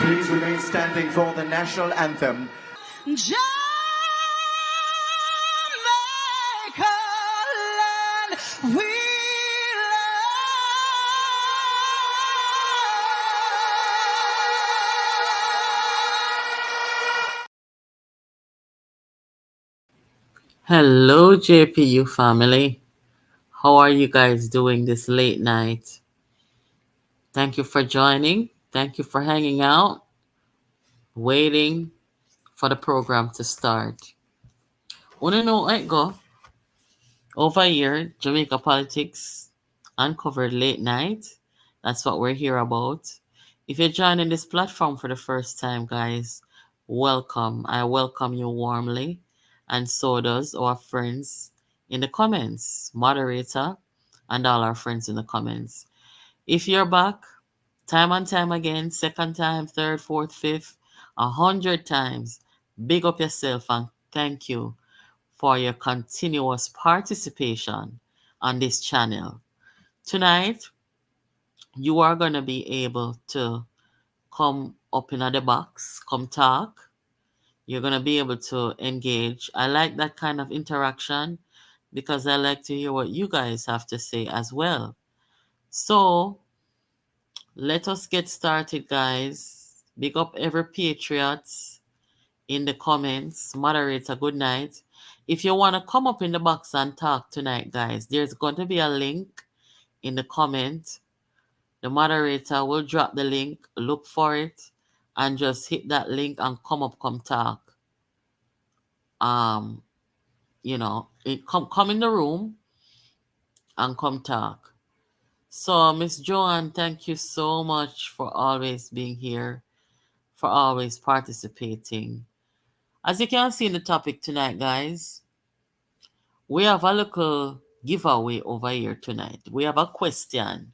Please remain standing for the national anthem. Jamaica land, we Hello, JPU family. How are you guys doing this late night? Thank you for joining. Thank you for hanging out, waiting for the program to start. Wanna know it go? Over here, Jamaica politics uncovered late night. That's what we're here about. If you're joining this platform for the first time, guys, welcome. I welcome you warmly, and so does our friends in the comments, moderator, and all our friends in the comments. If you're back, time and time again, second time, third, fourth, fifth, 100 times, big up yourself and thank you for your continuous participation on this channel. Tonight, you are going to be able to come up in the box, come talk. You're going to be able to engage. I like that kind of interaction because I like to hear what you guys have to say as well. So, let us get started, guys. Big up every patriots in the comments. Moderator, good night. If you want to come up in the box and talk tonight, guys, there's going to be a link in the comment. The moderator will drop the link, look for it, and just hit that link and come up, come talk. Come in the room and come talk. So, Miss Joanne, thank you so much for always being here, for always participating. As you can see in the topic tonight, guys, we have a little giveaway over here tonight. We have a question.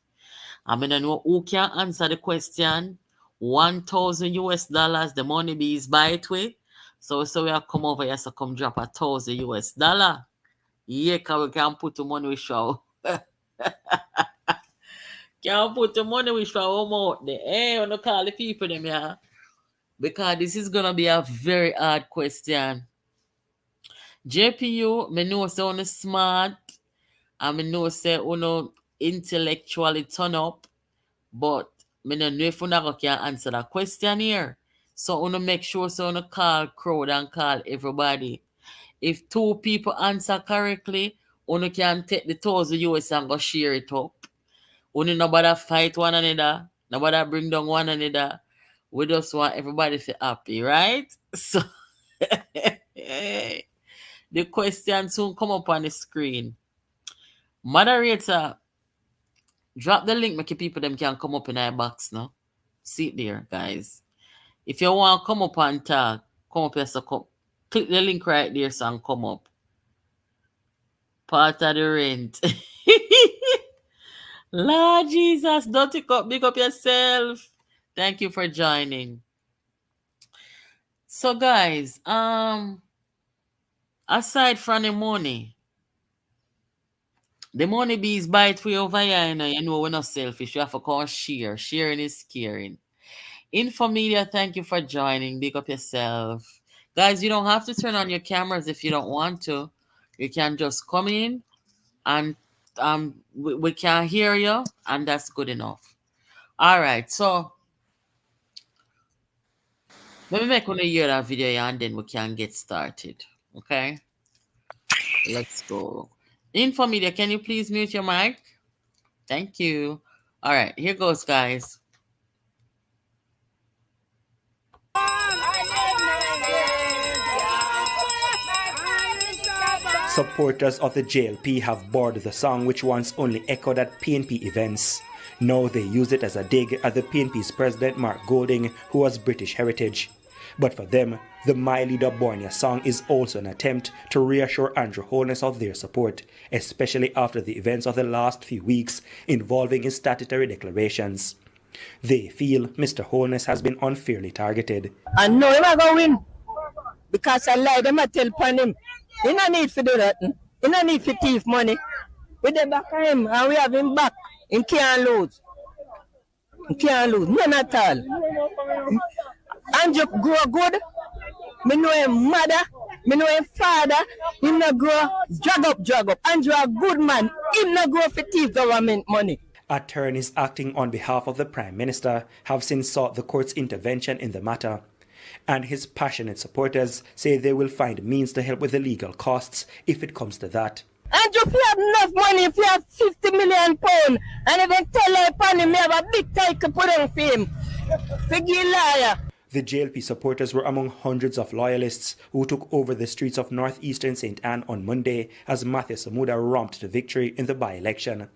I'm going to know who can answer the question. $1,000 the money be is by it way. So we have come over here, so come drop $1,000. Yeah, because we can put the money we show. Can't put the money we show out there. Hey, I want to call the people them here. Because this is going to be a very hard question. JPU, me know say on smart, and me know say on intellectually turn up, but me no know if una can answer that question here. So una make sure so una call crowd and call everybody. If 2 people answer correctly, una can take the $1,000 and go share it up. Una nobody fight one another, nobody bring down one another. We just want everybody to be happy, right? So the question soon come up on the screen. Moderator, drop the link, make people them can come up in our box now. See it there, guys. If you want to come up and talk, come up here, so come. Click the link right there so and come up. Part of the rent. Lord Jesus, don't take up, big up yourself. Thank you for joining. So guys, aside from the money bees bite way over here, you know we're not selfish. You have to call share. Sharing is caring. Infomedia, thank you for joining. Big up yourself. Guys, you don't have to turn on your cameras if you don't want to. You can just come in and we can hear you, and that's good enough. All right, so let me make one hear that video and then we can get started. Okay? Let's go. Infomedia, can you please mute your mic? Thank you. All right, here goes, guys. Supporters of the JLP have boarded the song which once only echoed at PNP events. Now they use it as a dig at the PNP's president Mark Golding, who was British heritage. But for them, the My Leader Bornia song is also an attempt to reassure Andrew Holness of their support, especially after the events of the last few weeks involving his statutory declarations. They feel Mr. Holness has been unfairly targeted. And no, he's not going to win. Because I lie them, I tell upon him. He no need to do that. He no need to thief money. We dey back of him and we have him back. He can't lose. He can't lose. None at all. Andrew grow good. Me know him mother. Me know him father. Him no grow drag up. Andrew a good man. Him no grow for thief government money. Attorneys acting on behalf of the Prime Minister have since sought the court's intervention in the matter. And his passionate supporters say they will find means to help with the legal costs if it comes to that. Andrew, if you have enough money, if you have 50 million pounds, and even tell her upon him, you have a big title put on for him. Figure liar. The JLP supporters were among hundreds of loyalists who took over the streets of northeastern St. Anne on Monday as Matthew Samuda romped to victory in the by-election.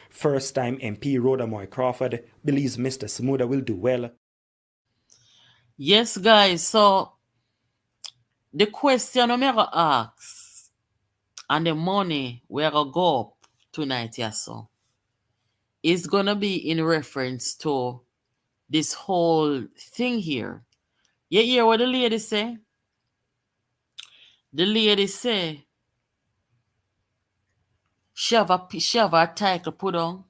First-time MP Rhoda Moy Crawford believes Mr. Samuda will do well. Yes, guys, so the question I'm going to ask and the money we're going to go up tonight, so is going to be in reference to this whole thing here. You hear what the lady say? The lady say she have a title put on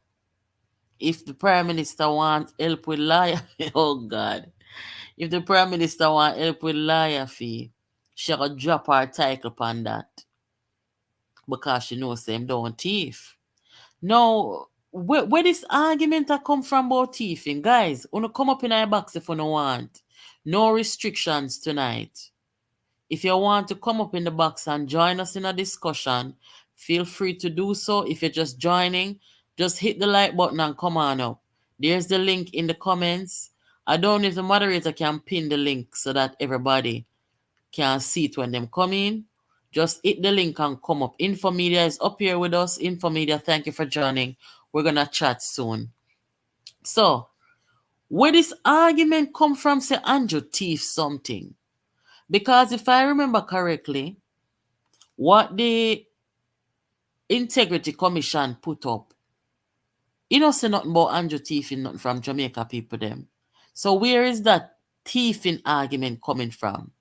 if the Prime Minister wants help with lawyer. Oh, God. If the Prime Minister wants help with lawyer fee, she will drop her title upon that because she knows them don't thief. Now, where this argument come from about thieving? Guys, wanna come up in our box if you don't want. No restrictions tonight. If you want to come up in the box and join us in a discussion, feel free to do so. If you're just joining, just hit the like button and come on up. There's the link in the comments. I don't know if the moderator can pin the link so that everybody can see it when them come in. Just hit the link and come up. Infomedia is up here with us. Infomedia, thank you for joining. We're going to chat soon. So, where this argument come from, say Andrew thief something? Because if I remember correctly, what the Integrity Commission put up, you know, say nothing about Andrew thieving nothing from Jamaica people them. So where is that thieving argument coming from?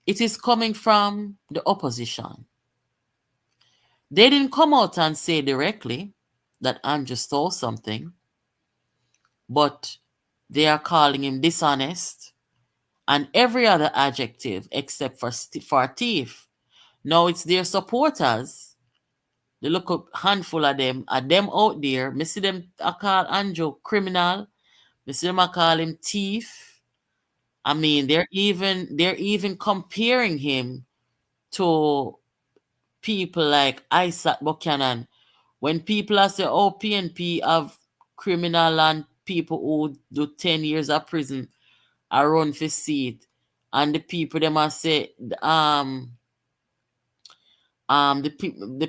It is coming from the opposition. They didn't come out and say directly that Andrew stole something, but they are calling him dishonest and every other adjective except for thief. Now it's their supporters. They look a handful of them out there. Me see them call Andrew criminal. Me see them call him thief. I mean, they're even comparing him to people like Isaac Buchanan. When people are say, oh, PNP have criminal and people who do 10 years of prison are run for seat. And the people them are say, the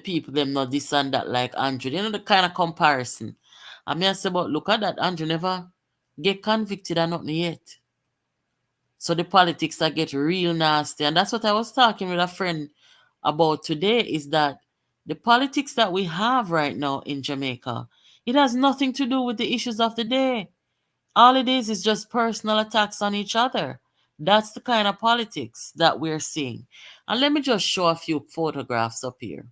people them not this and that like Andrew. You know the kind of comparison. I mean, I say, but look at that. Andrew never get convicted or nothing yet. So the politics that get real nasty. And that's what I was talking with a friend about today, is that the politics that we have right now in Jamaica, it has nothing to do with the issues of the day. All it is just personal attacks on each other. That's the kind of politics that we're seeing. And let me just show a few photographs up here.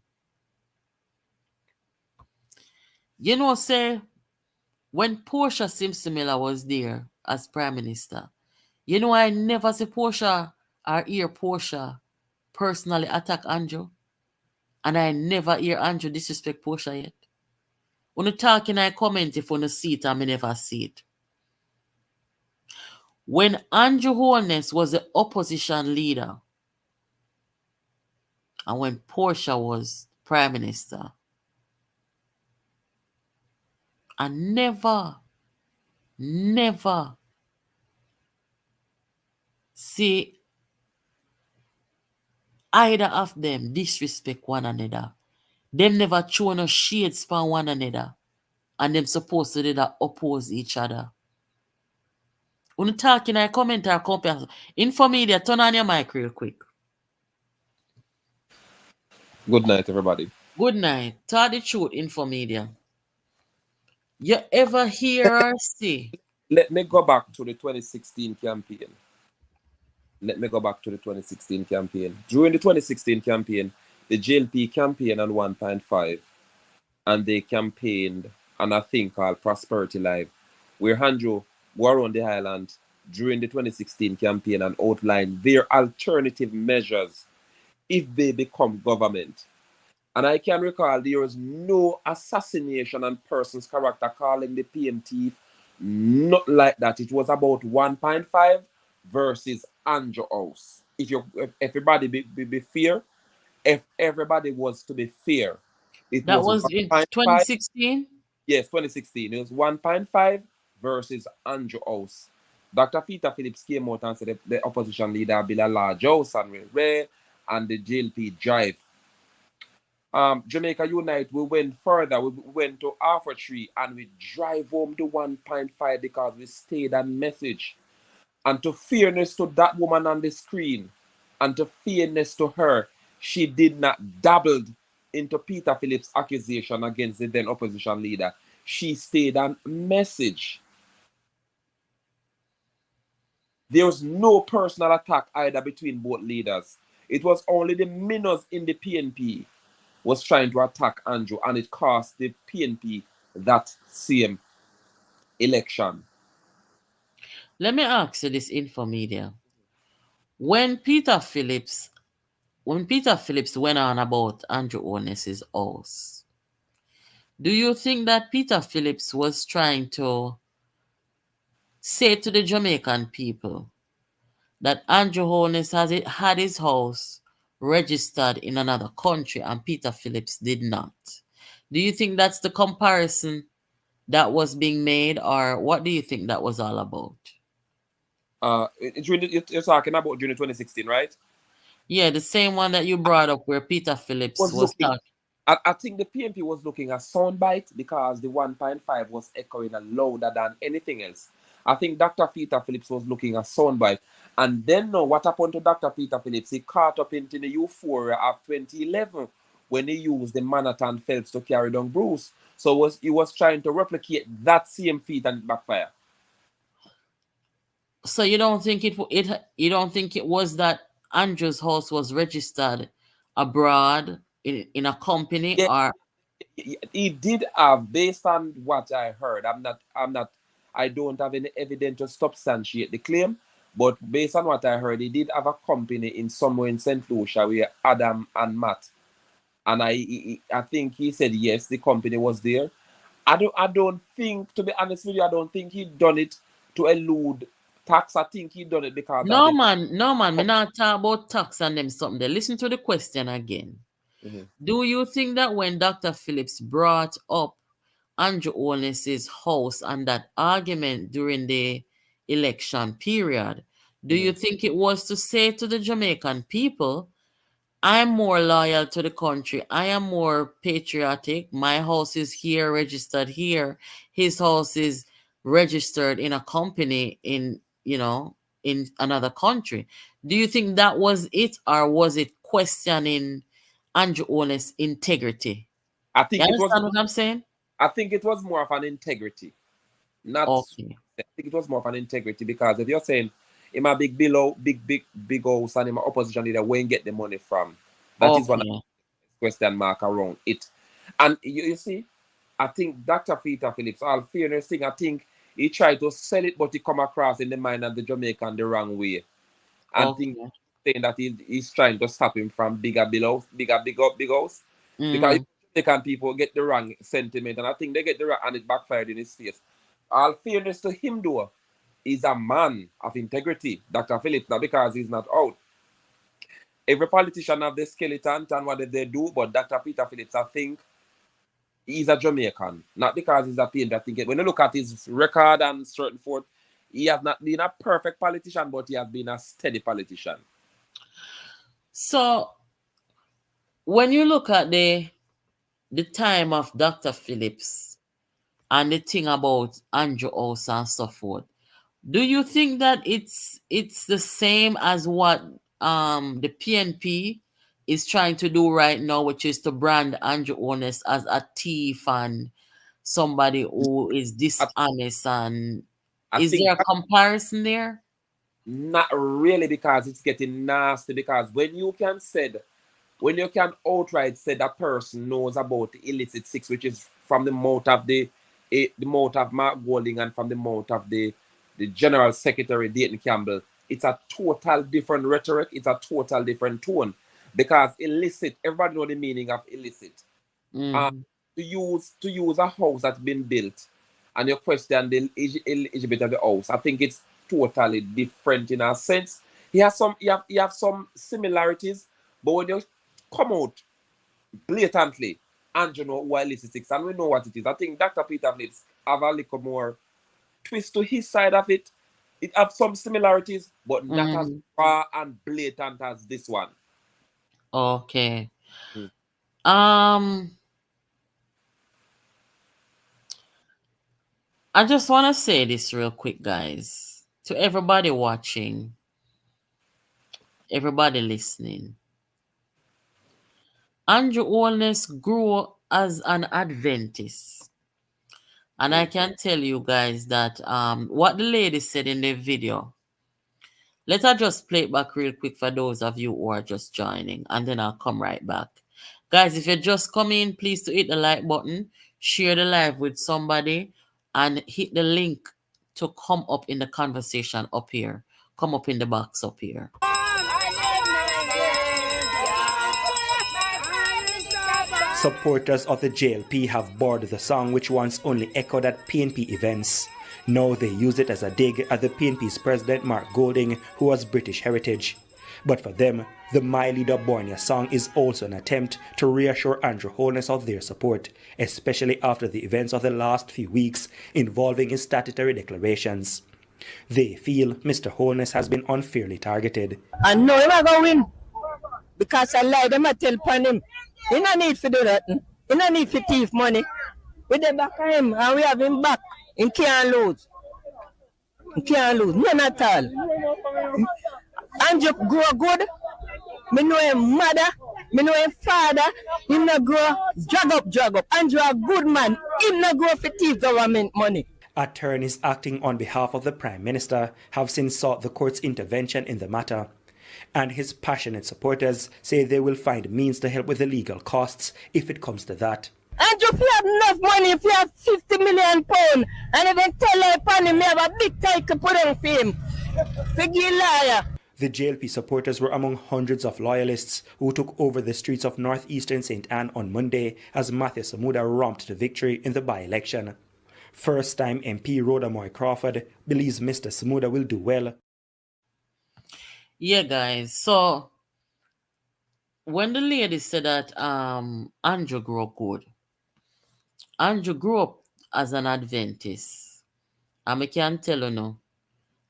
You know, say, when Portia Simpson Miller was there as Prime Minister, you know, I never see Portia or hear Portia personally attack Andrew. And I never hear Andrew disrespect Portia yet. When you talk in I comment if you see it, I may never see it. When Andrew Holness was the opposition leader, and when Portia was Prime Minister, I never see either of them disrespect one another. Them never show no shades upon one another. And them supposed to oppose each other. When you talk in a comment or compare, Infomedia, turn on your mic real quick. Good night, everybody. Good night. Tell the truth, Infomedia. You ever hear or see? Let me go back to the 2016 campaign. During the 2016 campaign, the JLP campaigned on 1.5, and they campaigned on a thing called Prosperity Live, where Andrew go around the island during the 2016 campaign and outline their alternative measures if they become government. And I can recall there was no assassination on person's character calling the PMT, not like that. It was about 1.5 versus Andrew House. If everybody be fair, if everybody was to be fair, it That was was in 1.5. 2016? Yes, 2016. It was 1.5 versus Andrew House. Dr. Peter Phillips came out and said the opposition leader built a large house and Ray and the JLP drive. Jamaica Unite, we went further. We went to Alpha Tree and we drive home to 1.5 because we stayed on message. And to fairness to that woman on the screen, and to fairness to her, she did not dabble into Peter Phillips' accusation against the then opposition leader. She stayed on message. There was no personal attack either between both leaders. It was only the minnows in the PNP was trying to attack Andrew, and it cost the PNP that same election. Let me ask you this, Infomedia. When Peter Phillips went on about Andrew Oness's house, do you think that Peter Phillips was trying to say to the Jamaican people that Andrew Oness had his house registered in another country and Peter Phillips did not? Do you think that's the comparison that was being made, or what do you think that was all about? You're talking about during 2016, right? Yeah, the same one that you brought up where Peter Phillips was talking. I think the PNP was looking at soundbite because the 1.5 was echoing louder than anything else. I think Dr. Peter Phillips was looking at soundbite. And then what happened to Dr. Peter Phillips? He caught up into the euphoria of 2011 when he used the Manhattan Phelps to carry down Bruce. So he was trying to replicate that same feat and backfire. So you don't think it was that Andrew's house was registered abroad in a company? Yeah, or he did have, based on what I heard. I don't have any evidence to substantiate the claim, but based on what I heard, he did have a company in somewhere in St. Lucia with Adam and Matt. And I think he said yes, the company was there. I don't think, to be honest with you, I don't think he done it to elude tax. I think he done it because no of man, me not talk about tax and them something there. Listen to the question again. Mhm. Do you think that when Dr. Phillips brought up Andrew Oness's house and that argument during the election period, do you think it was to say to the Jamaican people, I'm more loyal to the country, I am more patriotic, my house is here, registered here, his house is registered in a company in another country? Do you think that was it, or was it questioning Andrew Oness's integrity? I You think it was understand what I'm saying? I think it was more of an integrity. Okay. I think it was more of an integrity because if you're saying in my big house and in my opposition leader, where you get the money from? That is one question mark around it. And you see, I think Dr. Peter Phillips, all fairness thing, I think he tried to sell it, but he come across in the mind of the Jamaican the wrong way. And think saying that he's trying to stop him from big house. Because Jamaican people get the wrong sentiment, and I think they get the wrong, and it backfired in his face. All fairness to him, though, is a man of integrity, Dr. Phillips, not because he's not out. Every politician have the skeleton and what they do, but Dr. Peter Phillips, I think, he's a Jamaican, not because he's a PNP. I think when you look at his record and certain forth, he has not been a perfect politician, but he has been a steady politician. So, when you look at the time of Dr. Phillips and the thing about Andrew House and so forth, do you think that it's the same as what the PNP is trying to do right now, which is to brand Andrew Oness as a thief and somebody who is dishonest? And is there a comparison there? Not really, because it's getting nasty. Because when you can outright say that person knows about the illicit sex, which is from the mouth of the mouth of Mark Golding and from the mouth of the the General Secretary, Dayton Campbell, it's a total different rhetoric. It's a total different tone. Because illicit, everybody know the meaning of illicit. To use a house that's been built and you question the eligibility of the house, I think it's totally different in a sense. You have some similarities, but when you come out blatantly, and you know why illicit, and we know what it is, I think Dr. Peter Blitz have a little more twist to his side of it. It have some similarities, but not as far and blatant as this one. Okay. I just want to say this real quick, guys, to everybody watching, everybody listening. Andrew Holness grew as an Adventist. And I can tell you guys that what the lady said in the video, let her just play it back real quick for those of you who are just joining, and then I'll come right back. Guys, if you just come in, please to hit the like button, share the live with somebody, and hit the link to come up in the conversation up here. Come up in the box up here. Supporters of the JLP have bored the song, which once only echoed at PNP events. Now they use it as a dig at the PNP's president Mark Golding, who was British heritage. But for them, the My Leader Bornia song is also an attempt to reassure Andrew Holness of their support, especially after the events of the last few weeks involving his statutory declarations. They feel Mr. Holness has been unfairly targeted. And no, I'm going to win. Because I lie, them I tell upon him. He no need to do that. He no need to thief money. We dey back of him and we have him back. He can't lose. He can't lose. None at all. Andrew grow good. Me know him mother. Me know him father. He no grow drag up. Andrew a good man. He no grow for thief government money. Attorneys acting on behalf of the Prime Minister have since sought the court's intervention in the matter. And his passionate supporters say they will find means to help with the legal costs if it comes to that. And if you have enough money, if you have 50 million pounds, and even tell upon him, you have a big title put on for him. Figgy liar. The JLP supporters were among hundreds of loyalists who took over the streets of northeastern St. Anne on Monday as Matthew Samuda romped to victory in the by-election. First-time MP Rhoda Moy Crawford believes Mr. Samuda will do well. Yeah, guys. So when the lady said that Andrew grew up good, Andrew grew up as an Adventist. And I can tell you now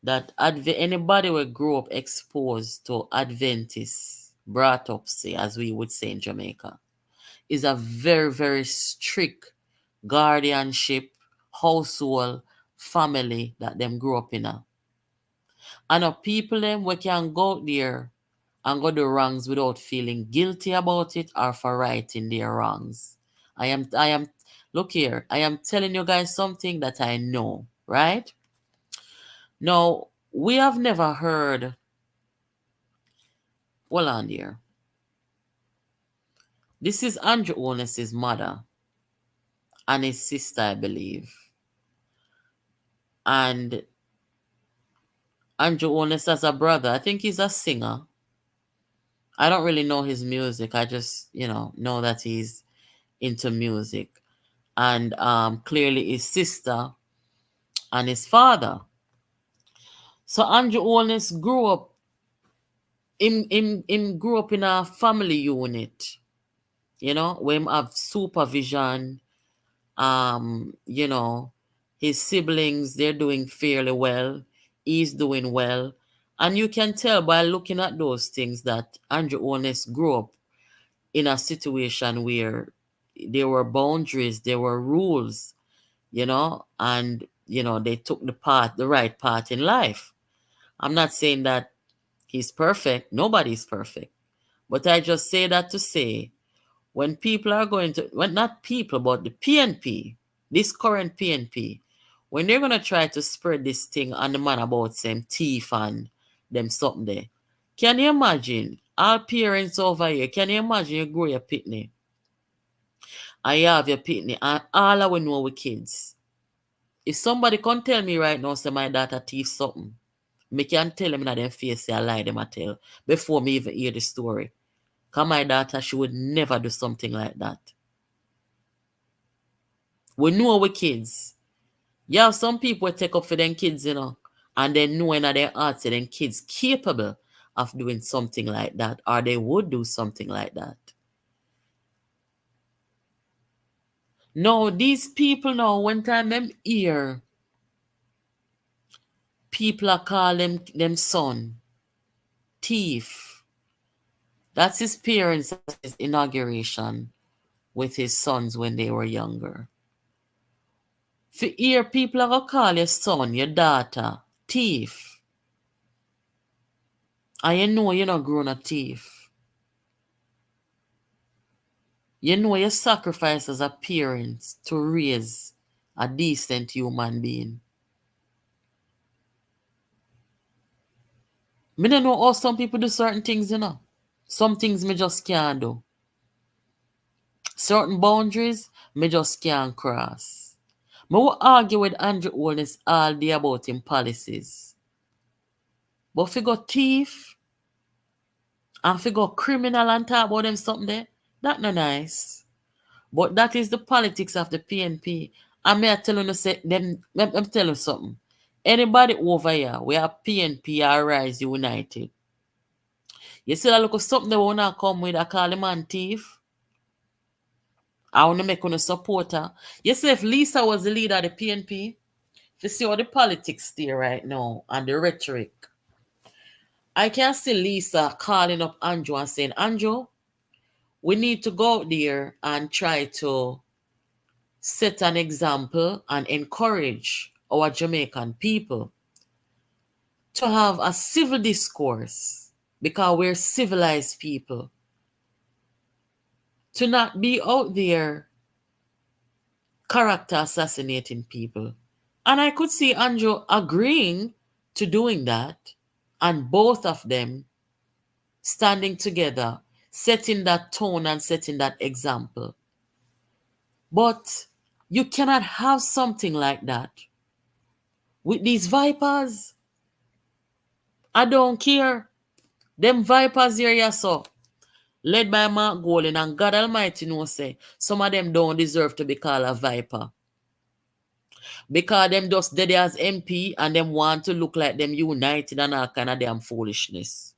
that anybody will grow up exposed to Adventists, brought up, say, as we would say in Jamaica, is a very, very strict guardianship, household, family that them grew up in. And people them we can go out there and go do wrongs without feeling guilty about it or for righting their wrongs. I am look here, I am telling you guys something that I know, right? Now, we have never heard, hold on here. This is Andrew Holness's mother and his sister, I believe. And Andrew Holness as a brother, I think he's a singer. I don't really know his music. I just, know that he's into music. And clearly his sister and his father. So Andrew Holness grew up grew up in a family unit, where him have supervision. His siblings, they're doing fairly well. He's doing well. And you can tell by looking at those things that Andrew Holness grew up in a situation where there were boundaries, there were rules, and, they took the right path in life. I'm not saying that he's perfect. Nobody's perfect. But I just say that to say, when people are going to, well, not people, but the PNP, this current PNP, when they're going to try to spread this thing on the man about some thief and them something there, can you imagine all parents over here? Can you imagine you grow your pitney and you have your pitney and all I will know with kids? If somebody can tell me right now, say my daughter thief something, me can tell them in their face, say I lie them I tell, before me even hear the story. Because my daughter, she would never do something like that. We know our kids. Yeah, some people take up for them kids, you know, and they know in their hearts that them kids capable of doing something like that, or they would do something like that. No, these people now, one time them hear people are calling them son thief. That's his parents' his inauguration with his sons when they were younger. For hear people are gonna call your son, your daughter, thief. And you know you're not grown a thief. You know you sacrifice as a parent to raise a decent human being. Me don't know how some people do certain things, you know. Some things me just can't do. Certain boundaries me just can't cross. Me will argue with Andrew Holness all day about him policies. But if you go thief and if you go criminal and talk about them something there, that not nice. But that is the politics of the PNP. And me I tell you, say, I'm telling you something. Anybody over here, we are PNP or Rise United. You see that look of something they want to come with, I call him man thief. I want to make on a supporter. You see, if Lisa was the leader of the PNP, if you see how the politics there right now and the rhetoric, I can see Lisa calling up Andrew and saying, Andrew, we need to go out there and try to set an example and encourage our Jamaican people to have a civil discourse because we're civilized people. To not be out there character assassinating people. And I could see Andrew agreeing to doing that and both of them standing together, setting that tone and setting that example. But you cannot have something like that with these vipers. I don't care. Them vipers here, yeah, so led by Mark Golding, and God Almighty knows say some of them don't deserve to be called a viper. Because them just dead as MP and them want to look like them united and all kind of damn foolishness.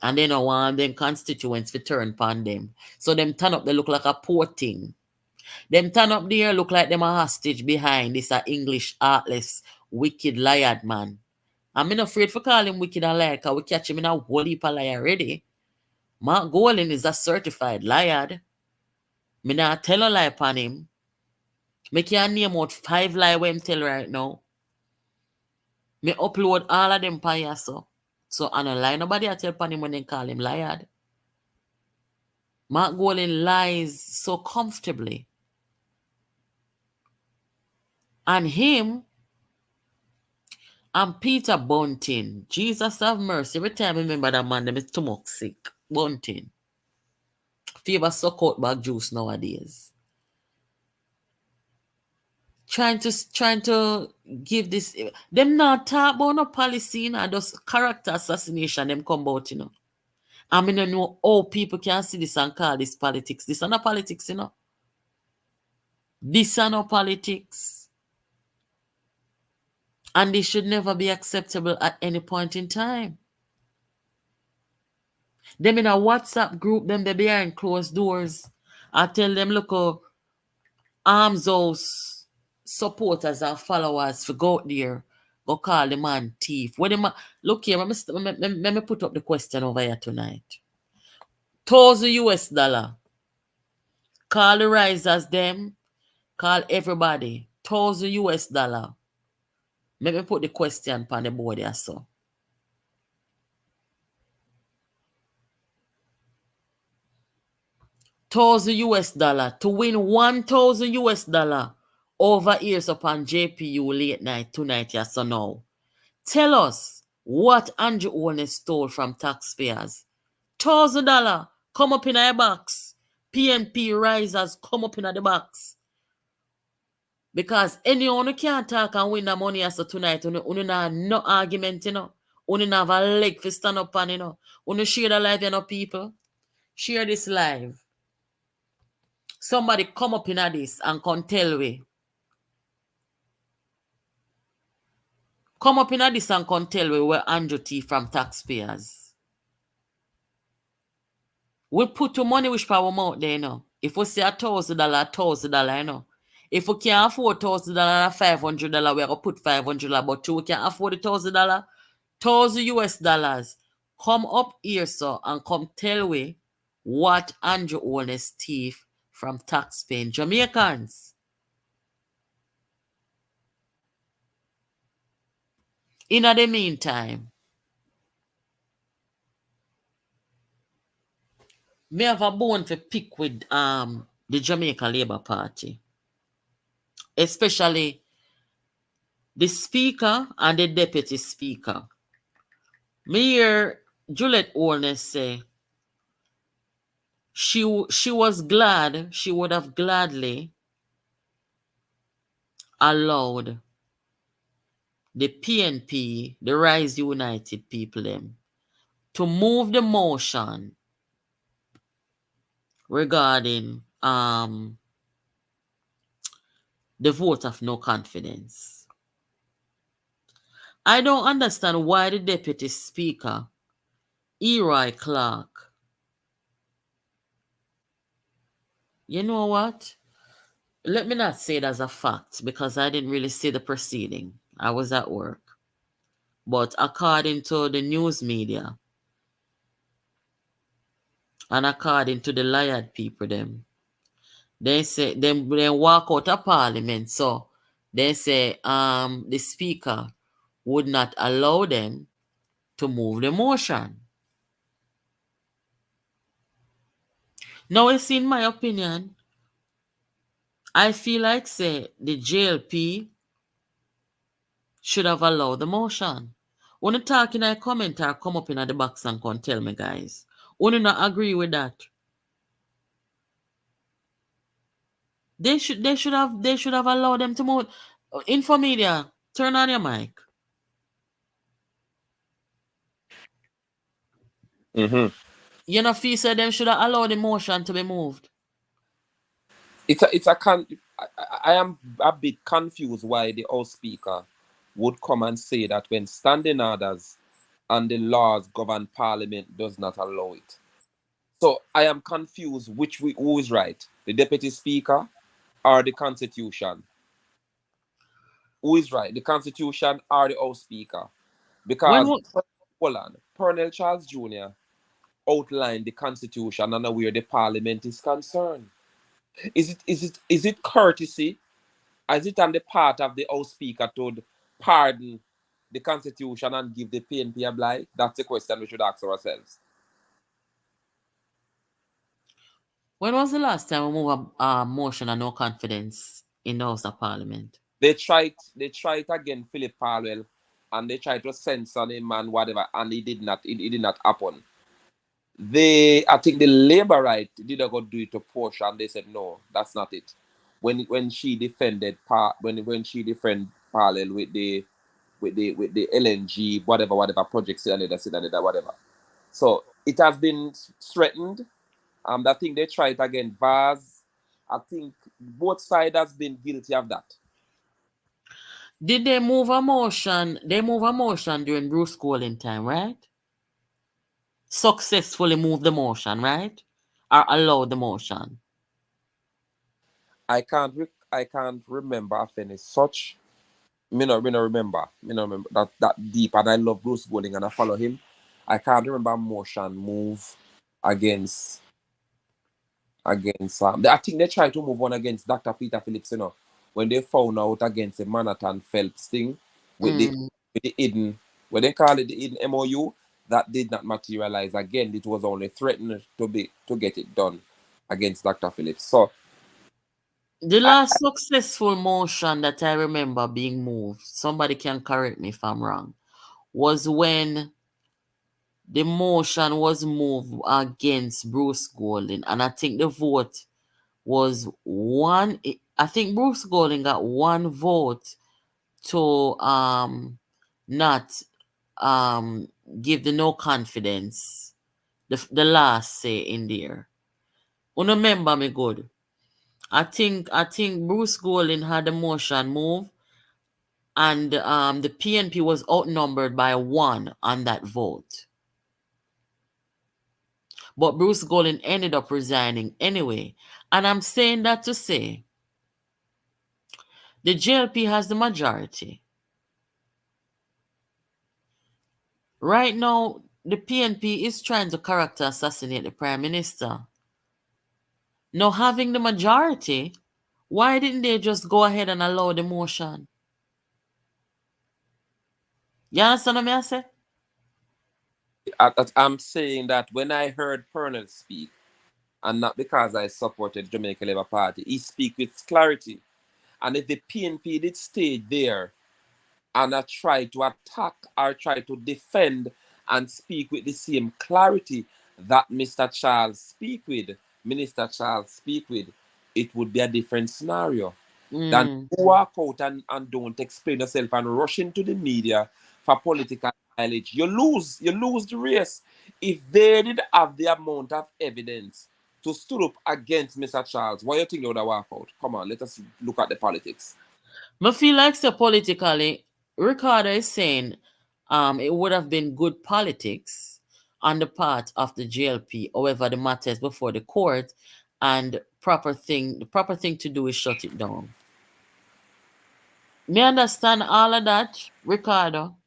And they don't want them constituents to turn upon them. So them turn up, they look like a poor thing. Them turn up there look like them a hostage behind this a English heartless, wicked liar man. I'm not afraid for call him wicked and liar because we catch him in a whole heap of liar already. Mark Golding is a certified liar. Me not tell a lie upon him. Me can name out 5 lie where him tell right now. Me upload all of them pan here so. So I don't lie. Nobody I tell upon him when they call him liar. Mark Golding lies so comfortably. And him and Peter Bunting. Jesus have mercy. Every time I remember that man, them is too much sick. Bunting. Fever suck out back juice nowadays. Trying to give this, them not talk about no policy, you know, just character assassination them come about, you know. I mean, I know how people can see this and call this politics. This is not politics, you know. This is not politics. And this should never be acceptable at any point in time. Them in a WhatsApp group, them they behind closed doors. I tell them, look, arms house supporters and followers for go out there, go call the man thief. When the man, look here, let me put up the question over here tonight. $1,000. Call the risers them, call everybody. $1,000. Let me put the question on the board here, so. $1,000 to win $1,000 over ears upon JPU late night tonight, yes or no? Tell us what Andrew Holness stole from taxpayers. $1,000 come up in a box. PNP risers come up in the box. Because anyone can't talk and win the money as tonight. Unu have no argument, you know. Unu have a leg to stand up on, you know. Unu share the live, you know, people. Share this live. Somebody come up in this and come tell we. Come up in this and come tell we where Andrew T from taxpayers. We put the money which power out there, you know. If we say $1,000, $1,000, you know. If we can't afford $1,000, $500, we are going to put $500. But we can afford $1,000, $1,000 US. Come up here, sir, and come tell we what Andrew Holness thief from taxpaying Jamaicans. In the meantime, me have a bone to pick with the Jamaica Labour Party. Especially the speaker and the deputy speaker. Me hear Juliet Holness say she was glad, she would have gladly allowed the PNP, the Rise United people them, to move the motion regarding the vote of no confidence. I don't understand why the deputy speaker, Nigel Clarke, you know what? Let me not say it as a fact because I didn't really see the proceeding. I was at work. But according to the news media and according to the Liard people them, they say they walk out of parliament. So they say the speaker would not allow them to move the motion. Now, it's in my opinion, I feel like say the JLP should have allowed the motion. When you talk in a comment or come up in the box and come tell me, guys. When you not agree with that, they should have allowed them to move. Infomedia, turn on your mic. You know, feel said them should have allowed the motion to be moved. I am a bit confused why the House Speaker would come and say that when standing orders and the laws govern Parliament does not allow it. So I am confused who is right, the Deputy Speaker or the Constitution? Who is right, the Constitution or the House Speaker? Because Colonel Charles Jr. outlined the Constitution and where the Parliament is concerned. Is it courtesy? Is it on the part of the House Speaker to pardon the Constitution and give the PNP a blight? That's the question we should ask ourselves. When was the last time we moved a motion of no confidence in the House of Parliament? They tried again, Philip Parwell, and they tried to censor him and whatever, and it did not happen. I think the Labour right did not go do it to Portia, and they said no, that's not it. When she defended when she defended Parallel with the LNG whatever projects and whatever. So it has been threatened. I think they tried again. Vaz, I think both sides has been guilty of that. Did they move a motion? They move a motion during Bruce Golding time, right? Successfully move the motion, right? Or allow the motion? I can't remember of any such. Me no remember that deep, and I love Bruce Golding and I follow him. I can't remember a motion move against. I think they tried to move on against Dr. Peter Phillips, you know, when they found out against the Manhattan Phelps thing with the hidden, what they call it, the hidden MOU, that did not materialize. Again, it was only threatened to get it done against Dr. Phillips. So the last successful motion that I remember being moved, somebody can correct me if I'm wrong, was when the motion was moved against Bruce Golding, and I think the vote was one. I think Bruce Golding got one vote to not give the no confidence, the last say in there. Remember me good. I think Bruce Golding had the motion move, and the PNP was outnumbered by 1 on that vote. But Bruce Golding ended up resigning anyway. And I'm saying that to say the JLP has the majority. Right now, the PNP is trying to character assassinate the Prime Minister. Now, having the majority, why didn't they just go ahead and allow the motion? You understand what I say? I'm saying that when I heard Pernell speak, and not because I supported Jamaica Labour Party, he speak with clarity. And if the PNP did stay there and try to attack or try to defend and speak with the same clarity that Minister Charles speak with, it would be a different scenario. Than walk out and don't explain yourself and rush into the media for political mileage. You lose the race. If they did have the amount of evidence to stood up against Mr. Charles, why you think they would have walked out? Come on, let us look at the politics. I feel like so politically, Ricardo is saying it would have been good politics on the part of the JLP. However, the matter is before the court, and the proper thing to do is shut it down. Me understand all of that, Ricardo.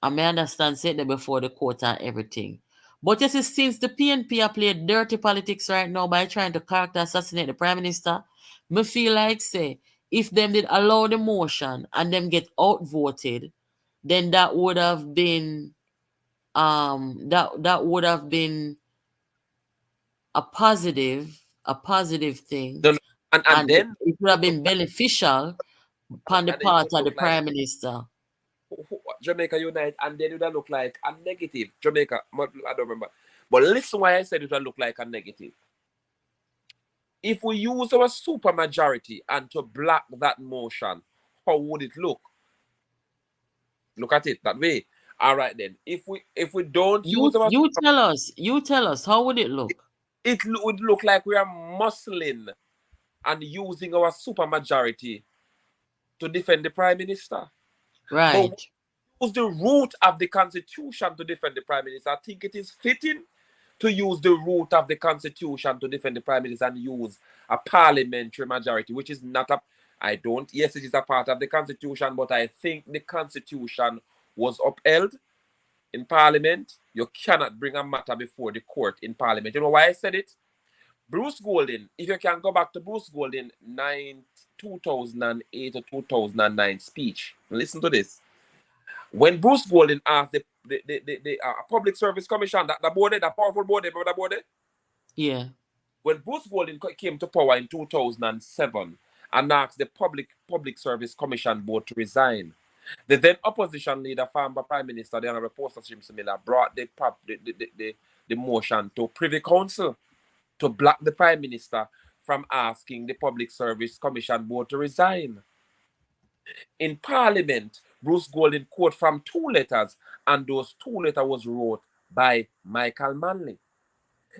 I may understand say that before the court and everything. But you see, since the PNP are playing dirty politics right now by trying to character assassinate the Prime Minister, me feel like say if them did allow the motion and them get outvoted, then that would have been that would have been a positive thing. No, and then it would have been beneficial upon the and then it part would of the look like Prime Minister. Jamaica Unite, and then it would look like a negative. Jamaica, I don't remember. But listen why I said it would look like a negative. If we use our supermajority and to block that motion, how would it look? Look at it that way. All right then. If we don't use our You tell us, how would it look? it would look like we are muscling and using our supermajority to defend the Prime Minister. Right. But use the root of the Constitution to defend the Prime Minister. I think it is fitting to use the root of the Constitution to defend the Prime Minister and use a parliamentary majority, which is not a. Yes, it is a part of the Constitution, but I think the Constitution was upheld in Parliament. You cannot bring a matter before the court in Parliament. You know why I said it? Bruce Golding, if you can go back to Bruce Golding 2008 or 2009 speech, listen to this. When Bruce Golding asked the Public Service Commission, that powerful board, remember that board? Yeah. When Bruce Golding came to power in 2007 and asked the Public Service Commission board to resign, the then opposition leader, former Prime Minister, the Honorable Poster James Miller, brought the motion to Privy Council to block the Prime Minister from asking the Public Service Commission board to resign. In Parliament, Bruce Golding quote from 2 letters, and those 2 letters was wrote by Michael Manley.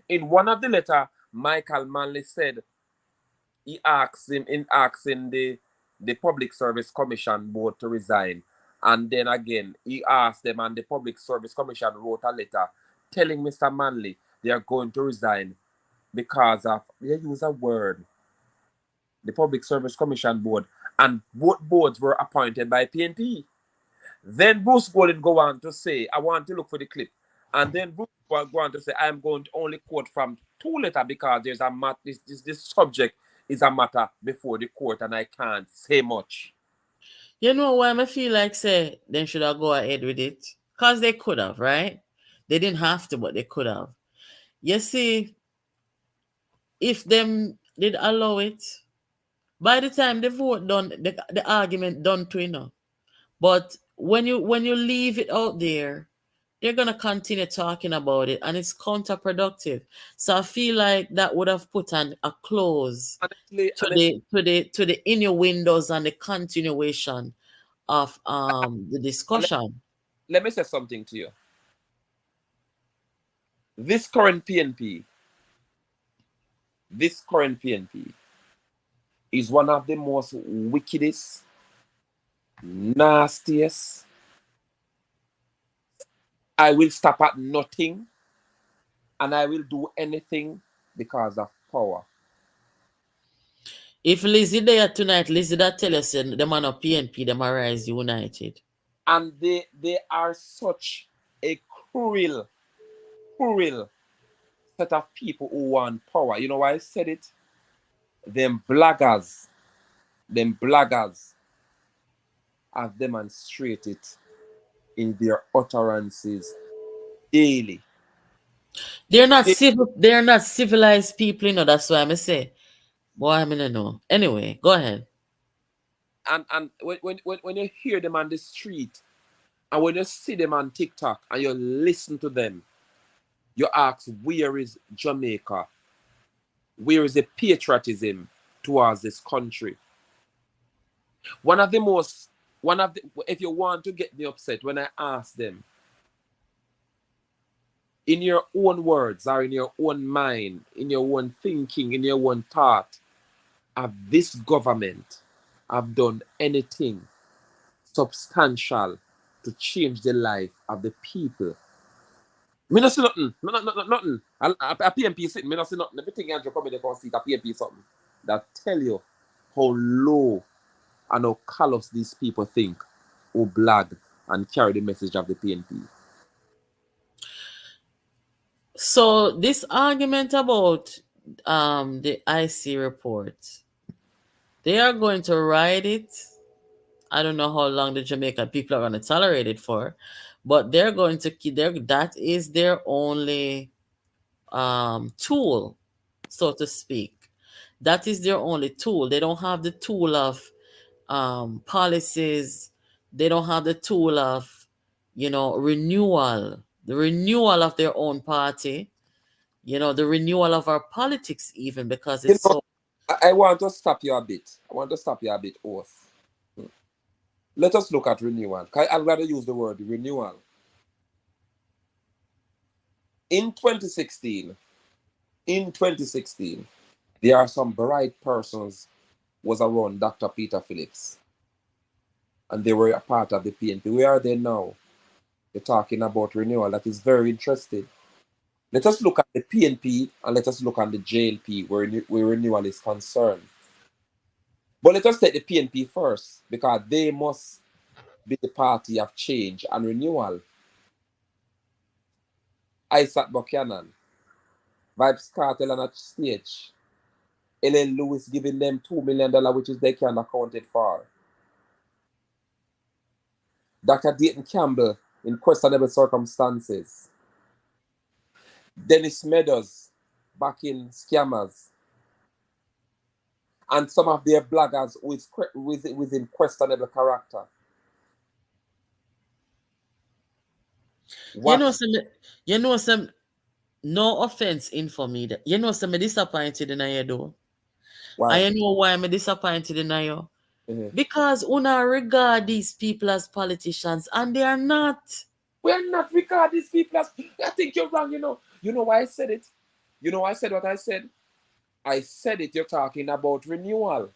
In one of the letters, Michael Manley said he asked the Public Service Commission board to resign. And then again, he asked them, and the Public Service Commission wrote a letter telling Mr. Manley they are going to resign because of, they use a word, the Public Service Commission board, and both boards were appointed by PNP. Then Bruce Golding go on to say, I want to look for the clip. And then Bruce go on to say, I am going to only quote from 2 letters because there's a this subject is a matter before the court and I can't say much. You know why I feel like say they should have go ahead with it? Because they could have, right? They didn't have to, but they could have. You see, if them did allow it, by the time the vote done, the argument done to enough. But when you leave it out there, they're going to continue talking about it, and it's counterproductive. So I feel like that would have put a close honestly, to the innuendos and the continuation of the discussion. let me say something to you. This current PNP is one of the most wickedest, nastiest. I will stop at nothing and I will do anything because of power. If Lizzie there tonight, Lizzie that tell us the man of PNP, them arise united. And they are such a cruel set of people who want power. You know why I said it? Them blaggers have demonstrated in their utterances daily. They're not civilized people, you know, that's why I'm say. Boy, I mean, I know. Anyway, go ahead. And when you hear them on the street and when you see them on TikTok and you listen to them, you ask, where is Jamaica? Where is the patriotism towards this country? If you want to get me upset, when I ask them, in your own words or in your own mind, in your own thinking, in your own thought, have this government have done anything substantial to change the life of the people? Me not see nothing. Nothing. A PNP sitting, me not see nothing. Everything Andrew come in there see a PNP something that tell you how low and how callous these people think who blag and carry the message of the PNP. So this argument about the IC report, they are going to write it. I don't know how long the Jamaican people are going to tolerate it for, but they're going to keep that is their only tool, so to speak. That is their only tool. They don't have the tool of policies. They don't have the tool of, renewal, the renewal of their own party, the renewal of our politics, even because You it's know, so. I want to stop you a bit. Oath. Let us look at renewal. I'd rather use the word renewal. In 2016, there are some bright persons was around Dr. Peter Phillips. And they were a part of the PNP. Where are they now? They're talking about renewal. That is very interesting. Let us look at the PNP and let us look at the JLP where renewal is concerned. But let us take the PNP first because they must be the party of change and renewal. Isaac Buchanan, Vibes Cartel on a stage, Ellen Lewis giving them $2 million, which is they can account it for. Dr. Dayton Campbell in questionable circumstances. Dennis Meadows backing scammers. And some of their bloggers within questionable character. Some no offense in for me. Some disappointed in you though. Why? I know why I'm disappointed in you. Mm-hmm. Because una regard these people as politicians and they are not. We are not regard these people as. I think you're wrong, you know. You know why I said it? You know why I said what I said? I said it, you're talking about renewal.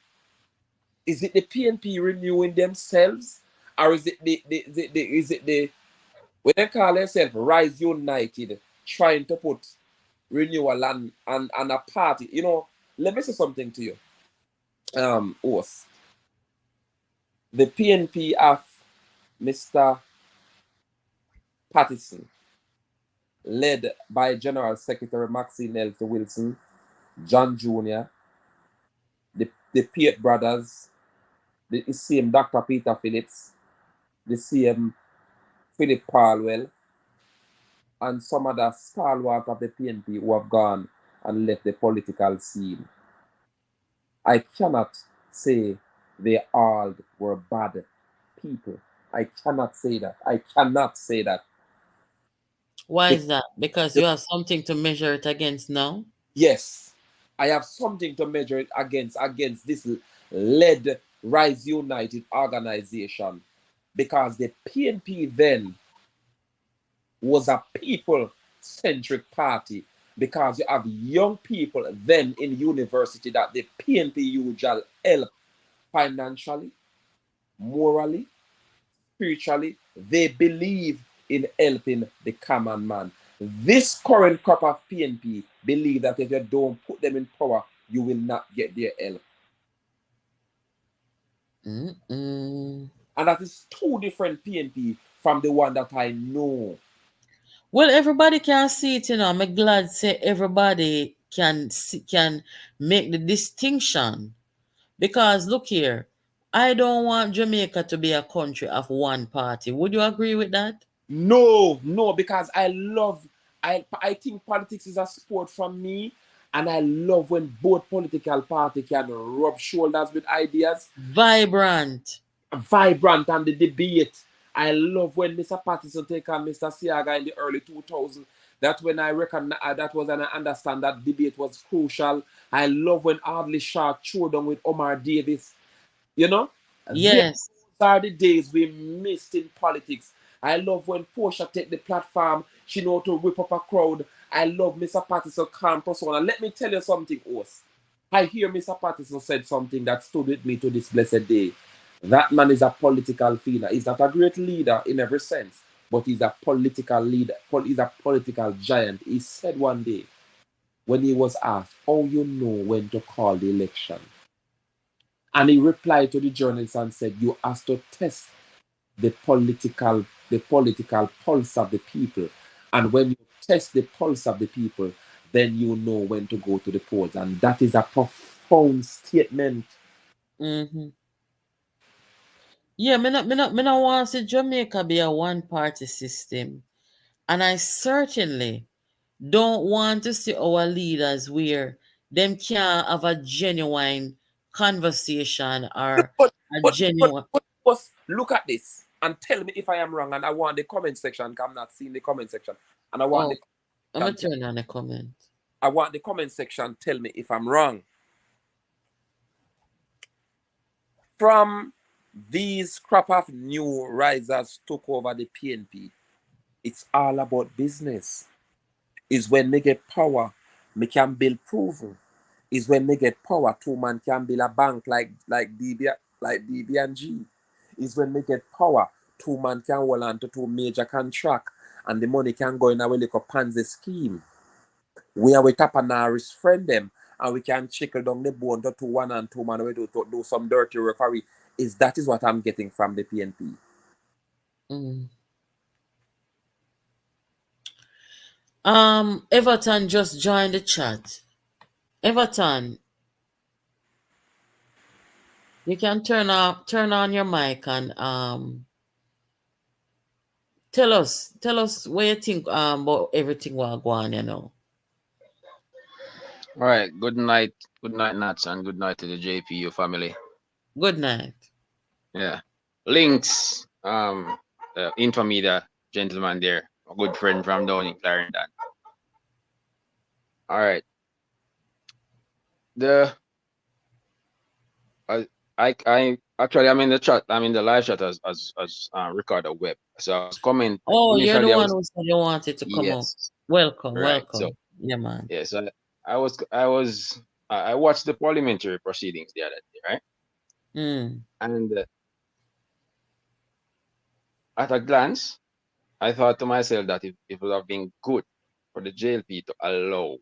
Is it the PNP renewing themselves? Or is it the when they call themselves Rise United trying to put renewal and a party? You know, let me say something to you. Oath. The PNP of Mr. Patterson, led by General Secretary Maxine Nelson Wilson, John Jr., the Piet brothers, the same Dr. Peter Phillips, the same Philip Parwell, and some other stalwart of the PNP who have gone and left the political scene. I cannot say they all were bad people. I cannot say that. Why is that? Because you have something to measure it against now? Yes, I have something to measure it against this led Rise United organization, because the PNP then was a people-centric party, because you have young people then in university that the PNP usually help financially, morally, spiritually. They believe in helping the common man. This current crop of PNP believe that if you don't put them in power, you will not get their help. Mm-mm. And that is two different PNP from the one that I know. Well, everybody can see it, I'm glad say everybody can make the distinction. Because look here, I don't want Jamaica to be a country of one party. Would you agree with that? No, because I think politics is a sport from me, and I love when both political party can rub shoulders with ideas, Vibrant. vibrant, and the debate. I love when Mr. Patterson take on Mr. Siaga in the early 2000s. That when I reckon that was, and I understand that debate was crucial. I love when Audley Shaw threw down with Omar Davis. You know, those Yes. are the days we missed in politics. I love when Portia take the platform. She know to whip up a crowd. I love Mr. Patterson calm persona. Let me tell you something, Os. I hear Mr. Patterson said something that stood with me to this blessed day. That man is a political feeler. He's not a great leader in every sense, but he's a political leader. He's a political giant. He said one day when he was asked, "How you know when to call the election?" And he replied to the journalist and said, "You have to test the political pulse of the people. And when you test the pulse of the people, then you know when to go to the polls." And that is a profound statement. Mm-hmm. Yeah, me not want to see Jamaica be a one party system. And I certainly don't want to see our leaders where them can't have a genuine conversation or But a but but genuine. but, but look at this and tell me if I am wrong. And I want the comment section, 'cause I'm not seeing the comment section. And Oh, I'm gonna turn on a comment. I want the comment section tell me if I'm wrong. From these crop of new risers took over the PNP, it's all about business. Is when me get power, me can build proven. Is when me get power, two man can build a bank like DB and G. Is when me get power, two man can hold on to two major contract, and the money can go in a little Panzi scheme. We are with Tapanaris friend them, and we can trickle down the bone to two one and two man we do some dirty recovery. That is what I'm getting from the PNP. Mm. Everton just joined the chat. Everton, you can turn on your mic and tell us what you think about everything while going. All right. Good night, Nats, and good night to the JPU family. Good night. Yeah. Links, Infomedia gentleman there, a good friend from down in Clarendon. All right. The I actually I'm in the chat. I'm in the live chat as Ricardo Webb. So I was comment Oh, you're the initially. I one was who said you wanted to come up. yes, Welcome, right. So welcome. Yeah, man. yeah. So I watched the parliamentary proceedings the other day, right? Mm. And at a glance, I thought to myself that it would have been good for the JLP to allow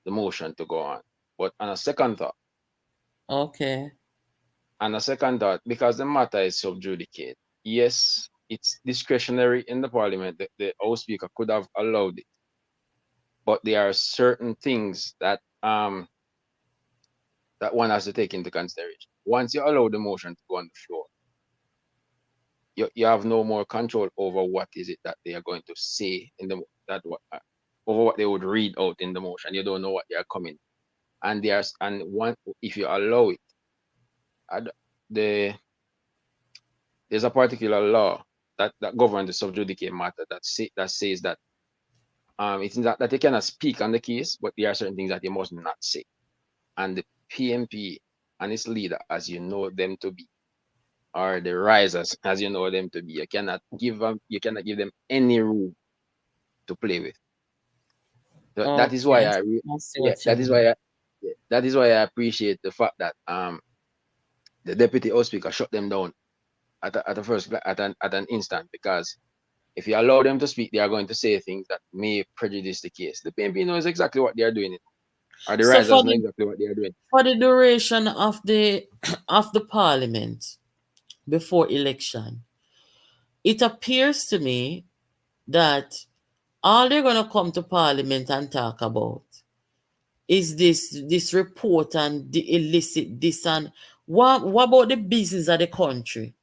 the motion to go on. But Okay. on a second thought, because the matter is sub judice, yes, it's discretionary in the parliament. The House Speaker could have allowed it, but there are certain things that one has to take into consideration. Once you allow the motion to go on the floor, you have no more control over what is it that they are going to say in the over what they would read out in the motion. You don't know what they are coming. And one if you allow it, the there's a particular law that governs the sub judice matter that says that It's not that they cannot speak on the case, but there are certain things that they must not say. And the PNP and its leader, as you know them to be, or the risers, as you know them to be, you cannot give them any room to play with. So that is why Okay, I see what you mean. that is why I appreciate the fact that the deputy house speaker shut them down at an instant, because if you allow them to speak, they are going to say things that may prejudice the case. The PNP knows exactly what they are doing, or the So risers know exactly what they are doing. for the duration of the of the parliament before election, it appears to me that all they're gonna come to parliament and talk about is this report and the illicit this and what about the business of the country?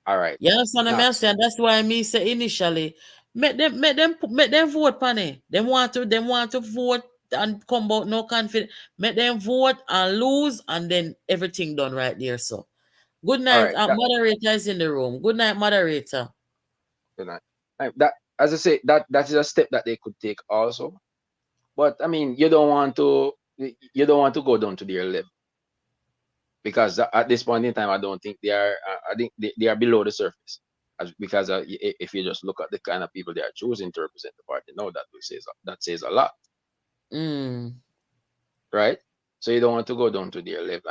All right. You understand what Now, I'm saying? That's why me say initially make them vote panny. Them want to vote and come out no confidence. Make them vote and lose and then everything done right there. So good all night. right. Moderator is in the room. Good night, moderator. That, as I say, that is a step that they could take also. But I mean, you don't want to go down to their level, because at this point in time, I don't think they are. I think they are below the surface, because if you just look at the kind of people they are choosing to represent the party, now that says a lot, Mm. right? So you don't want to go down to their level,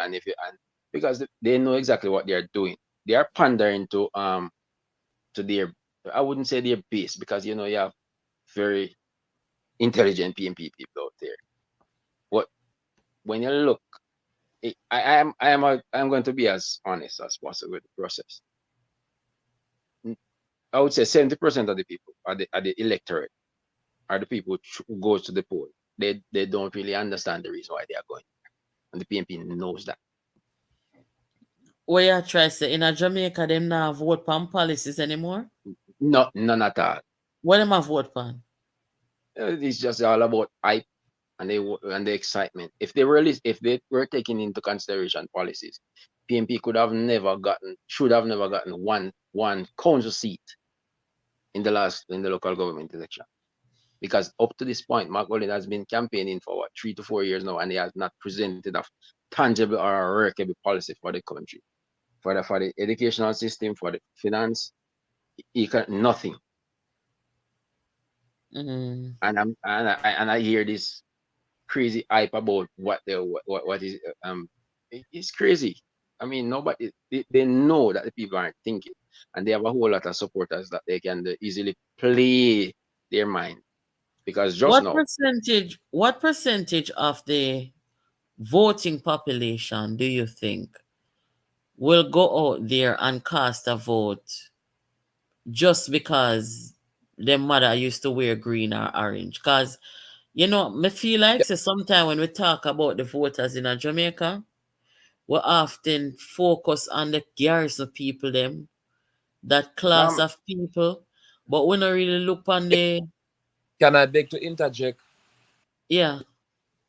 because they know exactly what they are doing. They are pandering to their, I wouldn't say their base, because you have very intelligent PNP people out there. But when you look, I'm going to be as honest as possible with the process. I would say 70% of the people are the electorate, are the people who goes to the poll. They don't really understand the reason why they are going, and the PNP knows that. Where you try say in a Jamaica them now vote pan policies anymore? No, none at all. What them a vote pan? It's just all about hype and the excitement. If they were taking into consideration policies, PNP should have never gotten one council seat in the local government election. Because up to this point, Mark Olin has been campaigning for 3 to 4 years now, and he has not presented a tangible or a workable policy for the country, for the educational system, for the finance. Nothing. Mm. And I hear this crazy hype about what is it's crazy. I mean, nobody they know that the people aren't thinking, and they have a whole lot of supporters that they can easily play their mind, because just now, What percentage of the voting population do you think will go out there and cast a vote just because their mother used to wear green or orange? Because me feel like so sometimes when we talk about the voters in Jamaica, we often focus on the garrison people them, that class um, of people, but we don't really look on the Can I beg to interject? yeah.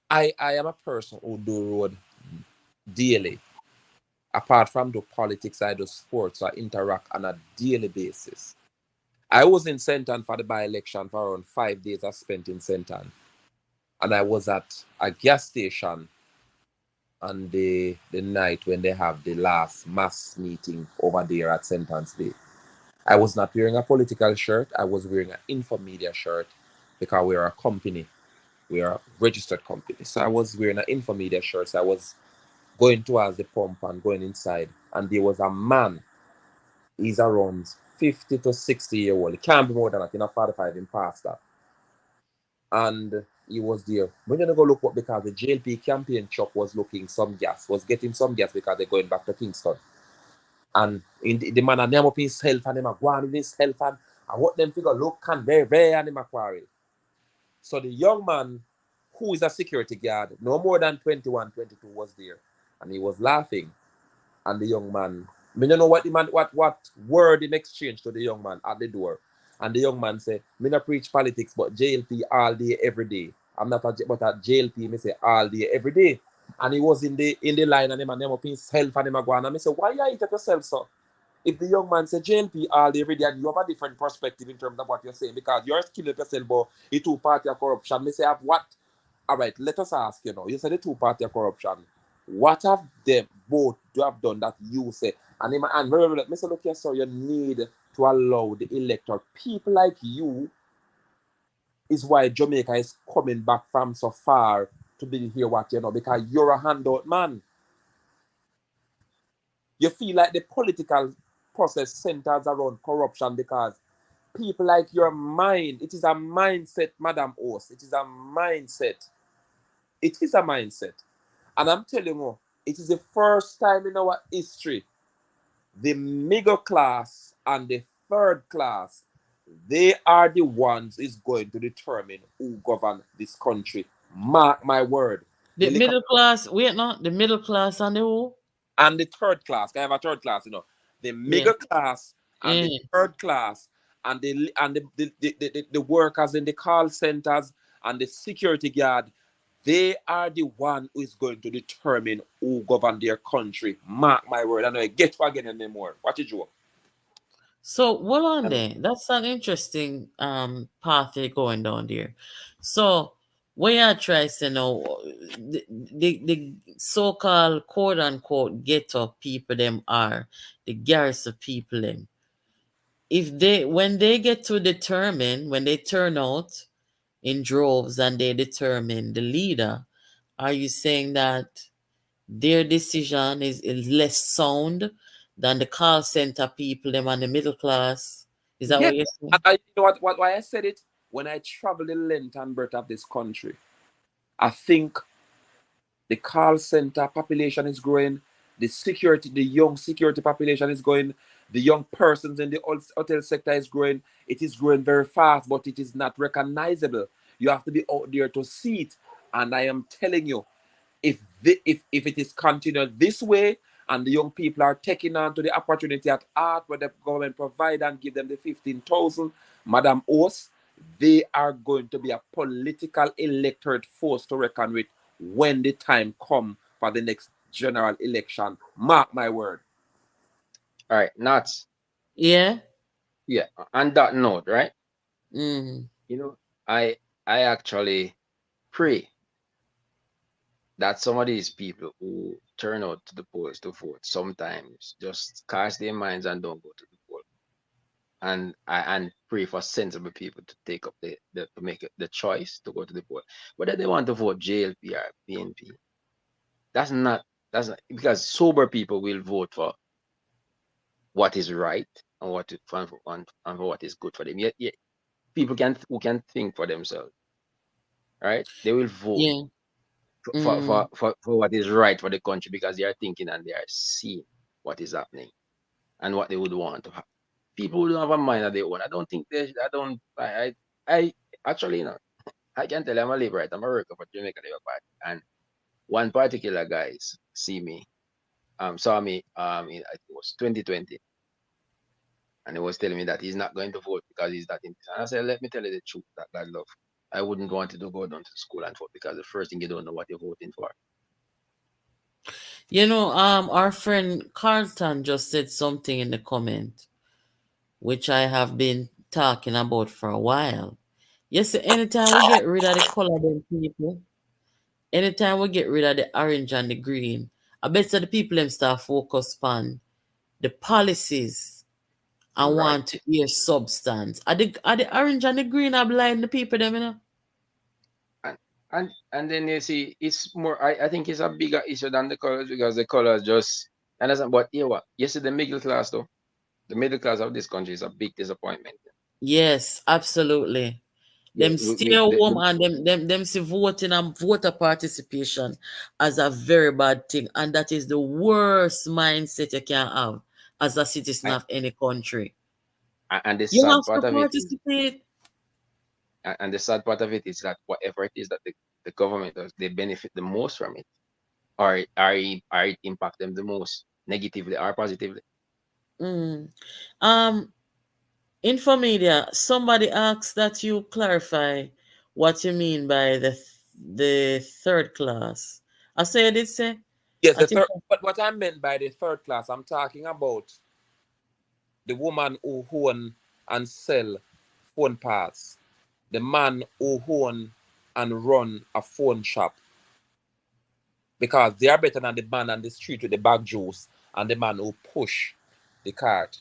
I am a person who do road daily. Apart from the politics, I do sports. I interact on a daily basis. I was in Senton for the by-election for around 5 days I spent in Senton. And I was at a gas station on the night when they have the last mass meeting over there at St. Anne's Day. I was not wearing a political shirt. I was wearing an Infomedia shirt because we are a company. We are a registered company. So I was wearing an Infomedia shirt. So I was going towards the pump and going inside. And there was a man. He's around 50 to 60 years old. He can't be more than that. He's not 45 in past that. And he was there. We're gonna go look what, because the JLP campaign truck was getting some gas because they're going back to Kingston. And the man and them up himself and them are going with himself and what them figure look can very and them a quarrel. So the young man, who is a security guard, no more than 21, 22, was there. And he was laughing. And the young man, me don't know what the man, what word him exchange to the young man at the door. And the young man said, me not preach politics, but JLP all day, every day. I'm not but at JLP, me say all day, every day. And he was in the line and him up himself and him a go on. And me say, why you eat at yourself, sir? if the young man say JLP all day every day, and you have a different perspective in terms of what you're saying, because you're killing yourself about the two-party of corruption. They say, what? All right, let us ask, you said the two-party of corruption. What have them both do have done that you say? And in my and very, very, Mr. Look here, sir, you need to allow the electorate. People like you is why Jamaica is coming back from so far to be here, because you're a handout man. You feel like the political process centers around corruption because people like your mind, it is a mindset, Madam Host. It is a mindset. It is a mindset. And I'm telling you, it is the first time in our history, the middle class and the third class, they are the ones is going to determine who govern this country. Mark my word. The middle class, wait, no, the middle class and the who? And the third class. I have a third class, the middle class and the third class and the workers in the call centers and the security guard. They are the one who is going to determine who govern their country. Mark my word. I know I get to again anymore. What did you? So hold on there. That's an interesting path they're going down there. So what I try to know, the so-called quote unquote ghetto people them are the garrison people them. If when they get to determine, when they turn out in droves and they determine the leader, are you saying that their decision is less sound than the call center people, them and the middle class? Is that Yeah. what you're saying? And you know what? Why I said it? When I travel the length and breadth of this country, I think the call center population is growing. The young security population is growing. The young persons in the hotel sector is growing. It is growing very fast, but it is not recognizable. You have to be out there to see it. And I am telling you, if it is continued this way, and the young people are taking on to the opportunity at art where the government provide and give them the 15,000, Madam Os, they are going to be a political electorate force to reckon with when the time come for the next general election. Mark my word. All right, Nuts. Yeah. Yeah. On that note, right? Mm. I actually pray that some of these people who turn out to the polls to vote sometimes just cast their minds and don't go to the poll. And pray for sensible people to take up to make the choice to go to the poll. Whether they want to vote JLP or PNP, that's not because sober people will vote for what is right and for what is good for them. Yet people who can think for themselves, right? They will vote Yeah. for what is right for the country because they are thinking and they are seeing what is happening and what they would want to have. People who don't have a mind of their own. I don't think they. I don't. I actually, I can tell you I'm a Labourite. I'm a worker for Jamaica Labour Party, and one particular guy saw me it was 2020, and he was telling me that he's not going to vote because he's that interested. And I said, let me tell you the truth, that God love. I wouldn't want you to go down to school and vote because the first thing you don't know what you're voting for. Our friend Carlton just said something in the comment, which I have been talking about for a while. Yes, anytime we get rid of the color them people, anytime we get rid of the orange and the green, I bet that the people them start focus on the policies and Right. want to hear substance. Are the orange and the green are blind the people them, And then you see it's more I think it's a bigger issue than the colors because the colors just understand. But what? You see the middle class though. The middle class of this country is a big disappointment. Yes, absolutely. Yeah, Them stay home and them see voting and voter participation as a very bad thing. And that is the worst mindset you can have as a citizen of any country. and the You sad have to part of it is, participate. and the sad part of it is that whatever it is that the government does, they benefit the most from it, or it impact them the most negatively or positively. Mm. Infomedia, somebody asks that you clarify what you mean by the third class. I said it say. Yes, I the think third. But what I meant by the third class, I'm talking about the woman who own and sell phone parts, the man who own and run a phone shop, because they are better than the man on the street with the bag juice and the man who push the cart,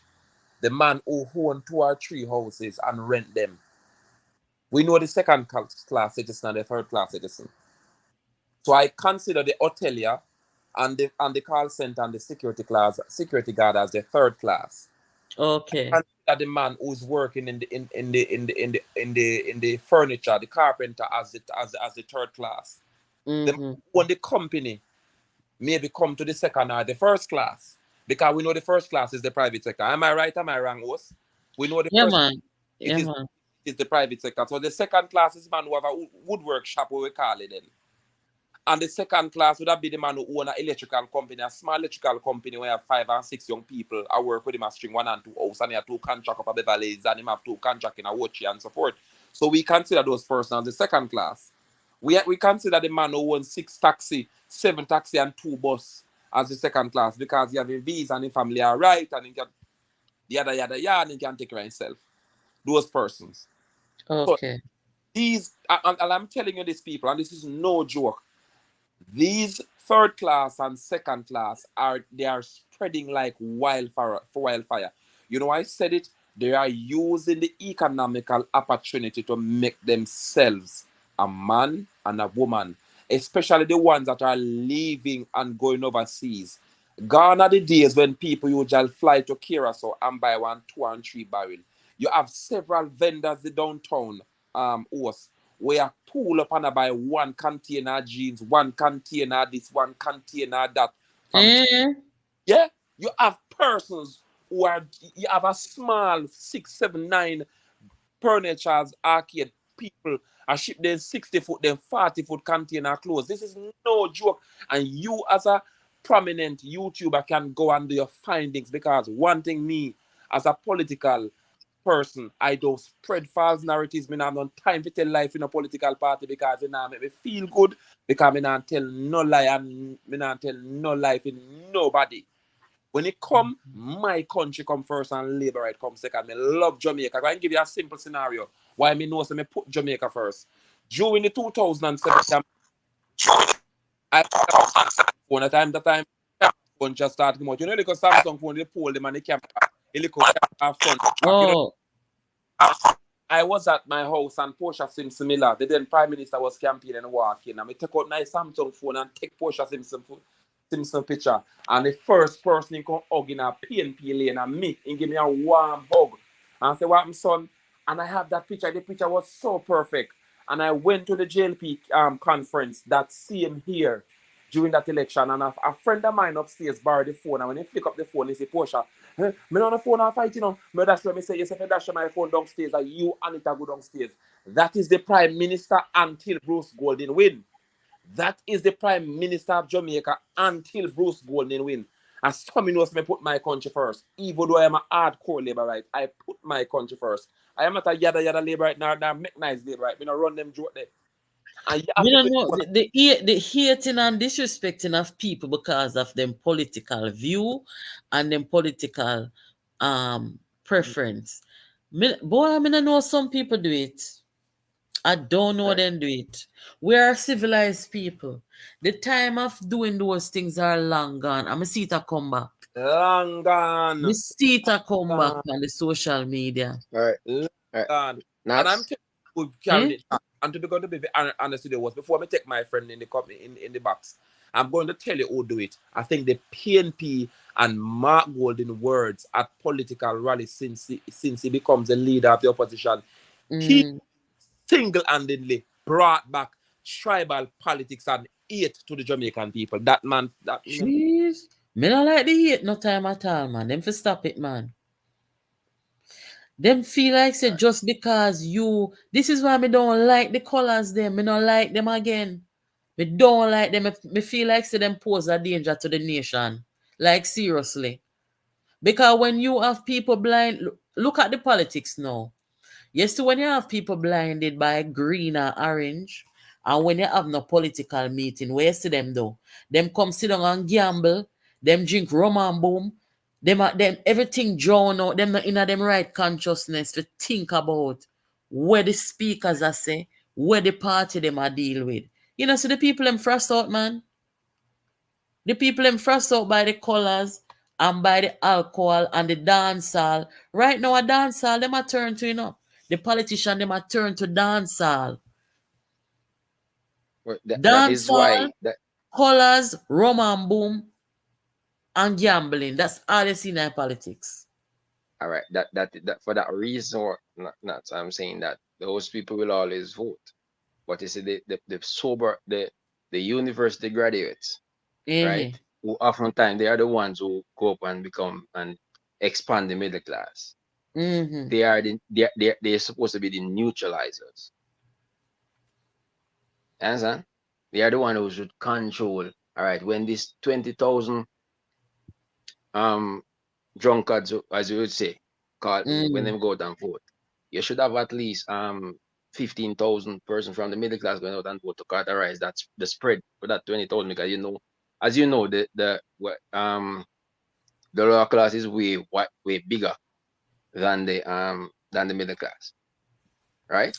the man who own 2 or 3 houses and rent them. We know the second class citizen and the third class citizen. So I consider the hotelier and the call center and the security guard as the third class. Okay. And the man who's working in the furniture, the carpenter as the third class. When the company maybe come to the second or the first class, because we know the first class is the private sector. Am I right? Am I wrong, host? We know the first man. it is the private sector. So the second class is man who have a woodwork shop, we call it then. And the second class would have been the man who own an electrical company, a small electrical company where you have 5 and 6 young people. I work with him a string 1 and 2 house, and he have 2 contract up at Beverly Hills, and him have 2 contract in a Wochi and support. So we consider those persons as the second class. We consider the man who owns 6 taxi, 7 taxi, and 2 bus as the second class, because he have a visa and his family are right, and he can yada, and he can take care of himself. Those persons. Okay. So these, and I'm telling you these people, and this is no joke, these third class and second class are spreading like wildfire. You know, I said it, they are using the economical opportunity to make themselves a man and a woman, especially the ones that are leaving and going overseas. Gone are the days when people usually fly to Curacao and buy 1, 2, and 3 barrel. You have several vendors in downtown host where pull up and buy 1 container jeans, 1 container this, 1 container that. Yeah, you have persons who you have a small 6, 7, 9 furniture's arcade people are ship them 60 foot, then 40 foot container clothes. This is no joke. And you as a prominent YouTuber can go and do your findings, because one thing me as a political person, I don't spread false narratives. Me not have no time to tell life in a political party, because it not make me feel good, because me not tell no lie and me not tell no life in nobody. When it come, my country come first and Labour right come second. I love Jamaica. I can give you a simple scenario why me know so me put Jamaica first. During the 2007, I phone at the time phone just started coming out. You know, because Samsung phone they pull them and the camera, a little camera front. You know, I was at my house and Portia Simpson Miller, the then Prime Minister, was campaigning and walking. And I took out my Samsung phone and take Portia Simpson picture. And the first person he come hug in a PNP lane and me, and give me a warm hug. And I say, what, my son? And I have that picture. The picture was so perfect. And I went to the JLP conference that same here during that election. And a friend of mine upstairs borrowed the phone. And when he flick up the phone, he say, Portia, me on the phone and fight, you know. Me dash me say, yes, if I dash my phone downstairs, and you and it go downstairs. That is the Prime Minister until Bruce Golding win. That is the Prime Minister of Jamaica until Bruce Golding win. As some knows me put my country first. Even though I am a hardcore Labourite, I put my country first. I am not a yada Labourite nor make nice Labourite. Me not run them joke there. We don't know the hating and disrespecting of people because of them political view and them political preference. Boy, I mean, I know some people do it. I don't know them do it. We are civilized people. The time of doing those things are long gone. I'm see it a come back. Long gone. We see it a come back on the social media. Right. And I'm telling you, carrying it. And to be going to be honest with you, was before I take my friend in the company in the box, I'm going to tell you who do it. I think the PNP and Mark Golding words at political rallies since he becomes the leader of the opposition, he single-handedly brought back tribal politics and hate to the Jamaican people. That man, Jeez. Me not like the hate no time at all, man. Them for stop it, man. Them feel like say just because you, this is why me don't like the colors them. Me don't like them again. Me don't like them. Me feel like say them pose a danger to the nation. Like seriously. Because when you have people blind, look at the politics now. Yes, when you have people blinded by green or orange, and when you have no political meeting, where you see them though? Them come sit down and gamble, them drink rum and boom, Them everything drawn out. Them not in them right consciousness to think about where the speakers are say, where the party them are deal with. You know, so the people them frost out, man. The people them frost out by the colors and by the alcohol and the dancehall. Right now, a dancehall them a turn to, you know. The politician them a turn to dancehall. Well, that is Dancehall, why that colors, rum and boom, and gambling. That's all they see in politics. all right. That for that reason, or not I'm saying that those people will always vote. But you see, the sober the university graduates, right? Mm-hmm. Who oftentimes they are the ones who go up and become and expand the middle class. Mm-hmm. They're supposed to be the neutralizers. Understand? They are the one who should control. All right, when this 20,000 drunkards, as you would say, call when Mm. them go out and vote, you should have at least 15,000 person from the middle class going out and vote to characterize that's the spread for that 20,000, because you know, as you know, the lower class is way bigger than the middle class, right?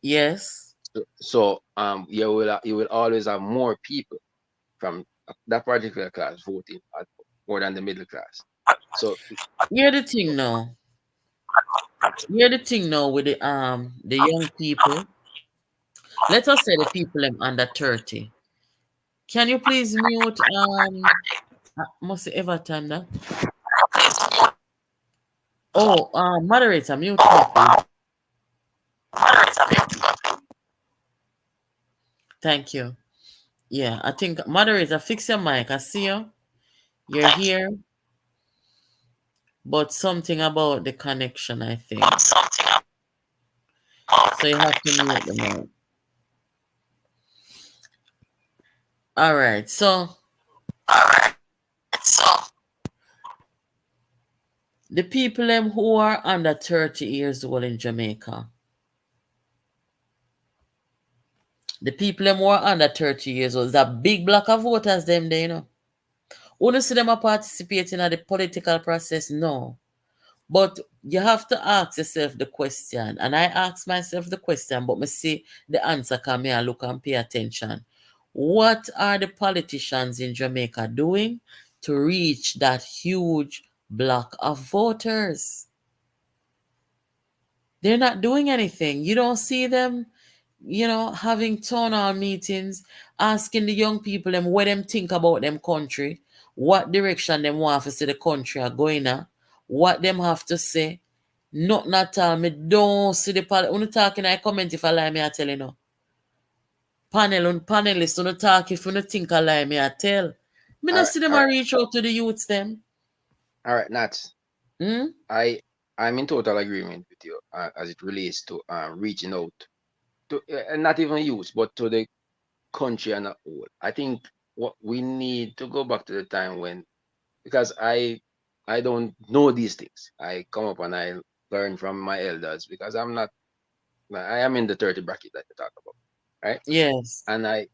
Yes. So you will always have more people from that particular class voting more than the middle class. So Hear the thing now. Hear the thing now with the young people. Let us say the people them under 30. Can you please mute must Everton that? Oh, moderator, mute me, please. Thank you. Yeah, I think moderator, fix your mic. I see you. You're here, but something about the connection, I think. So you have to mute the mic. All right. So the people them who are under 30 years old in Jamaica, the people them who are under 30 years old, is a big block of voters them there, you know. Wanna see them are participating in the political process? No. But you have to ask yourself the question. And I ask myself the question, but me see the answer come here, look and pay attention. What are the politicians in Jamaica doing to reach that huge block of voters? They're not doing anything. You don't see them, you know, having town hall meetings, asking the young people them what them think about them country, what direction them want to see the country are going at, what them have to say. Nothing at all. Me don't see the when you talking, I comment if I lie, me I tell you no. Panelists, when you talk, if you think I lie, me I tell. Me all not right, see them all a right, reach out to the youths them. Nats. Hmm? I'm in total agreement with you as it relates to reaching out to not even youth, but to the country and a whole. I think what we need to go back to the time when, because I don't know these things. I come up and I learn from my elders because I am in the 30 bracket that you talk about, right? Yes. And I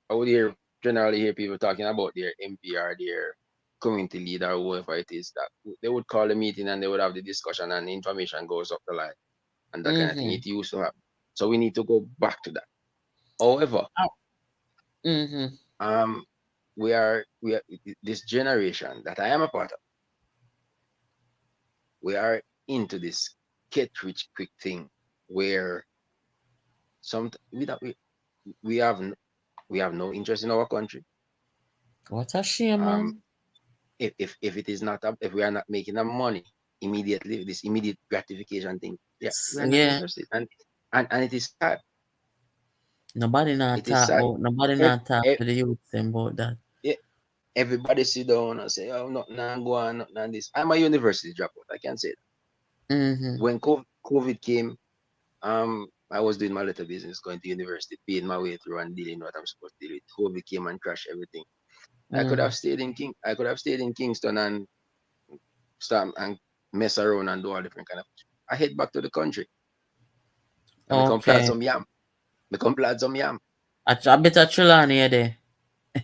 would generally hear people talking about their MPR, their community leader, or whoever it is, that they would call a meeting and they would have the discussion and the information goes up the line and that kind of thing. Mm-hmm. It used to happen. So we need to go back to that. However, Mm-hmm. um, we are this generation that I am a part of. We are into this get rich quick thing where some we have we have no interest in our country. What a shame, Um, man. if it is not if we are not making the money immediately, this immediate gratification thing, yeah, we are not Yeah. interested, and it is sad. Nobody not It is talk sad. about nobody If, not talk if, to the youths them about that. everybody sit down and say, oh, nothing and go on, nothing and this. I'm a university dropout. I can say that. Mm-hmm. When COVID came, I was doing my little business, going to university, paying my way through and dealing what I'm supposed to deal with. COVID came and crashed everything. I could Mm. have stayed in I could have stayed in Kingston and start and mess around and do all different kind of. I head back to the country. I become plant Okay. some yam. Become plant some yam. I bit of Trelawney there.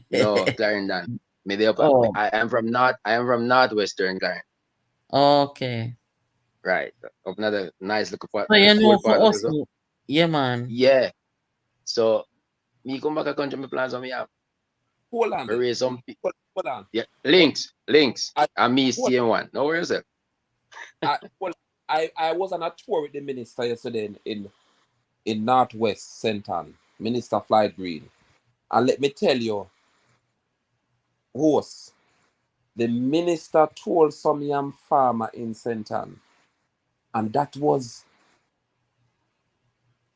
No, Clarendon. I am from northwestern Guyana. Okay. Right. Up another nice little part, So you know cold part for of us, the yeah, man. Yeah. So me come back a country, my plans on me have. Hold on. Raise some Hold on. yeah. Links. And me staying one. No worries. I was on a tour with the minister yesterday in Northwest Senton, Minister Floyd Green. And let me tell you, host, the minister told some young farmer in Senton, and that was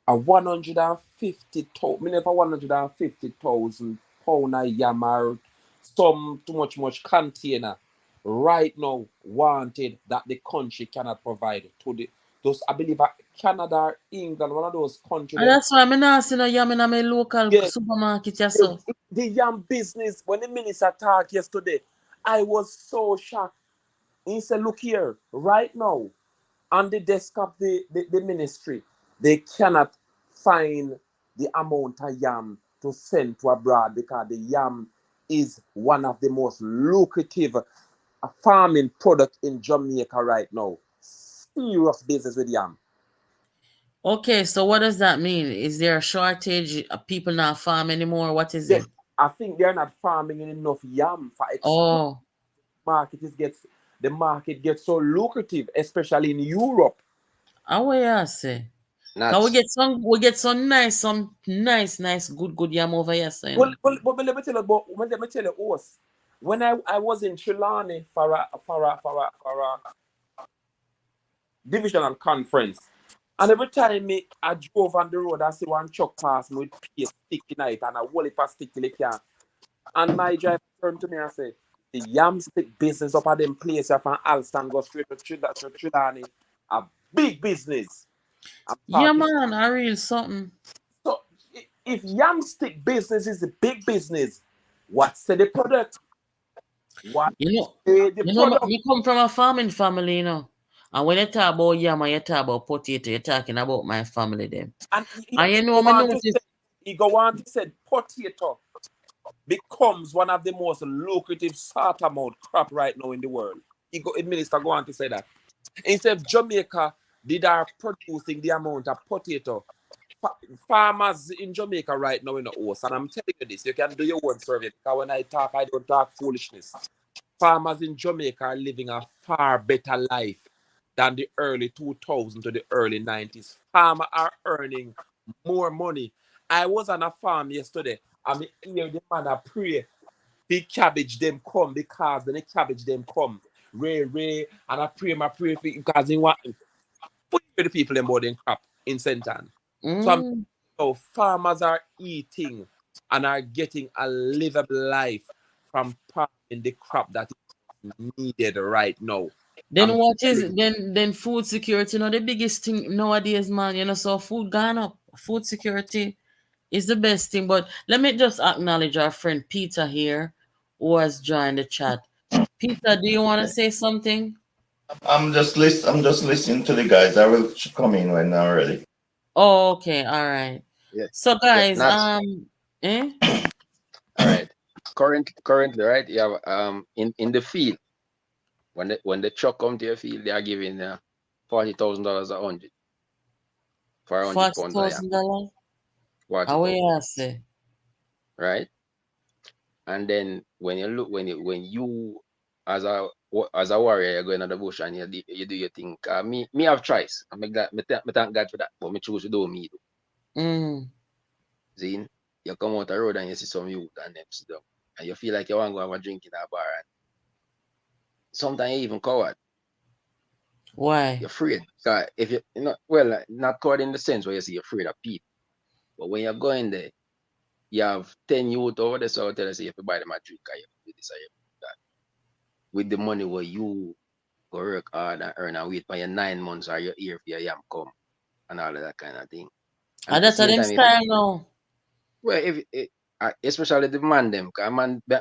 a 150,000 pound a yam or some too much container right now wanted that the country cannot provide to those, I believe, Canada or England, one of those countries. And that's why I'm not seeing a yam in my local supermarket yourself. The yam business, when the minister talked yesterday, I was so shocked. He said, look here, right now, on the desk of the ministry, they cannot find the amount of yam to send to abroad because the yam is one of the most lucrative farming product in Jamaica right now. Serious business with yam. Okay, so what does that mean? Is there a shortage of people not farm anymore? What is Yes, it? I think they're not farming enough yam for export. Oh, The market gets so lucrative, especially in Europe. how you say? Can we get some nice, good yam over here, so, you know? But let me tell you, us, when I was in Trelawney for a divisional conference, and every time I drove on the road, I see one truck pass me with paste stick in it and a whole heap of stick till it can. And my driver turned to me and said, the yam stick business up at them place from Alston go straight to Trelawney, a big business. Yeah, man, I real something. So if yam stick business is the big business, what's the product? What You know, the product? me come from a farming family, you know. And when you talk about yam and you talk about potato, you're talking about my family them. And you know, he go on to say potato becomes one of the most lucrative sort amount crop right now in the world. The minister go on to say that. Instead of Jamaica did are producing the amount of potato, farmers in Jamaica right now in the house, and I'm telling you this, you can do your own survey because when I talk, I don't talk foolishness. Farmers in Jamaica are living a far better life than the early 2000s to the early 90s. Farmers are earning more money. I was on a farm yesterday, and I hear the man a pray the cabbage them come because then the cabbage them come. Ray, and I pray for because they want to put the people them more than crop in Senton. So farmers are eating and are getting a livable life from farming the crop that is needed right now. Then what is then food security? You know, the biggest thing nowadays, man, you know, so food gone up. Food security is the best thing. But let me just acknowledge our friend Peter here who has joined the chat. Peter, do you want to say something? I'm just listening to the guys. I will come in when I'm ready. Oh, okay, all right. Yeah. So guys, All right. Currently, right, you have in the field, when the truck come to your field, they are giving $40,000 a hundred for 100 pounds of yam. $40,000? How you say? Right? And then when you look when you as a warrior, you're going to the bush and you do your thing. Me have choice. I make that. Me thank God for that. But me choose to do me. See, you come out the road and you see some youth and them sit down, and you feel like you want to go have a drink in a bar. And sometimes you even coward. Why? You're afraid. If you not coward in the sense where you see you're afraid of people, but when you're going there, you have 10 youth over there, so I'll tell you, say you have to buy them a drink, or you have to do this, or you have to do that. With the money where you go work hard and earn and wait for your 9 months or your year for your yam come and all of that kind of thing. And that's a them style now. Well, especially the man them, because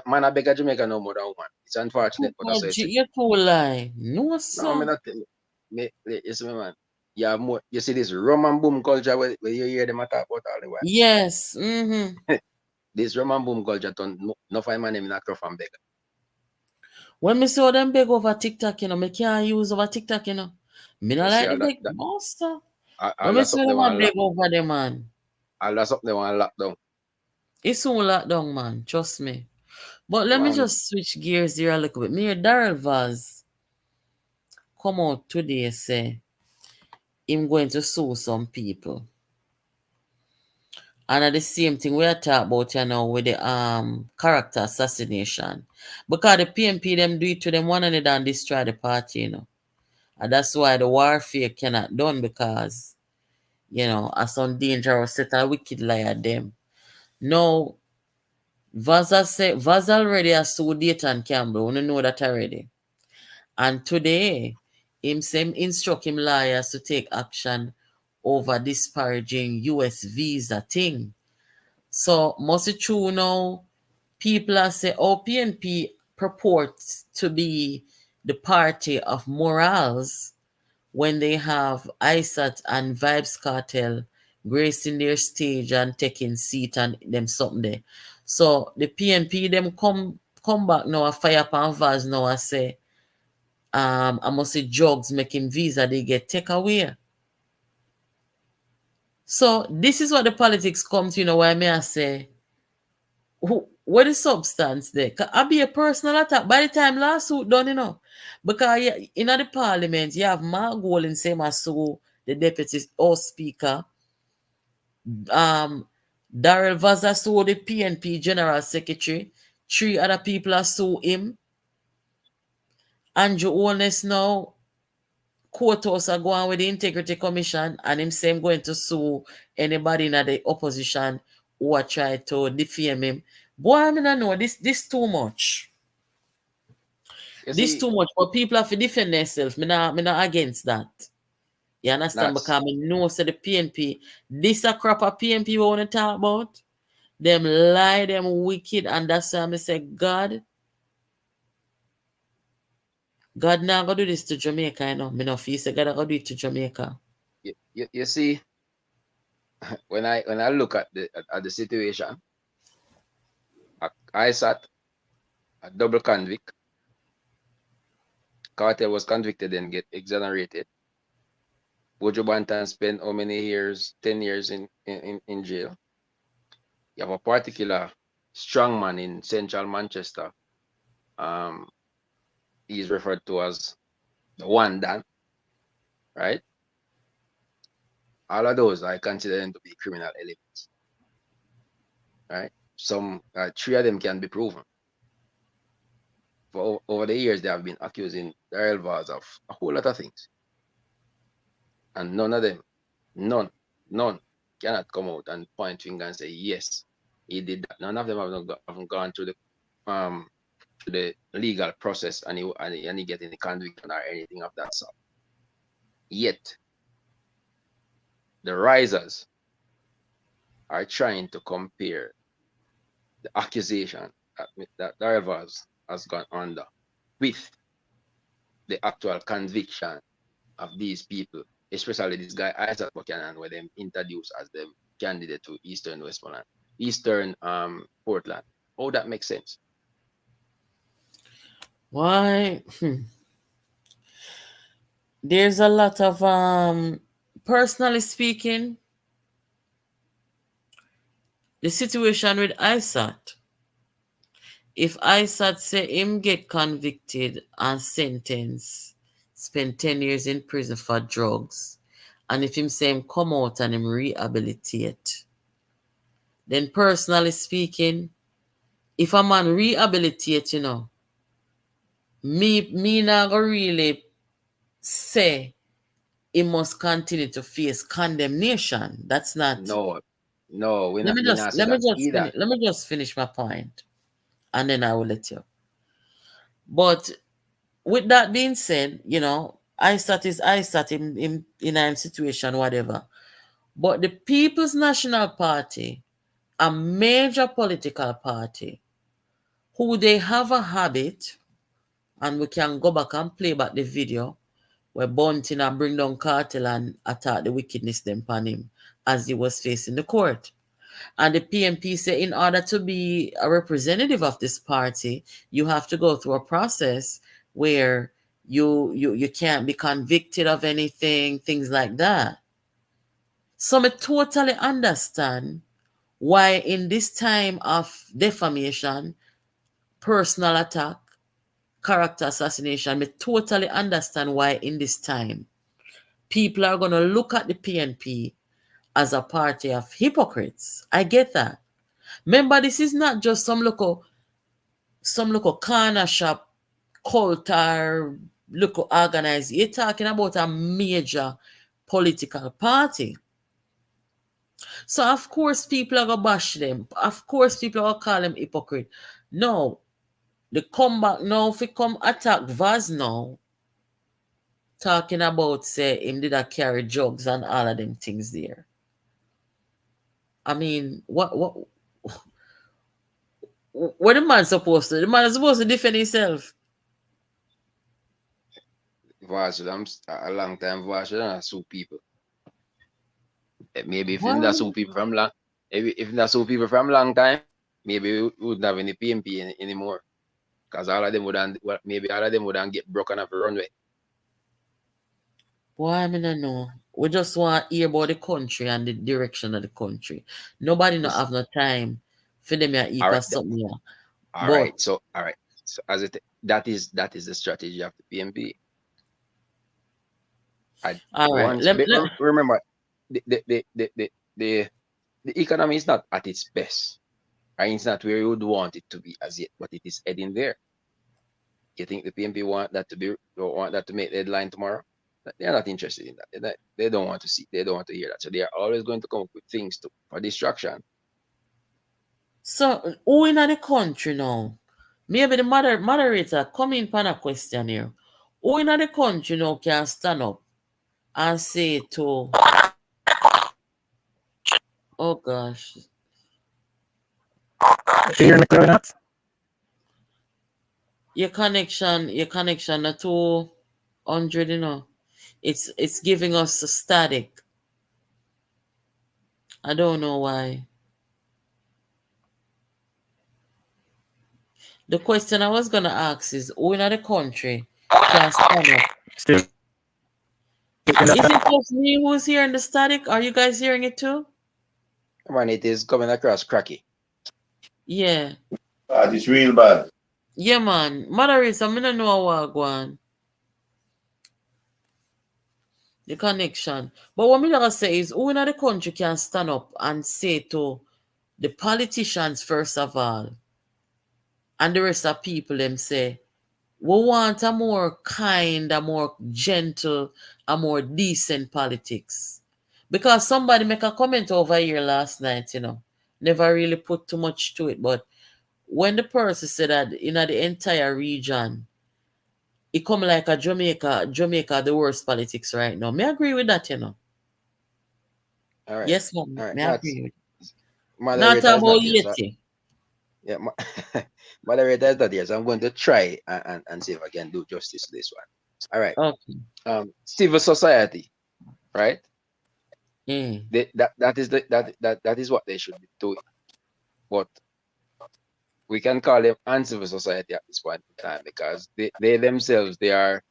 man I beg a Jamaica no more than one. It's unfortunate, but that's what you're too lie. No, sir. No, I'm not telling you. Listen, man. You have more. You see this rum and boom culture where you hear them talk about all the while. Yes. This rum and boom culture, no find my name in a crop and beggar. When me saw them beg over TikTok, me can't use over TikTok, Me not See, like the big monster. I'll When me that's see up them them a and beg over them, man. I'll that's up them and lock down. It's soon locked down, man. Trust me. But let me Man, just switch gears here a little bit. Me, Daryl Vaz come out today say him going to sue some people. And at the same thing we are talking about with the character assassination. Because the PNP them do it to them one another and destroy the party. And that's why the warfare cannot done because, a some dangerous set of wicked liar them. Now, Vaz already has sued Dayton Campbell. We know that already. And today, him same instruct him lawyers to take action over disparaging US visa thing. So must it true now? People are say, oh, PNP purports to be the party of morals when they have ISAT and Vibes Cartel gracing their stage and taking seat and them something there. So the PNP them come back now, a fire upon Vaz now, I say, I must say drugs making visa they get take away. So this is what the politics comes to, why may I say what is substance there? I be a personal attack by the time lawsuit done, because in the parliament you have Mark Golding same as sue the deputy or speaker. Daryl Vaza sue the PNP general secretary. 3 other people are sue him. Andrew Holness now courthouse are going with the Integrity Commission and him same going to sue anybody in the opposition who are trying to defame him. Boy, I mean, I know this too much. This too much, but people have to defend themselves. Me not against that. You understand? Because I know the PNP, this a crap of PNP we want to talk about. Them lie, them wicked, and that's why I say God now gonna do this to Jamaica, Me no feel say God gonna do it to Jamaica. You see, when I look at the situation, I sat a double convict. Cartel was convicted and get exonerated. Bojo Bantan spent how many years? 10 years in jail. You have a particular strongman in central Manchester. He's referred to as the one Dan, right? All of those I consider them to be criminal elements, right? Some 3 of them can be proven. For over the years, they have been accusing Daryl Vaz of a whole lot of things, and none of them, none, cannot come out and point finger and say yes, he did that. None of them haven't gone through the legal process and he getting the conviction or anything of that sort. Yet, the risers are trying to compare the accusation that Daryl Vaz has gone under with the actual conviction of these people, especially this guy Isaac Buchanan, where them introduced as the candidate to Eastern Portland. Oh, that makes sense. Why? There's a lot of personally speaking, the situation with ISAT. If ISAT say him get convicted and sentenced, spend 10 years in prison for drugs, and if him say him come out and him rehabilitate, then personally speaking, if a man rehabilitate, me not gonna really say he must continue to face condemnation. That's not. No, we're Let not. me just finish my point, and then I will let you. But with that being said, ISAT is ISAT in a situation, whatever. But the People's National Party, a major political party, who they have a habit, and we can go back and play back the video where Bunting bring down Cartel and attack the wickedness them upon him as he was facing the court. And the PNP say in order to be a representative of this party, you have to go through a process where you can't be convicted of anything, things like that. So I totally understand why in this time of defamation, personal attack, character assassination, I totally understand why in this time people are going to look at the PNP as a party of hypocrites. I get that. Remember, this is not just some local corner shop cult or local organized. You're talking about a major political party. So of course people are gonna bash them. Of course people are gonna call them hypocrite. No, they come back now if they come attack Vaz now, talking about say him did a carry drugs and all of them things there. I mean, what the man supposed to? The man is supposed to defend himself. Vaz, a long time Vaz should sue people. Maybe if What? that sue people from long, if that sue people from long time, maybe we wouldn't have any PNP anymore. Because all of them would get broken off the runway. Why I don't know. We just want to hear about the country and the direction of the country. Nobody not have no time for them to eat All right, something. All right. So as that is the strategy of the PNP. Remember, the economy is not at its best. Right? It's not where you would want it to be as yet, but it is heading there. You think the PNP want that to make the headline tomorrow? They are not interested in that. They don't want to see. They don't want to hear that. So they are always going to come up with things for distraction. So who in the country now? Maybe the moderator come in for a question here. Who in the country now can stand up and say to, oh gosh. Hear me clearly enough? Your connection at 200, you know. It's giving us a static. I don't know why. The question I was gonna ask is who in the country can stand up? Still. Is it just me who's hearing the static? Are you guys hearing it too? Man, it is coming across cracky. Yeah. It's real bad. Yeah, man. Moderator, I don't know how I go on. The connection. But what I'm gonna say is who in the country can stand up and say to the politicians first of all, and the rest of people them say, we want a more kind, a more gentle, a more decent politics. Because somebody make a comment over here last night, you know, never really put too much to it, but when the person said that in the entire region, it come like a Jamaica the worst politics right now. May I agree with that, you know? All right. Yes, ma'am. All right. May I agree with that. Not about Yeti. Yeah, moderator is not here, so I'm going to try and see if I can do justice to this one. All right. Okay. Civil society, right? Mm. That is what they should be doing. But we can call them uncivil society at this point in time because they themselves it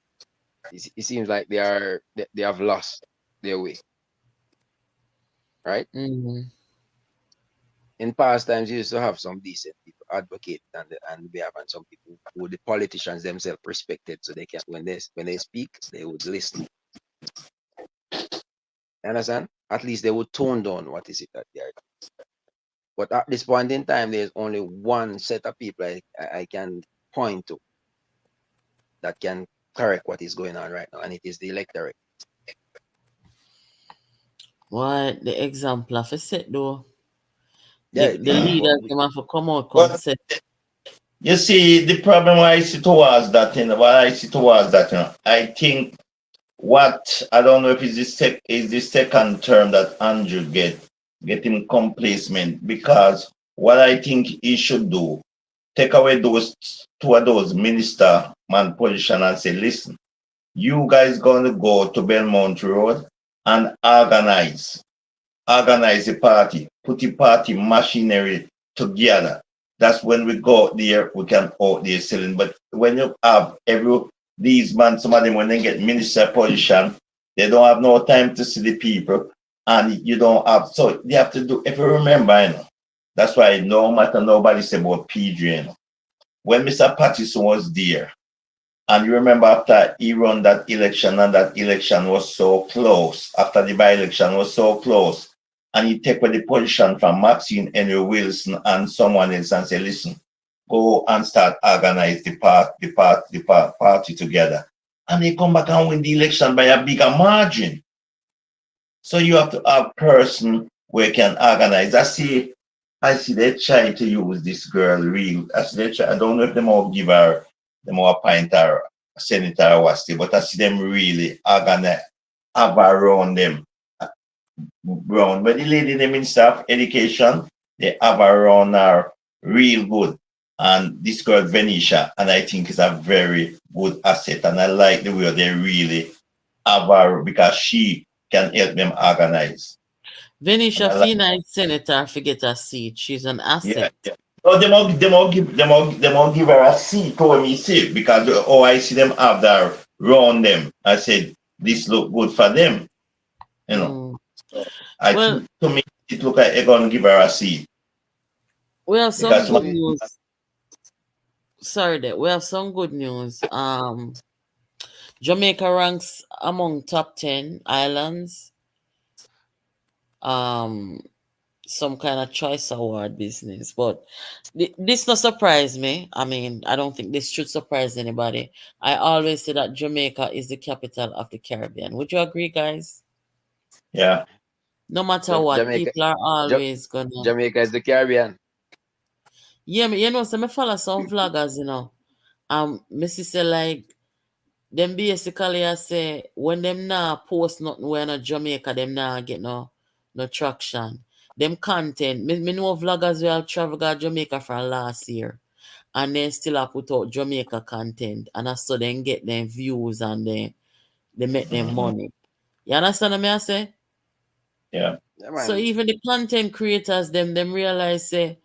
seems like they have lost their way. Right? Mm-hmm. In past times, you used to have some decent people advocate, and we have some people who the politicians themselves respected, so they can when they speak, they would listen. Understand? At least they would tone down what is it that they are doing. But at this point in time, there's only one set of people I can point to that can correct what is going on right now, and it is the electorate. What the example of a set though? Yeah, the leaders them have to come out set. You see, the problem I see towards that, I think I don't know if it's the second term that Andrew get him complacement, because what I think he should do, take away those two of those minister man position and say, listen, you guys gonna go to Belmont Road and organize the party. put the party machinery together. That's when we go out there, we can out there selling. But when you have these man, some of them when they get minister position, they don't have no time to see the people, and you don't have, so they have to do, if you remember, that's why no matter nobody say about PJ, when Mr. Patterson was there, and you remember after he won that election, and that election was so close, after the by-election was so close, and he take the position from Maxine Henry Wilson and someone else and say, listen, go and start organize the party together. And they come back and win the election by a bigger margin. So you have to have a person where can organize. I see they try to use this girl real. I don't know if they all give her, they more appoint her senator or what, but I see them really organize, have around them. Brown, but the lady, the Minister of Education, they have around her real good. And this girl Venetia, and I think is a very good asset. And I like the way they really have her because she can help them organize. Venetia Fina is senator, forget her seat. She's an asset. Yeah. Oh, they won't give her a seat for me, see, because I see them have that around them. I said, this look good for them. Think, to me, it look like they're going to give her a seat. We have some good news. We have some good news. Jamaica ranks among top 10 islands. Some kind of choice award business, but this not surprise me. I mean, I don't think this should surprise anybody. I always say that Jamaica is the capital of the Caribbean. Would you agree, guys? Yeah. No matter what, Jamaica, people are always gonna. Jamaica is the Caribbean. Yeah, so me follow some vloggers, Missy say like them basically I say when them now post nothing when in Jamaica, them now get no traction. Them content, me know vloggers who have traveled to Jamaica for last year, and then still have put out Jamaica content, and so then get them views and they make them money. You understand what I say? Yeah. So even the content creators, them realize say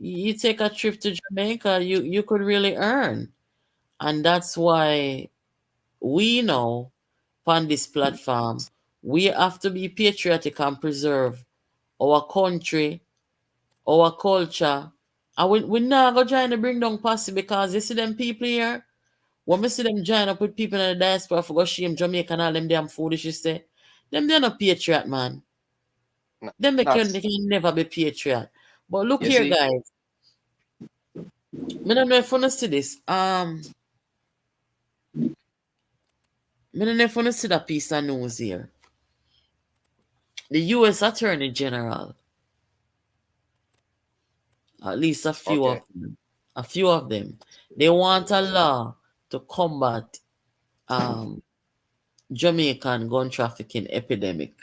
you take a trip to Jamaica, you could really earn. And that's why we know on this platform, we have to be patriotic and preserve our country, our culture. And we not go trying to bring down posse because you see them people here, when we see them join up with people in the diaspora for go shame Jamaica and all them damn foolish you say, they're not patriot, man. They can never be patriot. But look here, guys. I don't know if you see this. I don't know if you see that piece of news here. The U.S. Attorney General, at least a few of them, they want a law to combat Jamaican gun trafficking epidemic,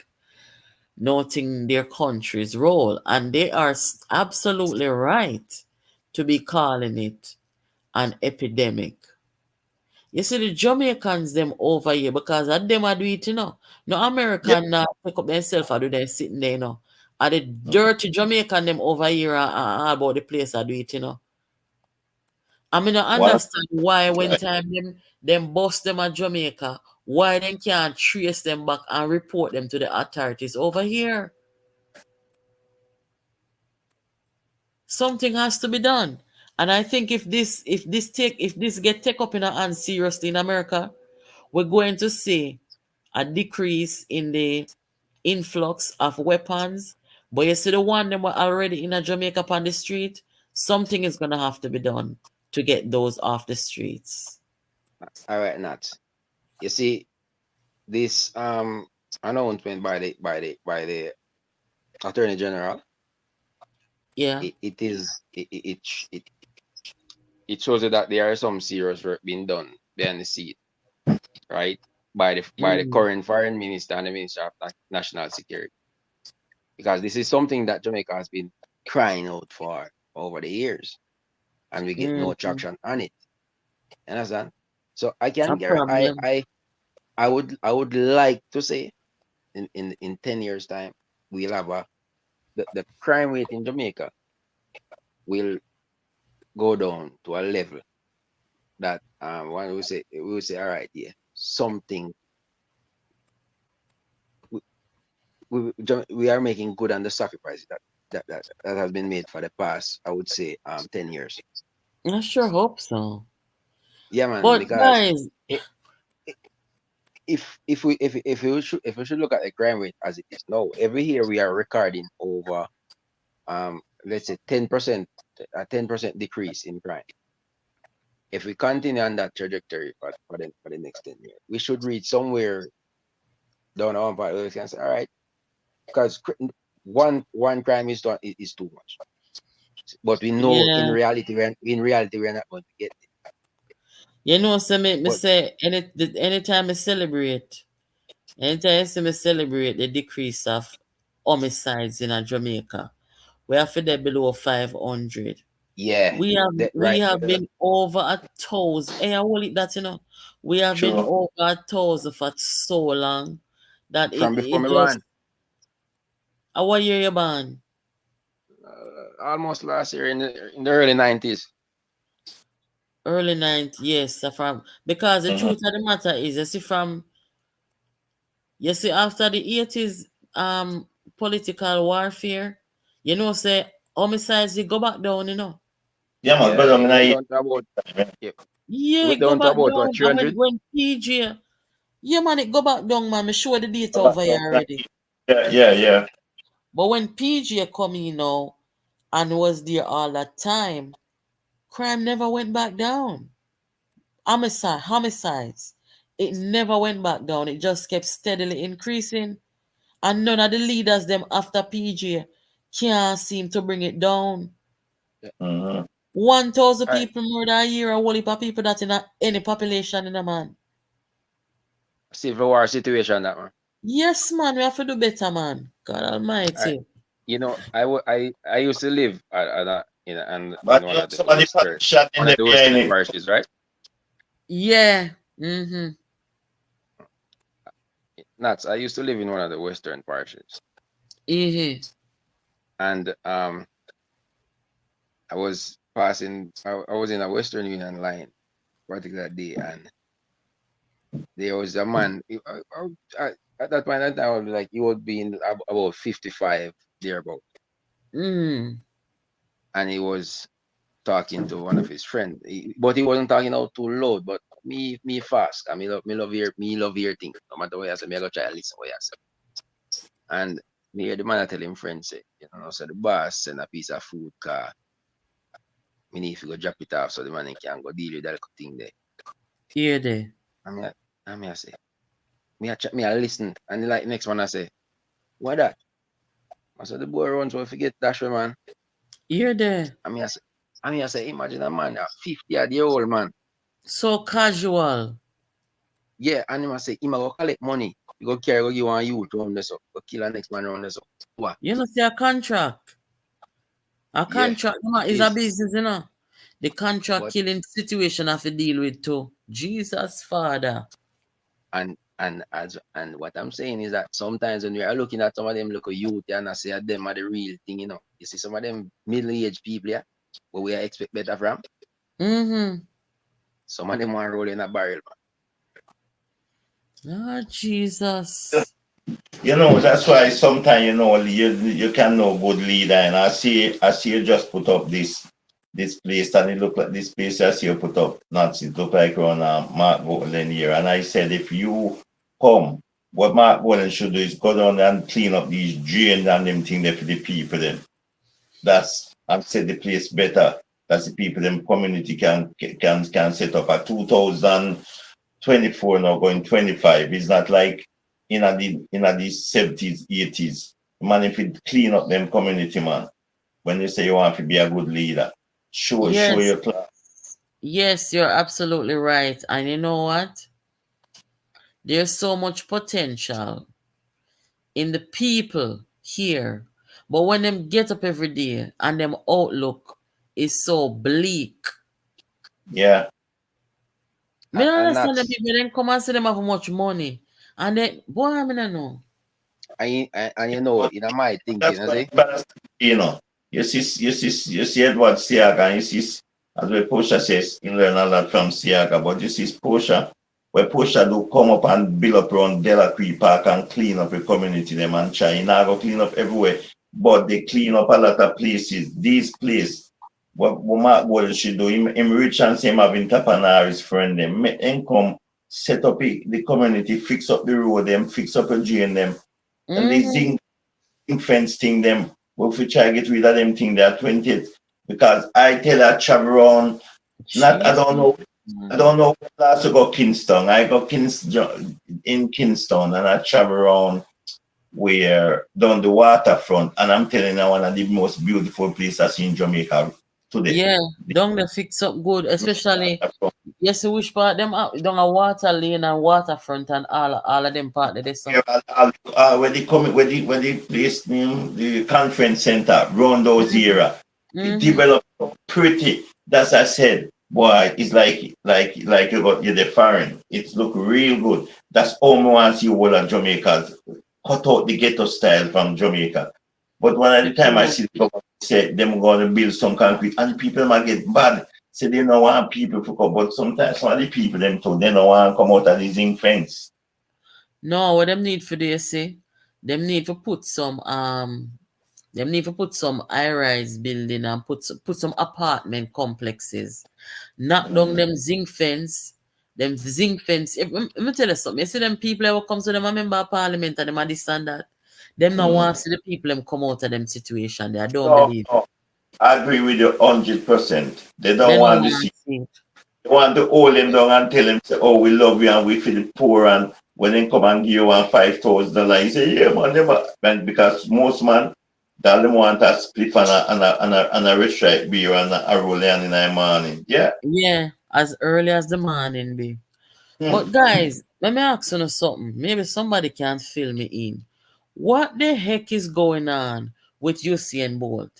noting their country's role, and they are absolutely right to be calling it an epidemic. You see the Jamaicans them over here because of them are do it, No American pick up themselves and do them sitting there, And the dirty Jamaican them over here are about the place I do it, I mean, I understand why when time them bust them at Jamaica, why they can't trace them back and report them to the authorities over here. Something has to be done. And I think if this get take up in our hands seriously in America, we're going to see a decrease in the influx of weapons. But you see the one them were already in a Jamaica on the street, something is gonna have to be done to get those off the streets. All right, Nat. You see, this announcement by the Attorney General. Yeah. It shows you that there are some serious work being done behind the scene, right? By the current foreign minister and the Minister of National Security. Because this is something that Jamaica has been crying out for over the years. And we get no traction on it. You understand? So I would like to say in 10 years' time, we'll have the crime rate in Jamaica will go down to a level that one we will say, all right, yeah, something we are making good on the sacrifice that has been made for the past, I would say, 10 years. I sure hope so. Yeah, man. But Because guys, if we should look at the crime rate as it is now, every year we are recording over let's say 10%, a 10% decrease in crime. If we continue on that trajectory for the next 10 years, we should reach somewhere down the one part where we can say, all right, because one crime is too much. But we know in reality we're not going to get it. You know, so me say anytime I celebrate, anytime I see me celebrate the decrease of homicides in Jamaica, we have to be below 500. Yeah, We have been over 1,000. Hey, I will it that, you know. We have been over 1,000 for so long that from before me just. born. What year you born? Almost last year in the early 90s. Early 90s, yes. Because the truth of the matter is, you see, after the 80s political warfare, you know, say homicides, you go back down, you know. Yeah, man, but it go back down. And when PJ, yeah, man, it go back down, man. Me show the data over here already. Yeah. But when PJ come in now and was there all that time, crime never went back down. Homicides, it never went back down. It just kept steadily increasing. And none of the leaders them after PJ can't seem to bring it down. 1,000 people murder a year, a whole heap of people that in any population in a man. Civil war situation, that man. Yes, man, we have to do better, man. God Almighty. You know, I used to live in one of the western parishes, right? Yeah. Mm-hmm. Nuts. I used to live in one of the western parishes. Mm-hmm. And I was passing. I was in a Western Union line, particular day, and there was a man. At that point in time, I was like, he would be in about 55 thereabout. And he was talking to one of his friends, but he wasn't talking out too loud. But me fast. I mean, me love hear things. No matter what I say, me I go try to listen what I say. And me hear the man I tell him friend say, you know, so the boss send a piece of food car. Me need to go drop it off so the man can go deal with that thing there. Here there. I say, me I listen, and the like next one I say, what that? I said the boy runs, so forget that show, man. Here there. I say, imagine a man, a 50-year-old man. So casual. Yeah, and him I say, he go collect money. You go carry, go give one youth round this up, go kill the next man round this up. What? You know, see a contract. A contract is a business, you know. The contract killing situation I have to deal with too. Jesus, Father. And what I'm saying is that sometimes when we are looking at some of them local youth and I say them are the real thing, you know. You see some of them middle-aged people, yeah, but we expect better from. Some of them want to roll in a barrel, man. Oh, Jesus. You know, that's why sometimes, you know, you can know good leader. And I see you just put up this place, and it look like this place I see you put up, not it look like on Mark Golden here. And I said, if you come, what Mark Golden should do is go down and clean up these drains and them thing there for the people then. That's, I've said the place better. That's the people them community can set up at 2024 now going 25. It's not like in the 70s, 80s. Man, if you clean up them community, man, when you say you want to be a good leader, show your class. Yes, you're absolutely right. And you know what? There's so much potential in the people here. But when them get up every day and them outlook is so bleak. Yeah. Me don't understand the people then come and say them have much money. And then, boy, I mean, I know. And you know, in my thinking, That's I what say, you know. You see Edward Siaga, and you see, as we Portia says, you learn a lot from Siaga, but you see Portia, where Portia do come up and build up around Delacree Park and clean up the community them and try. You know, go clean up everywhere, but they clean up a lot of places. These places, what Mark Boyle should do, him rich and say him having entrepreneur his friend them, make income, set up the community, fix up the road them, fix up the drain them, and they zinc fence thing them. But if we try to get rid of them thing, they're 20th. Because I tell her travel around, not I don't know. I don't know where last to go Kingston. I go in Kingston and I travel around where down the waterfront, and I'm telling you one of the most beautiful places in Jamaica today. Yeah, down the fix up good, especially yes, which part them out down a water lane and waterfront and all of them part of this song. Where the place name, the conference center, around those era, it developed so pretty. That's I said, boy, it's like you got you the foreign. It look real good. That's almost you all of Jamaica cut out the ghetto style from Jamaica. But one at the time I see the government say them going to build some concrete and people might get bad. Say they don't want people to come, but sometimes some of the people them too, they don't want to come out of the zinc fence. No, what them need for this, say? Them need to put some high-rise building and put some apartment complexes. Knock down them zinc fence. Them zinc fence. Let me tell you something. You see them people that come to them a member of parliament and them are this and that. Them not want to see the people them come out of them situation. They don't believe. No, I agree with you 100%. They They don't don't want to want see. to see it. They want to hold him down and tell him, say, oh, we love you and we feel poor. And when they come and give you $5,000, you say, yeah, man, never. And because most man, that them want a split and a red stripe beer and a rolling in the morning. Yeah. Yeah, as early as the morning be. But guys, let me ask you something. Maybe somebody can fill me in. What the heck is going on with Usain Bolt?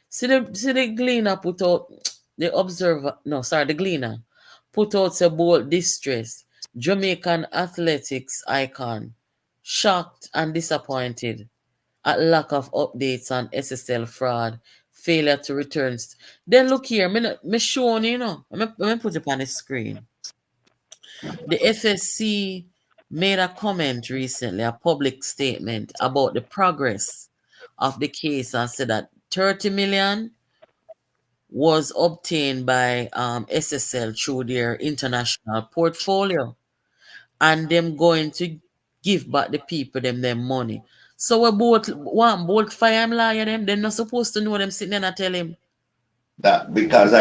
See the Gleaner put out the Observer. No, sorry, the Gleaner put out a Bolt distress. Jamaican athletics icon shocked and disappointed at lack of updates on SSL fraud, failure to return. Then look here, me showing you know. Let me put it on the screen. The FSC made a comment recently, a public statement about the progress of the case and said that 30 million was obtained by SSL through their international portfolio and them going to give back the people them money. So we both fire him liar them. They're not supposed to know them sitting there and tell him. That because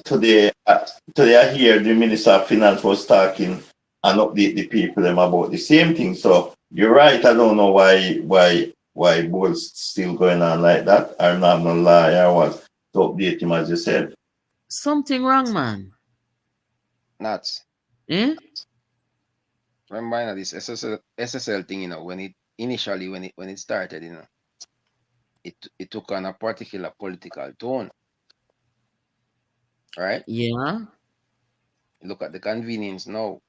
today I hear the Minister of Finance was talking and update the people them about the same thing. So you're right. I don't know why Bull's still going on like that. I'm not gonna lie. I was to update him as you said. Something wrong, man. nuts. Eh? Remember this SSL thing, you know, when it started, you know, it took on a particular political tone. Right? Yeah. Look at the convenience now.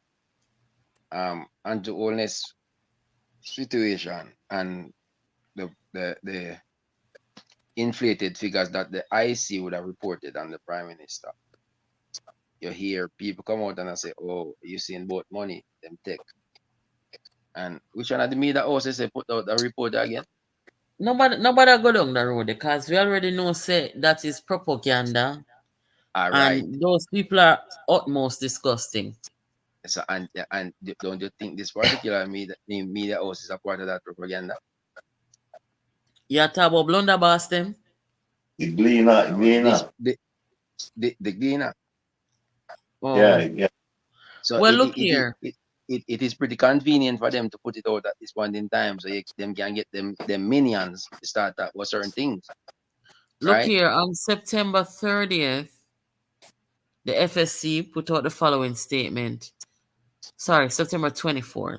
Andrew Holness situation and the inflated figures that the IC would have reported on the Prime Minister. You hear people come out and say, oh, you seeing both money, them take. And which one of the media houses they put out the report again? Nobody go down the road because we already know say that is propaganda. All right. And those people are utmost disgusting. So and don't you think this particular media house is a part of that propaganda? You talk about blunderbuss them? The Gleaner. The Gleaner. Oh. Yeah. So well, look here. It is pretty convenient for them to put it out at this point in time, so them can get them minions to start that with certain things. Look right? Here, on September 30th, the FSC put out the following statement. Sorry, September 24th.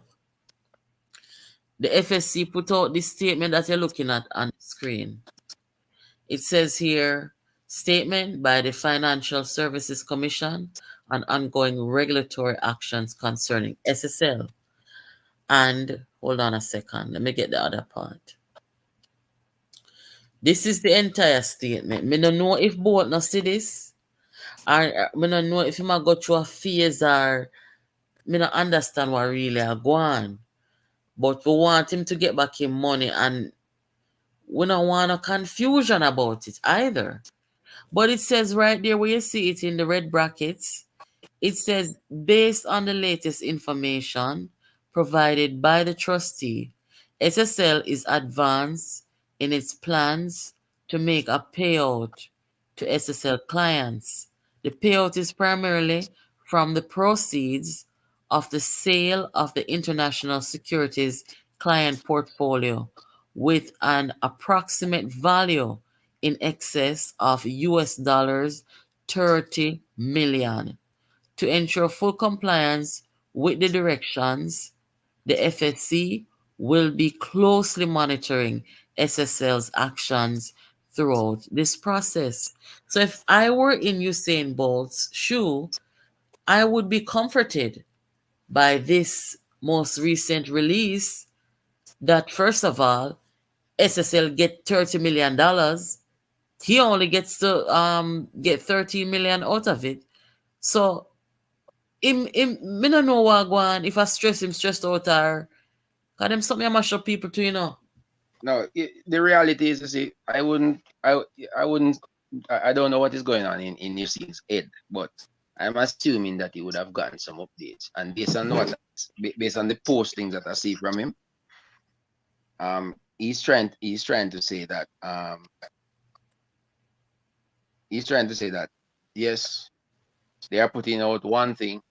The FSC put out this statement that you're looking at on the screen. It says here, statement by the Financial Services Commission on ongoing regulatory actions concerning SSL. And hold on a second. Let me get the other part. This is the entire statement. Me don't know if both not see this. Or me don't know if he might go through a phase or me not understand what really are going on. But we want him to get back his money and we don't want no confusion about it either. But it says right there where you see it in the red brackets, it says, based on the latest information provided by the trustee, SSL is advanced in its plans to make a payout to SSL clients. The payout is primarily from the proceeds of the sale of the international securities client portfolio with an approximate value in excess of US dollars 30 million. To ensure full compliance with the directions, the FSC will be closely monitoring SSL's actions throughout this process. So if I were in Usain Bolt's shoe, I would be comforted by this most recent release that first of all, SSL get $30 million. He only gets to get 13 million out of it. So me no know what go on. If I stress him stressed out or cause them something I mash up people too, you know. No, the reality is, you see, I don't know what is going on in Yusin's head, but I'm assuming that he would have gotten some updates. And based on based on the postings that I see from him, he's trying to say that yes, they are putting out one thing,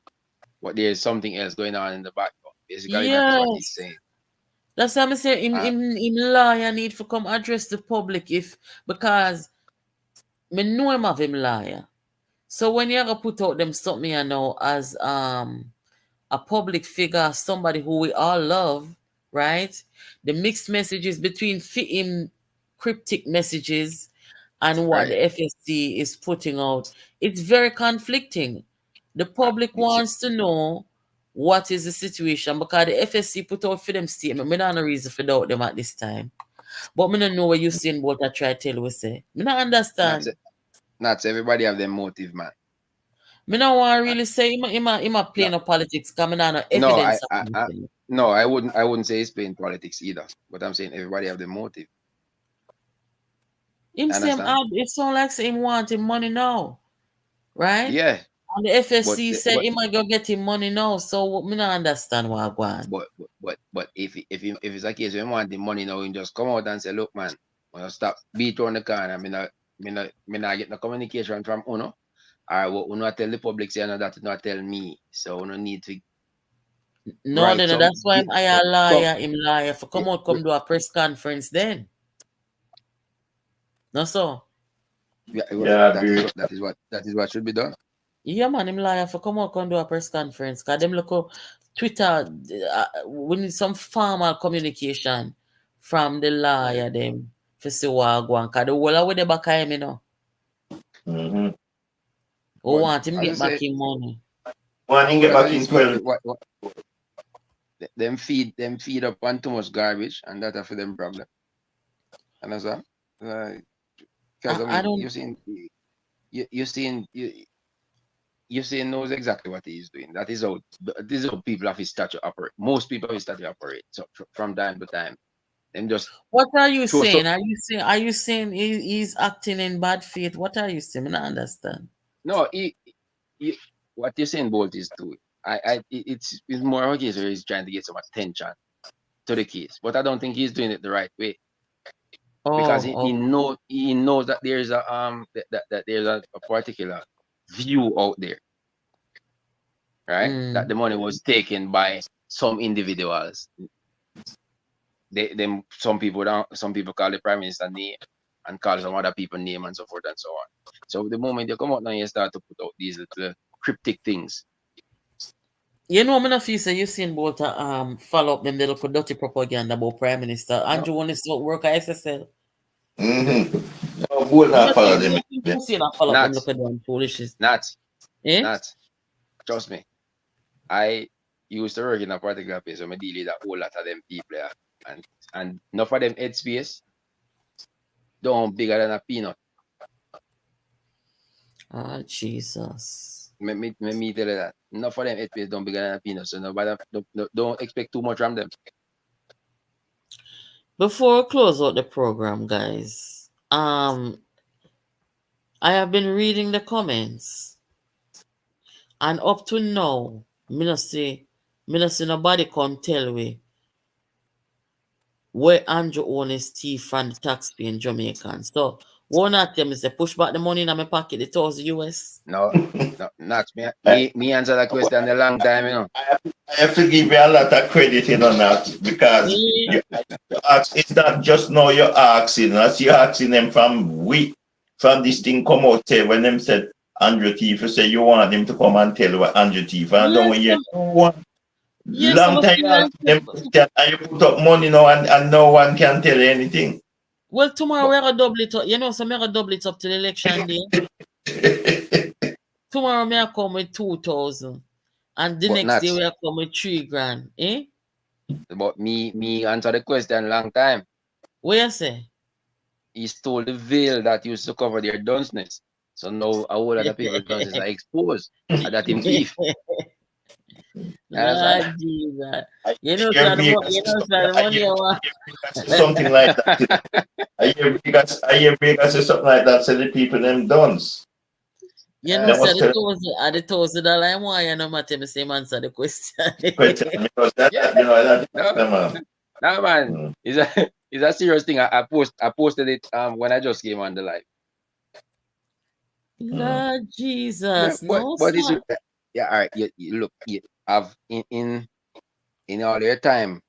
but there's something else going on in the background. Basically, that is what he's saying. That's what I'm saying. In lawyer need to come address the public because me know him of him lawyer. So when you ever put out them something you know as a public figure, somebody who we all love, right? The mixed messages between him cryptic messages and what the FSC is putting out, it's very conflicting. The public wants to know what is the situation because the FSC put out for them statement. Me not no reason for doubt them at this time. But me don't know what you saying what I try to tell we say. Me not understand. Not everybody have their motive, man. Me not want to really say him a playing no politics because me not no evidence. No, I wouldn't say he's playing politics either. But I'm saying everybody have their motive. Him say it sounds like him wanting money now. Right? Yeah. And the FSC said he might go get him money now, so me not understand what go on. But if it's a case where you want the money now, you just come out and say, look, man, when I stop beat on the corner, me not get no communication from Uno, or what Uno tell the public say that not tell me, so Uno need to. No, that's why I'm a liar. Him liar for come out, come do a press conference then. No, so. That is what should be done. Yeah, man, him liar for come out and do a press conference. Cause them look Twitter, we need some formal communication from the liar them for see what go on. Cause the whole with the back of him, you know. Mm-hmm. We want him get back in money. Want him get back in 12. Them feed up on too much garbage, and that's for them problem. Understand? Because I mean, you knows exactly what he is doing. This is how people of his stature operate. Most people of his stature operate. So from time to time, them just. What are you saying? Are you saying he's acting in bad faith? What are you saying? I don't understand. No, what you're saying, Bolt, is true. It's more of a case where he's trying to get some attention to the case, but I don't think he's doing it the right way. Because he knows that there's that there's a particular view out there, right? That the money was taken by some individuals. Some people call the prime minister name and call some other people name and so forth and so on. So the moment you come out now, you start to put out these little cryptic things. You know, I'm not feel say you seen about follow up them little dirty propaganda about prime minister. Andrew wants to work at SSL. Mm-hmm. No, we'll not follow them. You see that follow up them look at them foolishness. Not. Trust me. I used to work in a particular place, so I deal with a whole lot of them people, yeah. And enough of them headspace don't bigger than a peanut. Ah, Jesus. Me tell you that. Enough of them headspace don't bigger than a peanut, so nobody don't expect too much from them. Before we close out the program, guys, I have been reading the comments, and up to now, me not see nobody can tell me where Andrew own his teeth from the taxpaying Jamaican. So one of them is to push back the money in my pocket, the $1,000 US. No, not me answer that question a long time, you know. I have to give you a lot of credit on that because you ask, it's not just now you're asking, as you're asking them from this thing come out there when them said Andrew Thief, you say you want them to come and tell what Andrew Thief, and I don't want you long time you ask them and you put up money now and no one can tell you anything. Well, tomorrow we're gonna double it up. You know, so we're gonna double it up to the election day. Tomorrow me I come with 2,000. And the next day we are come with 3,000. Eh? But me answer the question long time. What you say? He stole the veil that used to cover their dunceness. So now a whole lot of people's dunceness are exposed. And that him thief. Lord Jesus. You know, the money you want. Something like that. I hear Vegas say something like that, so the people them duns. You know, so the $1,000 I want, you know, Matthew, the same answer the question. No, man. It's a serious thing. I posted it when I just came on the live. Lord Jesus. Yeah, but it's, yeah, all right. You look, you have in all your time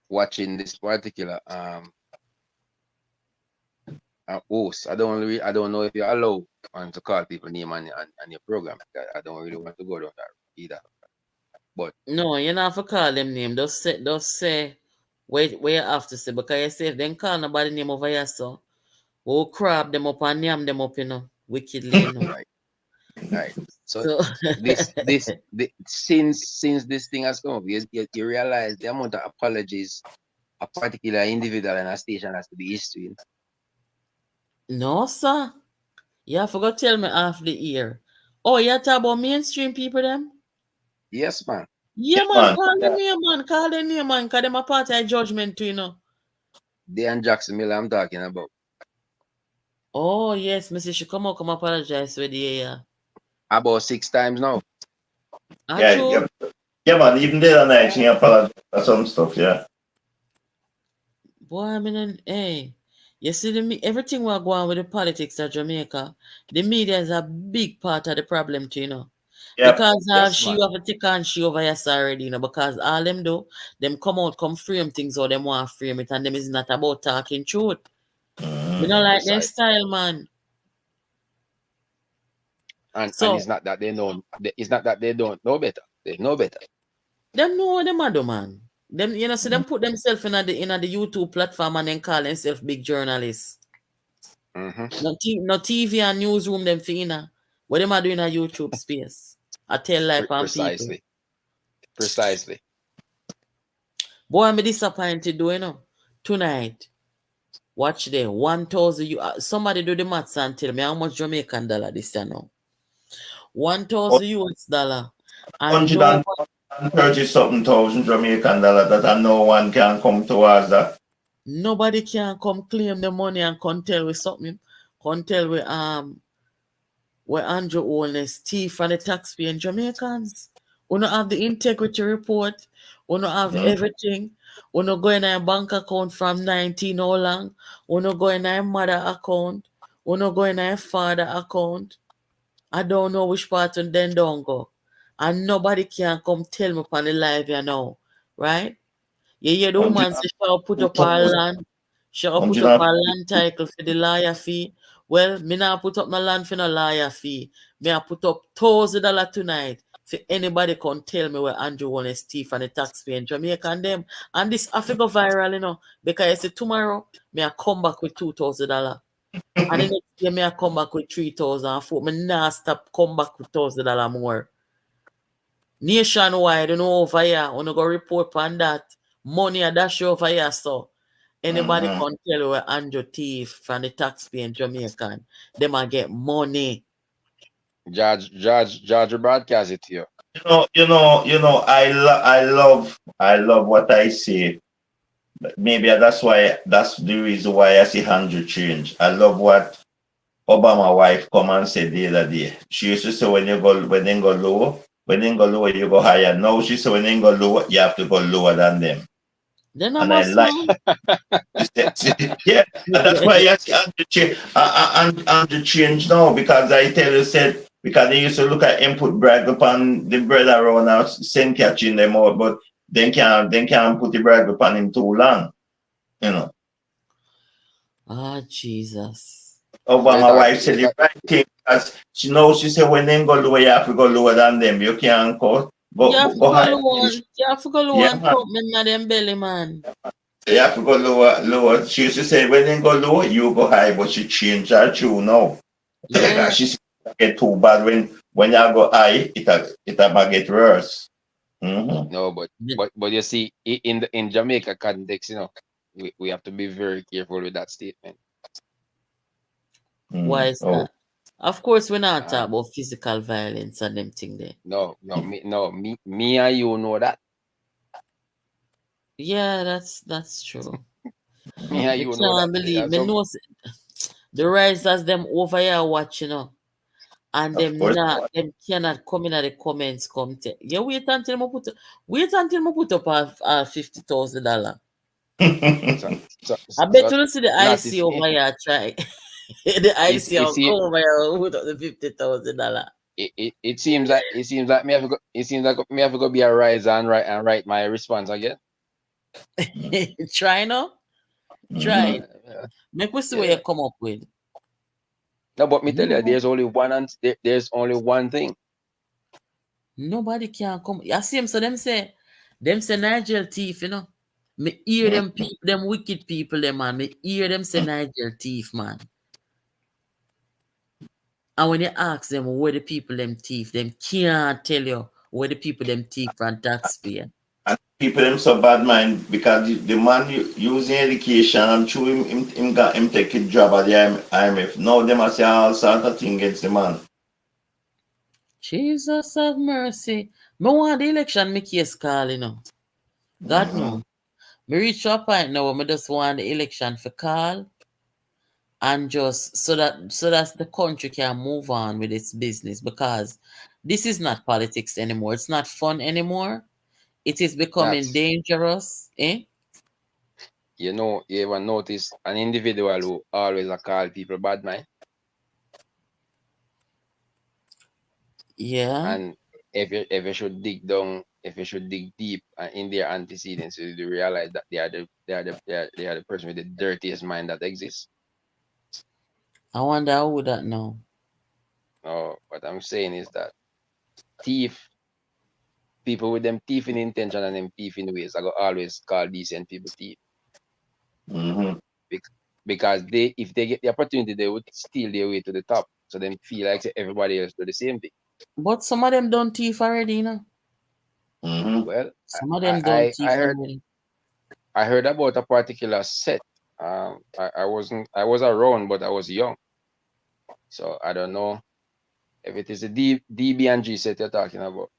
watching this particular host. I don't know if you're allowed to call people name on your program. I don't really want to go down that either. But no, you don't have to call them name. Just say where you have to say, because you say if they call nobody name over here, so we'll crab them up and name them up, you know, wickedly, you know. Right. So this since this thing has come up, you realize the amount of apologies a particular individual and a station has to be issuing. No, sir. You forgot to tell me half the year. Oh, you talk about mainstream people, them? Yes, man. Yeah, man. Call the name, man. Call the name, man. Because them a part of judgment too, you know. They and Jackson Miller I'm talking about. Oh, yes. Mr. She come apologize with you, yeah. About 6 times now. Yeah, man. Even the other night, she apologized for some stuff, yeah. Boy, I mean, hey. You see, everything we're going with the politics of Jamaica, the media is a big part of the problem too, you know. Yep. Because she have a tick and she over yes already, you know, because all them do, them come frame things or them want to frame it, and them is not about talking truth. You know, like their style, man. And it's not that they know, it's not that they don't know better. They know better. Them know what them are do, man. Them, you know, so them put themselves in the YouTube platform and then call themselves big journalists. No TV and newsroom them for what them are doing in a YouTube space. I tell life on people. Precisely. Boy, I'm disappointed though, you know. Tonight, watch there. 1,000 somebody do the maths and tell me how much Jamaican dollar this year now. 1,000 US dollar. And 130-something thousand Jamaican dollar that no one can come towards that. Nobody can come claim the money and come tell with something. Come tell with where Andrew owns thief and the taxpaying Jamaicans. We don't have the integrity report. We don't have everything. We don't go in a bank account from 19 how long. We don't go in a mother account. We don't go in a father account. I don't know which part of them don't go. And nobody can come tell me upon the live you know. Right? You hear the woman say she'll put up her land. She'll put up her land title for the lawyer fee. Well, me not put up my land for no lawyer fee. Me I put up $1,000 tonight for anybody can tell me where Andrew won his thief and the taxpayer in Jamaica and them. And this I go viral, you know, because I say tomorrow me I come back with $2,000. And the next day me I come back with 3,000. Me not stop come back with $1,000 more. nationwide, you know, over here. Wanna go report on that. Money a dash over here, so anybody can tell you where Andrew thief from the taxpaying Jamaican. They might get money. George broadcast it to you. I love what I see. Maybe that's the reason why I see Andrew change. I love what Obama wife come and said the other day. She used to say when they go low, you go higher. Now she said when they go low, you have to go lower than them. Then And I like yeah, and that's why I see Andrew change now, because I tell you said because they used to look at him put brag upon the bread around now, send catching them out, but they can't put the brag upon him too long, you know. Ah, Jesus. Obama wife said the right thing, as she knows. She said when they go lower, you have to go lower than them. You can't go higher. You have to go lower and put me in them belly, man. You have to go lower. She used to say when they go lower, you go high, but she changed her tune now. Yeah. She said get too bad when you go high, it might get worse. No, but you see, in Jamaica context, you know, we have to be very careful with that statement. Why is that? Of course, we're not talking about physical violence and them thing there. No, me and you know that. Yeah, that's true. Me and you know that. Believe me, know the risers them over here watching, you know, and them cannot come in at the comments. Yeah, wait until I put up a $50,000. I bet you see the IC over here try. The IC over here put up the $50,000. It seems like me have to go be a riser and write my response again. Try no? Try. Make we see what you come up with. No, but me tell you, there's only one thing. Nobody can come. I see him, so them say Nigel thief, you know. Me hear them people, them wicked people, them man. Me hear them say Nigel thief, man. And when you ask them where the people them thief, them can't tell you where the people them thief from taxpayer. And people them so bad mind because the man using education, I'm sure him take a job at the IMF. Now them must say all sort of things against the man. Jesus have mercy. Me want the election, me case call, you know. God know. Me reach a point now where me just want the election for call and just so that the country can move on with its business, because this is not politics anymore. It's not fun anymore. It is becoming dangerous, eh? You know, you ever notice an individual who always call people bad mind? Yeah. And if you should dig deep in their antecedents, you realize that they are the person with the dirtiest mind that exists. I wonder who that know. Oh, what I'm saying is that people with them thieving intention and them thieving ways, I go always call decent people thief. Because if they get the opportunity, they would steal their way to the top. So they feel like everybody else do the same thing. But some of them don't thief already, you know. Well, some of them don't thief already. I heard about a particular set. I was around, but I was young. So I don't know if it is a DB and G set you're talking about.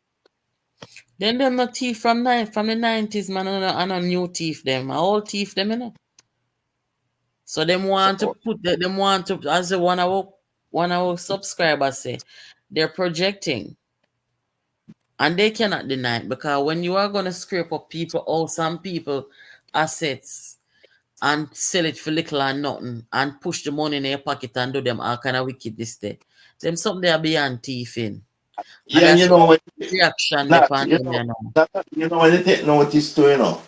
Then them not thief from the 90s, man, and a new thief them. All thief them, you know. So them want to put them want to, as the one of our subscribers say, they're projecting. And they cannot deny it, because when you are gonna scrape up people or some people assets and sell it for little and nothing and push the money in their pocket and do them all kind of wickedness there, them something they are beyond thieving. Yeah, and you know when reaction you know when they take notice to,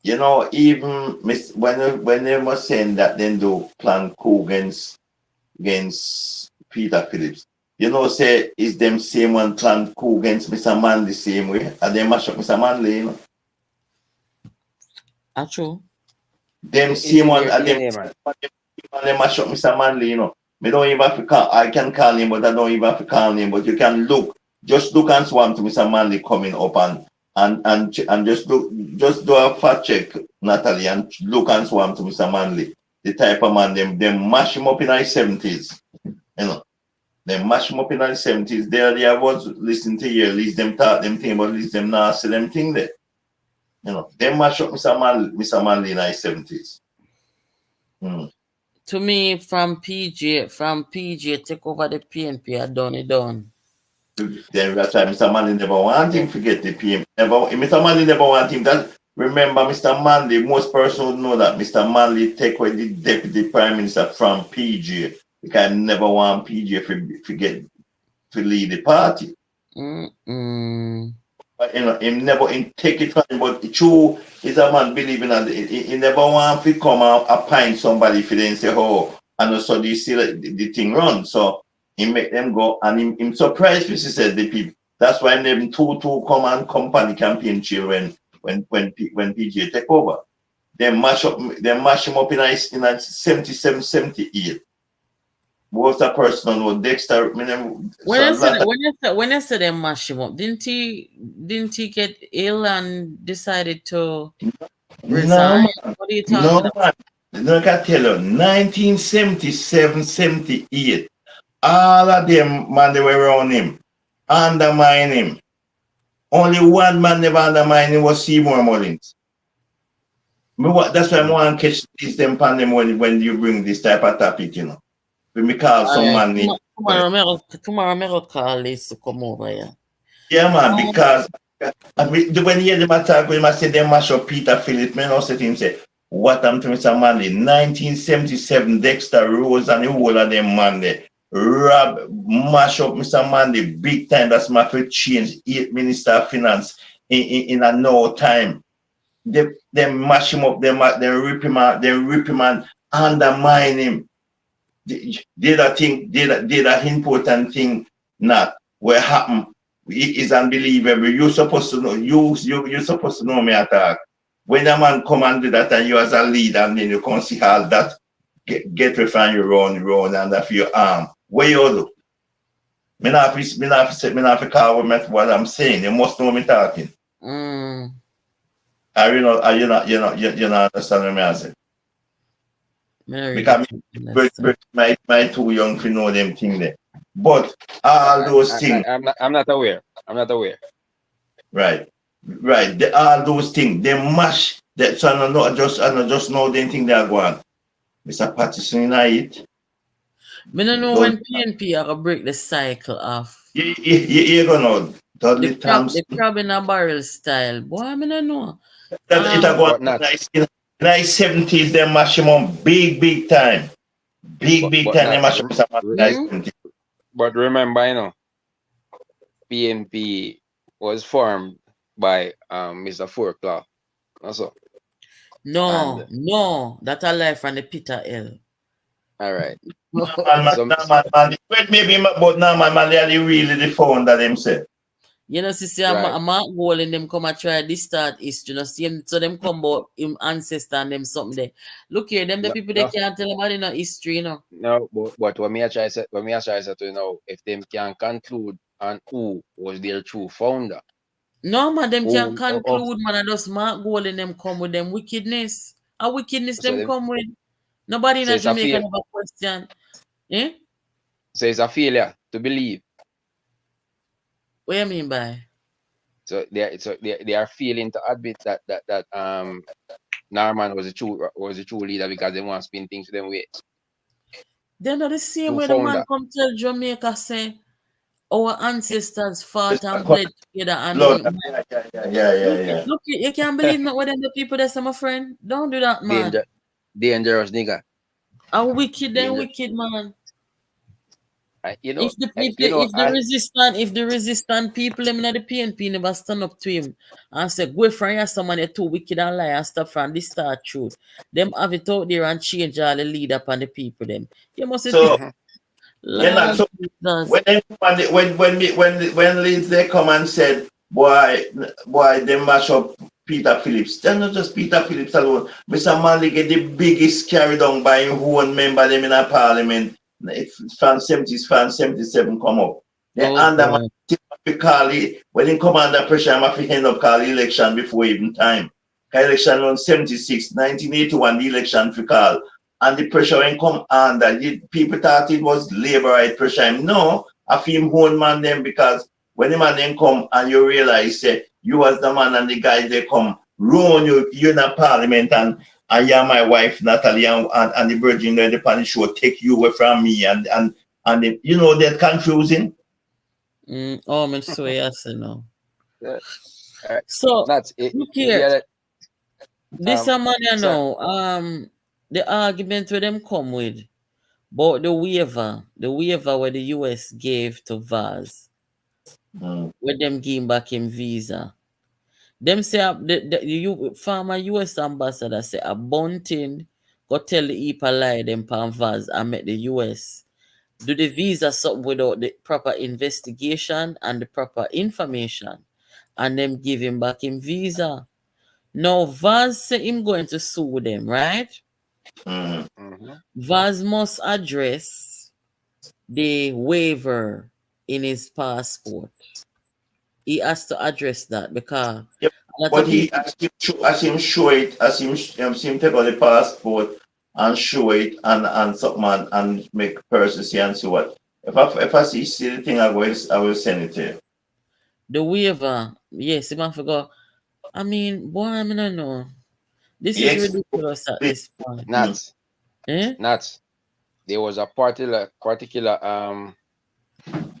you know, even when they were saying that they do plan coup against Peter Phillips, you know, say is them same one plan coup against Mr. Manley the same way, and they mash up Mr. Manley, you know. True. Them same one, and they mash up Mr. Manley, you know. Me don't even have to call, I can call him, but I don't even have to call him, but you can look just look and swam to Mr. Manley coming up and just do a fact check, Natalie, and look and swam to Mr. Manley. The type of man them mash him up in the 70s. You know. They mash him up in the 70s. There I was listening to you, at least them talk them thing, but at least them not see them thing there. You know, they mash up Mr. Manley in the 70s. To me, from PJ take over the PNP, I done it done. Then that time Mr. Manley never want him to get the PM. Mr. Manley never want him. That remember Mr. Manley, most persons know that Mr. Manley take away the deputy prime minister from PJ. Because I never want PJ to lead the party. But you know, him never take it from him, but true is a man believing that he never want to come out appoint somebody if he then say, oh, and so they see the thing run. So he make them go and him surprised he said the people. That's why them two come and company campaign chill when PJ take over. They mash him up in 77, 78. Was a person with Dexter? When you said they mash him up, didn't he get ill and decided to resign? No, What are you talking about? No, I can tell you, 1977, 78, all of them man they were around him, undermine him. Only one man never undermined him was Seymour Mullins. That's why I want to catch these them pandem when you bring this type of topic, you know. We call some man. Tomorrow, I'll call this to come over here. Yeah, man, because when you hear them attack, when I say they mash up Peter Phillips, man, also him say, what happened to Mr. Manley? 1977, Dexter Rose and the whole of them man there. Mash up Mr. Manley big time. That's my first change. 8 Minister of Finance in a no time. They mash him up, they rip him out, they rip him and undermine him. Did that important thing not what happened? It is unbelievable. You're supposed to know. You're supposed to know me attack. When a man come and do that, and you as a leader, and then you can see how that get to find your own and for your arm. What you do? Me not call what I'm saying. You must know me talking. Are you not understanding me as it? Because my too young to know them things there. But all those things. I'm not aware. Right. All those things, they mash that. So I not just know them thing they are going. Mr. Patterson in it. I don't know when PNP are gonna break the cycle off. You're gonna Dudley Thompson. They probably in a barrel style. Boy, I don't know. It nice 70s, they mash him on big time. Big time, they mash him on. But remember, you know, PNP was formed by Mr. Forclaw. Also. No, that's a lie from the Peter L. All right. Man. Maybe, but now, man, they are really the founder themselves. You know, see, I'm not going them come and try this start history. You know, see him, so them come about him ancestor and them something there. Look here, them the people they can't tell about in no history, you know. No, but when me I try to you know, if them can conclude on who was their true founder. No man, them can conclude, man, and just Mark Gold and them come with them wickedness. A wickedness so them come with. Nobody in Jamaica have a question. Eh? So it's a failure to believe. What do you mean by? So they are failing to admit that Norman was a true leader because they want to spin things to them way. They're not the same way the man come tell Jamaica say our ancestors fought and bled together and yeah. Look, you can't believe not what them the people that's my friend. Don't do that, man. Dangerous nigga. A wicked man. You know, If the resistant people them in the PNP never stand up to him and say, go from here, someone are too wicked and lie and stuff from this start truth. Them have it out there and change all the lead up on the people them. You must when Liz they come and said, boy, they mash up Peter Phillips. They're not just Peter Phillips alone. Mr. Manley get the biggest carried on by his own member them in a parliament. Fan 70s, fan 77 come up. They undermine because when he come under pressure, I'm have to end up call election before even time. Election on 76, 1981, the election for call. And the pressure when come under, people thought it was labor right pressure. No, I feel him own man them because when the man then come and you realize you was the man and the guys they come ruin you in a parliament and you're my wife Natalie and the virgin the panel show take you away from me and you know that confusing. Oh, I'm so yes, no. Yeah. So That's it. look here. This a man, you sir. know, the argument with them come with, but the waiver where the US gave to Vaz, where them give back him visa. Them say the former US ambassador say a bunting go tell the people lie them pan Vaz and make the US do the visa something without the proper investigation and the proper information, and them give him back him visa. Now Vaz say him going to sue them, right? Vaz must address the waiver in his passport. He has to address that because but he as him show it, as him take out the passport and show it and something and make persons see and see what. If I see the thing I will send it to you. The waiver, yes, if I forgot. I mean, boy, I mean, I know. This is ridiculous at this point. Nuts. Nuts. There was a particular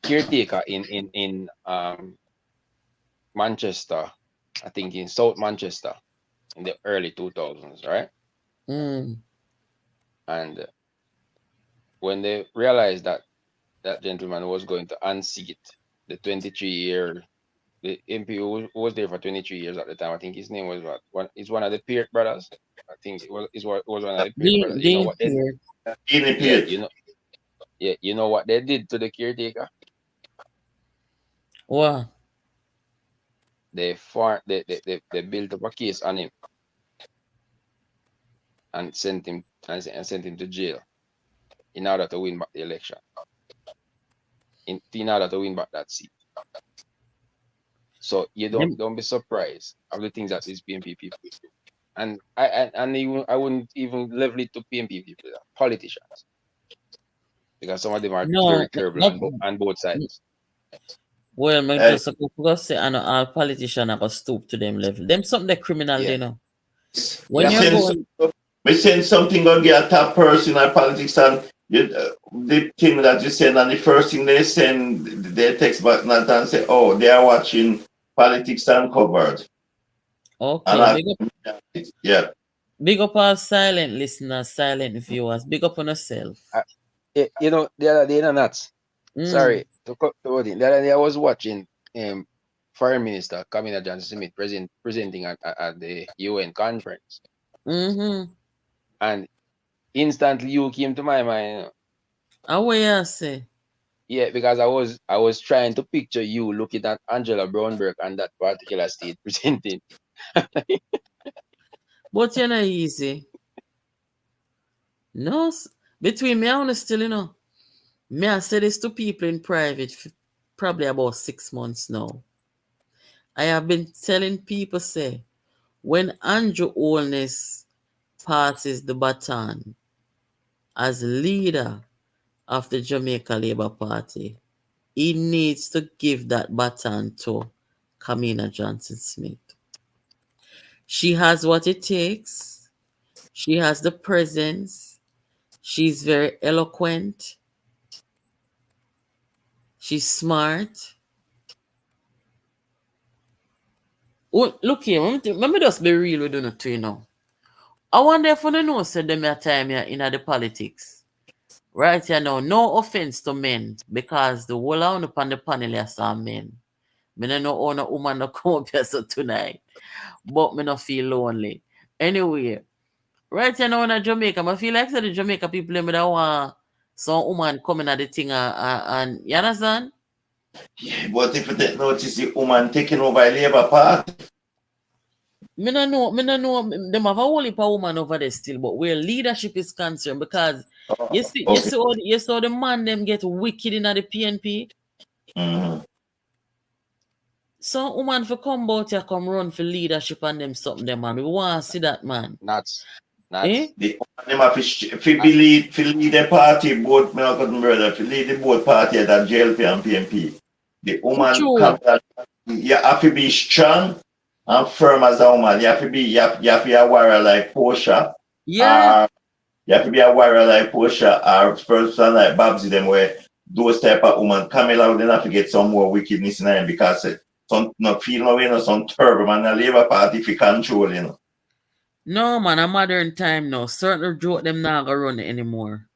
caretaker in Manchester, I think in South Manchester in the early 2000s, right? And when they realized that that gentleman was going to unseat the 23-year, the MP who was there for 23 years at the time, I think his name was he's one of the Peart brothers. I think it was one of the Peart brothers. You know what they did? You know what they did to the caretaker? What? They built up a case on him and sent him to jail in order to win back the election. In order to win back that seat. So you don't be surprised of the things that these PNP people do. And I wouldn't even level it to PNP people, politicians. Because some of them are very terrible on both sides. Well, I just supposed to say I know all politicians are stoop to them level. Them something the criminal, you know. When you're going, we send something gonna get a top person in politics and the thing that you send and the first thing they send their text back and say, oh, they are watching Politics Uncovered. Okay, yeah. Big up our silent listeners, silent viewers. Big up on yourself. You know, the other day, nuts. Sorry to cut the word in. The other day I was watching Foreign Minister Kamina Johnson-Smith presenting at the UN conference. And instantly you came to my mind. How you say? Yeah, because I was trying to picture you looking at Angela Brownberg on that particular stage presenting. But you're not easy. No, between me and still, you know. Me I said this to people in private probably about 6 months now. I have been telling people, say, when Andrew Holness passes the baton as leader of the Jamaica Labour Party, he needs to give that baton to Kamina Johnson-Smith. She has what it takes. She has the presence. She's very eloquent. She's smart. Oh, look here, let me just be real with you two, you know. I wonder if you know said them a time here in the politics. Right here now, no offense to men, because the whole on upon the panel here are men. Me no know no woman no come up here so tonight. But me no feel lonely. Anyway, right here now in Jamaica, I feel like the Jamaica people them that want some woman coming at the thing and you understand? Yeah, but if you didn't notice the woman taking over a Labour Party. Me no know, them have a whole heap of woman over there still, but where leadership is concerned, because you saw the man them get wicked in the PNP. some woman for come out here come run for leadership and them something them man. We want to see that man. Nuts. Eh? The them have to lead the party both me and cousin brother to lead the both party that JLP and PNP. The woman come you have to be strong and firm as a woman. You have to be a warrior like Portia. Yeah. You have to be a warrior like Portia or a person like Babsy them where those type of women come out then have to get some more wickedness in them because some not feel no way, some turbo man the Labour Party if you control, you know. No man, a modern time now. Certain joke them not gonna run anymore.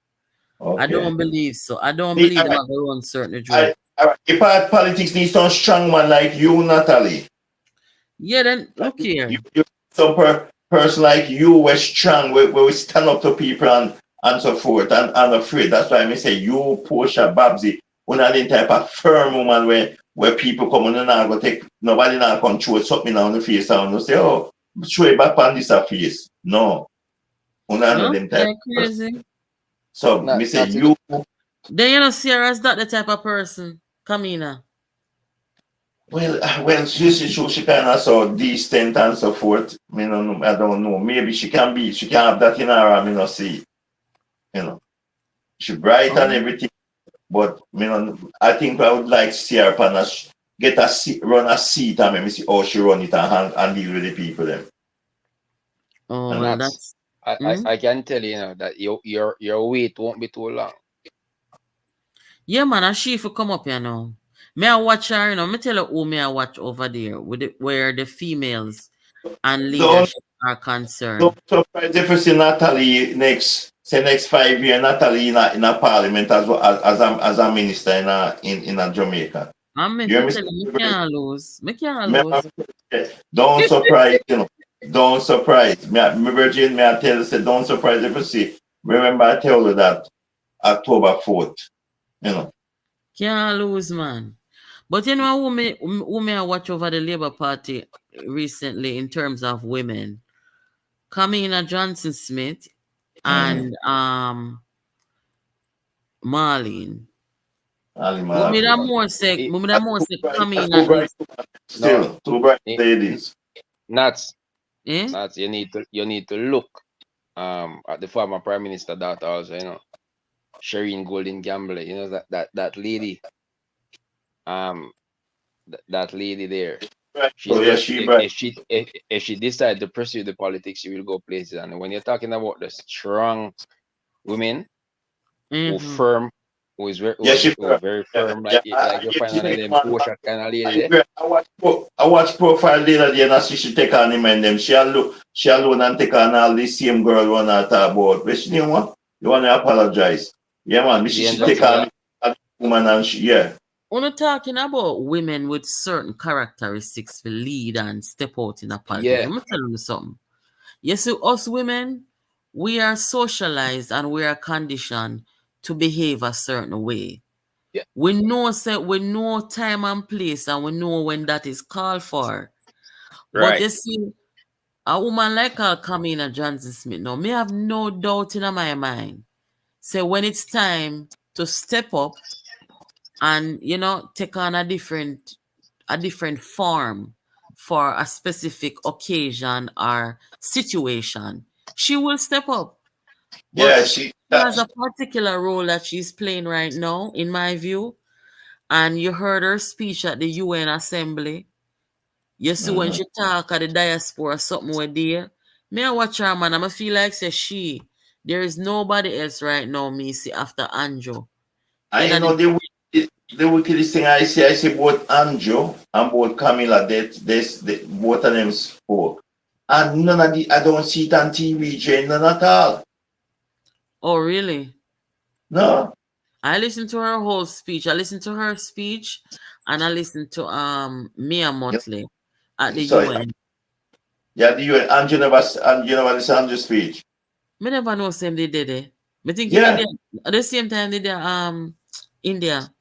Okay. I don't believe so. I don't believe them gonna run certain joke. If politics needs some strong man like you, Natalie. Yeah, then look here. You some person like you were strong, where we stand up to people and so forth and afraid. That's why I say you, Portia, Babsy, one of the type of firm woman where people come on and now go take nobody now control something on the face and say, oh, show it back on this face. No. One of them type of crazy. So me say you then you know Sarah is not the type of person. Kamina. Well, she kind of so distant and so forth. I don't know. Maybe she can have that in her. I mean, see, you know, she bright and everything. But I think I would like to see her get a seat, run a seat, and maybe see how she run it and deal with the people then. Oh, and well, that's. I can tell you, that your wait won't be too long. Yeah, man, and she for come up here now. May I watch her, me tell her who may I watch over there with where the females and leadership are concerned. Don't surprise if you see Natalie next 5 years, Natalie in a parliament as well as a minister in Jamaica. I'm can't lose. Me can't lose. Don't surprise, Don't surprise. Me Virgin, I tell you, say don't surprise if you see. Remember I tell you that October 4th, Can't lose, man. But you know who may I watch over the Labour Party recently in terms of women? Kamina Johnson Smith and Marlene. Mumida more say Kamina still two bright ladies. Nats, you need to look at the former Prime Minister daughter also, Shireen Golden Gamble, that lady. That lady there. If she decides to pursue the politics, she will go places. And when you're talking about the strong women who firm, who is very firm, like you find one of them Portia kind of lady there. I watch profile the other day and I see she take on him and them. She alone and take on all the same girl one I talk about. But she didn't want. You want to apologize. Yeah, man. She take on a woman and We're talking about women with certain characteristics to lead and step out in a politics. I'm telling you something. You see, us women, we are socialized and we are conditioned to behave a certain way. Yeah. We know time and place and we know when that is called for. Right. But you see, a woman like her Kamina Johnson Smith, now, me have no doubt in my mind. So when it's time to step up and take on a different form for a specific occasion or situation, she will step up. But she has a particular role that she's playing right now, in my view. And you heard her speech at the UN Assembly. You see when she talk at the diaspora, something with there. Me I watch her, man. I feel like there is nobody else right now, me see after Anjo. I know the wickedest thing I see both Anjo and both Camilla, both of them spoke. And none of I don't see it on TV, Jane, none at all. Oh, really? No. I listened to her whole speech. I listened to her speech and I listened to Mia Motley at the UN. Yeah, the UN. Anjo never listen to Anjo's speech. Me never know same they did it. Me think India, at the same time they did India.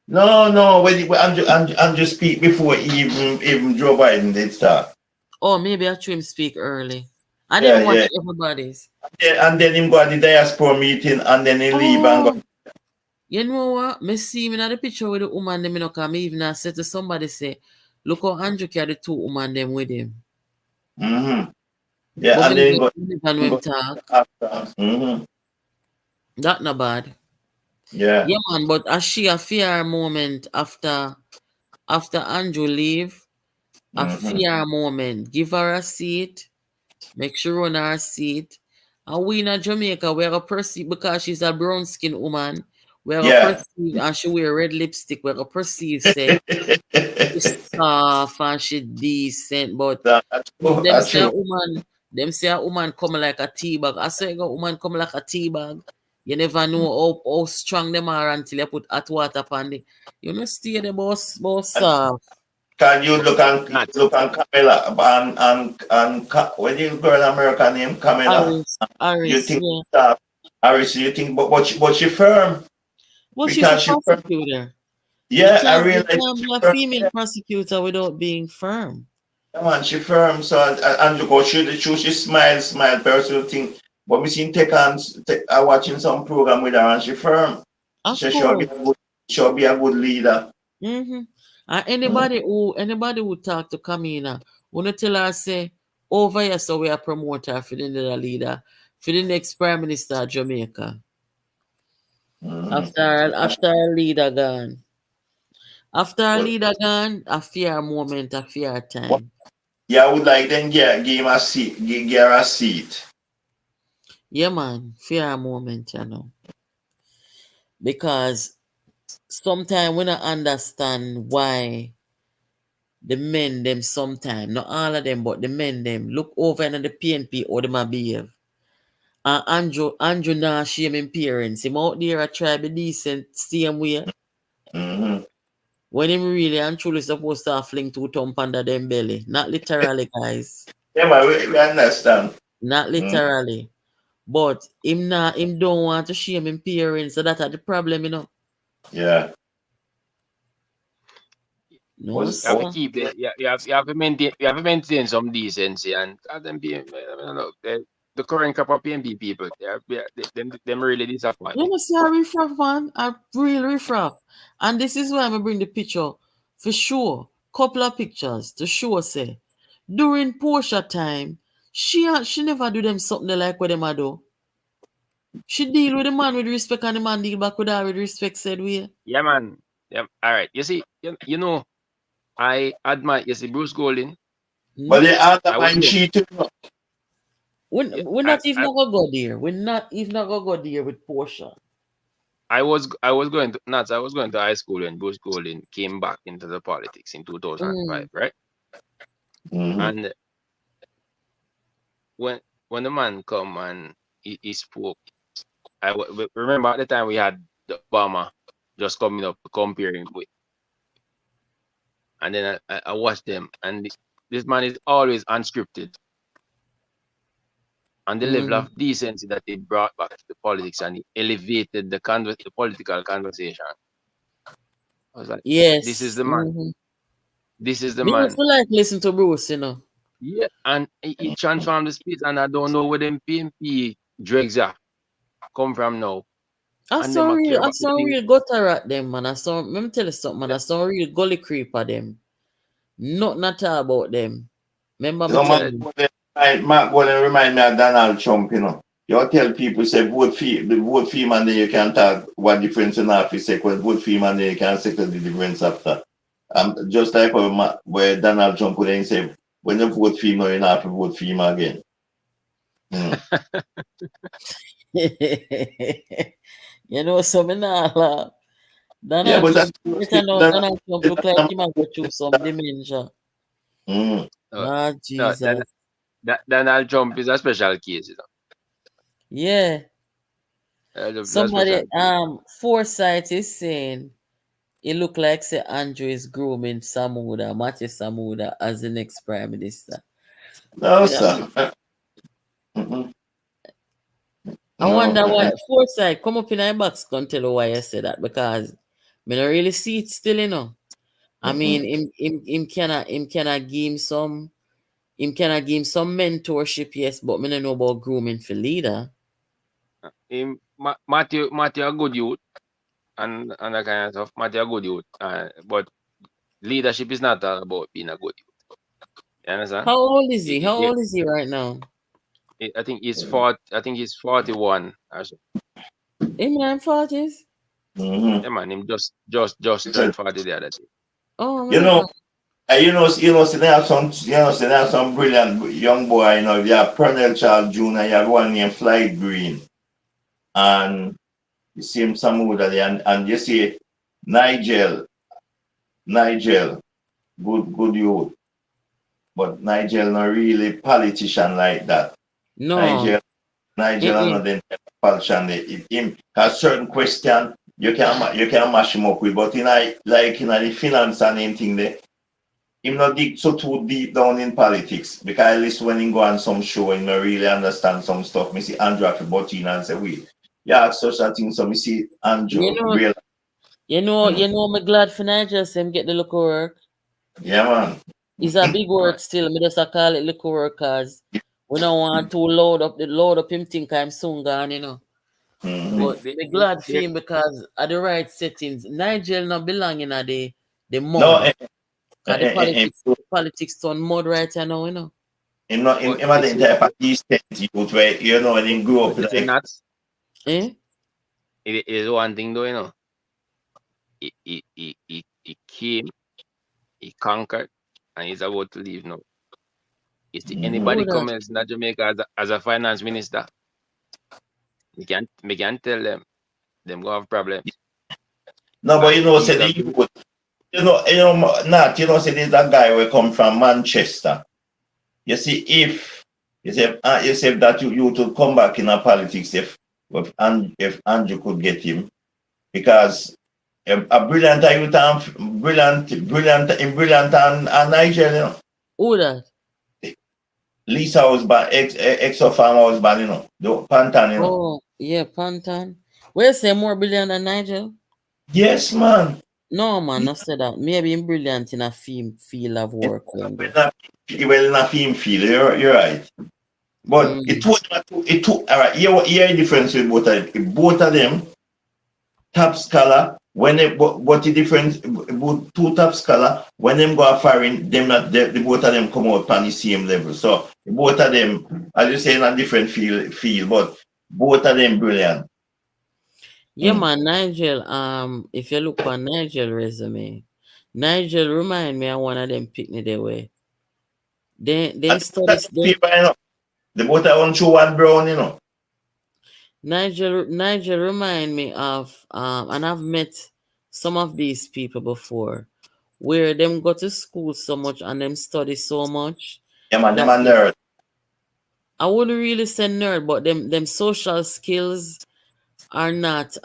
No, when Anjo speak before even Joe Biden did start. Oh, maybe I should him speak early. I didn't watch everybody's. And then him go at the diaspora meeting and then he leave and go. You know what? Me see me in the picture with the woman, them, come even I said to somebody, say, Look how Andrew carry 2 women them with him. Mm-hmm. Yeah, But and then go him talk. after. Mm-hmm. That not bad. Yeah. Yeah, man, but as she a fear moment after Andrew leave, a fear moment. Give her a seat. Make sure run her seat. And we in Jamaica, we are gonna perceive because she's a brown skinned woman. We are gonna perceive and she wear red lipstick. We are gonna perceive say she's soft and she decent. But if them say a woman come like a tea bag. I say a woman come like a tea bag. You never know how strong them are until you put hot water upon it. You know, stay the boss soft. Can you look on Camilla when you girl American name Camilla? You Aris, think yeah. that Aris, you think but she firm. Well, she's a prosecutor. Yeah, I realize you can't be a female prosecutor without being firm. Come on, she firm. So and you go she smile. Person think, but we seen watching some program with her and she firm. She'll be a good leader. Mm-hmm. And anybody who talk to Kamina, wanna tell her say over here so we are promoter for the leader for the next prime minister of Jamaica. After our leader gone. After our leader gone, a fear moment, a fear time. Yeah, I would like then give him a seat, give her a seat. Yeah, man, fear moment, you know. Because sometimes we don't understand why the men them sometimes, not all of them, but the men them look over in the PNP or them a behave. And Andrew now shame him parents. Him out there a try be decent same way. When him really and truly supposed to fling 2 thump under them belly. Not literally, guys. Yeah, man, we understand. Not literally. But him don't want to shame him parents, so that's the problem, you know. Yeah. No, you have to keep it. You have to maintain some decency and them being, the current couple of PNP people, them really disappoint. You know, see a riffraff, man, a real riffraff. And this is why I'm gonna bring the picture for sure. Couple of pictures to show say during Portia time, she never do them something they like what them a do. She deal with the man with respect and the man deal back with her with respect, said we. Yeah, man. Yeah. All right. You see, you know, I admire, you see, Bruce Golding. But they undermine cheating. We're not even gonna go there. We're not even gonna go there with Portia. I was going to high school when Bruce Golding came back into the politics in 2005, right? And when the man come and he spoke, I remember at the time we had the Obama just coming up comparing with, and then I watched them, and this man is always unscripted, and the level of decency that he brought back to the politics, and he elevated the political conversation. I was like, yes, this is the man. This is the me man. also like listen to Bruce, you know. Yeah, and he transformed the speech, and I don't know where them PNP dregs are come from now. I saw real gutter at them, man. Let me tell you something, man. I saw real gully creep at them. Nothing at all about them. Remember me telling you. Mark Golden remind me of Donald Trump, you know. You tell people say vote for him and then you can talk what difference in office say, vote for him and then you can settle the difference after. Just like where Donald Trump would then say, when you vote for him, no, you don't have to vote for him again. You know, so me nah laugh. Donald Trump look like he might go through some dementia. Jesus. Donald Trump is a special case, you know. Yeah. Somebody, Foresight is saying it look like say Andrew is grooming Matthew Samuda as the next prime minister. No, sir. I wonder why Foresight come up in our box can tell you why I say that, because me not really see it still, you know. I mean him cannot give him some mentorship, yes, but me don't know about grooming for leader. Matthew a good youth and that kind of stuff. Matthew a good youth. But leadership is not all about being a good youth. You understand? How old is he? How old is he right now? I think he's 40. I think he's 41 or so. In my 40s? Mm-hmm. Yeah, man, him just turned 40 the other day. Oh, You my know, God. so there are some brilliant young boy. You know, you have Pernell Charles Jr., you have one named Flight Green, and you see him some older there, and you see Nigel, good youth, but Nigel not really politician like that. No. Nigel Mm-mm. another politician. Him has certain question you can mash him up with, but in the finance and anything there. Him not dig so too deep down in politics because at least when he go on some show and I really understand some stuff. Me see Andrew at the button and say, wait, yeah, such a thing. So me see Andrew real. Me glad for Nigel say him get the local work. Yeah, man. It's a big work still. Me just a call it local work cause we don't want to load up him think I'm soon gone, you know. Mm-hmm. But me glad for him because at the right settings. Nigel not belong in the mud. No, The politics turn mud right now, you know. Him not in the entire party state youth where you know when he grew up But like nuts. Eh? It is one thing though, you know. He came, he conquered, and he's about to leave now. You see anybody come else in Jamaica as a finance minister, we can't tell them go have problems. no, but you know, say the youth, say there's that guy who come from Manchester. You see, if that you to come back in a politics if Andrew could get him, because a brilliant youth and brilliant and Nigeria, you know. Who that? Lisa was bad, ex of farmer was bad, you know. The Pantan, you know. Oh, yeah, Pantan. Where say more brilliant than Nigel? Yes, man. No, man, not say that. Maybe him brilliant in a field of work. Well, in a film field, you're right. But it took all right, here the difference with both of them. Both of them top scholar, when they but the difference both two top scholar, when them go foreign, them not the both of them come out on the same level. So both of them, as you say, in a different field, but both of them brilliant. Yeah, man, Nigel. If you look on Nigel resume, Nigel remind me of one of them picnic they way. They study. The both are on 2-1 brown, you know. Nigel remind me of and I've met some of these people before, where them go to school so much and them study so much. Yeah, man, them a nerd. I wouldn't really say nerd, but them social skills are not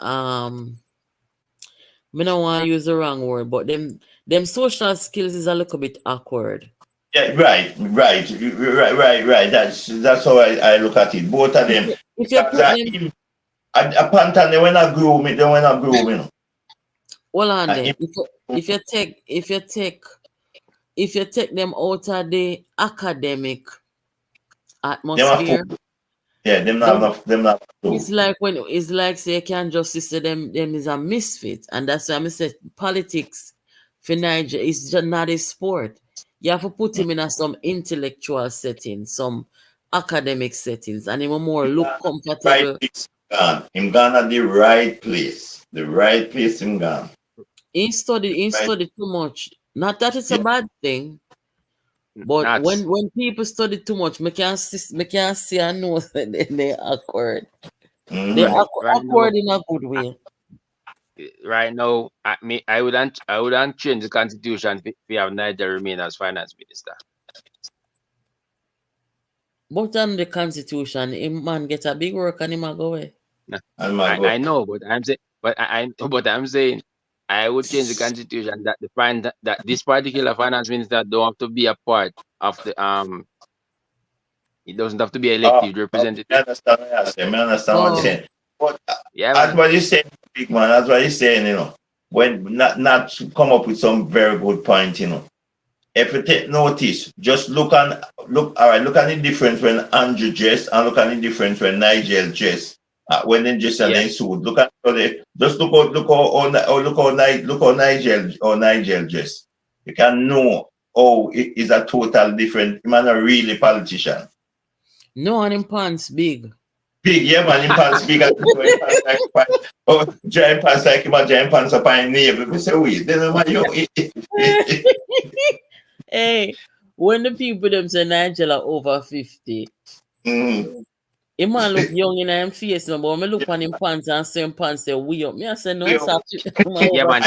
me don't want to use the wrong word, but them social skills is a little bit awkward. Yeah, right. That's how I look at it. Both of them. If you put them, a Pantan, they when I grow me, you know. Hold on there. If you take them out of the academic atmosphere, them not enough. it's like say you can't just say them is a misfit, and that's why I say politics for Niger is just not a sport. You have to put him in some intellectual settings, some academic settings, and him more look comfortable. Him gone at the right place. The right place him gone. He studied too much. Not that it's a bad thing. But when people study too much, me can't see and know that they're awkward. They're awkward in a good way. Right now, I wouldn't change the constitution if we have Nigel remain as finance minister. But on the constitution, him man get a big work and him a go away. I know, but I'm saying I would change the constitution that this particular finance minister don't have to be a part of the it doesn't have to be elected representative. I understand what you're saying. But that's what you're saying, big man. That's what you're saying, you know. When not to come up with some very good point, you know. If you take notice, just look at the difference when Andrew dressed and look at the difference when Nigel dressed. When they just and they sued. Look how Nigel dressed. you can know, oh, it is a total different, man, a really politician. No, and him pants big. Big, yeah, man, him pants big. Oh, giant pants like him, a giant pants up on navel. We say, wait, then man, Hey, when the people them say Nigel are over 50, him man look young in him face, no, but when I look on him pants and say him pants say we up. Me I say no, stop. Yeah, man.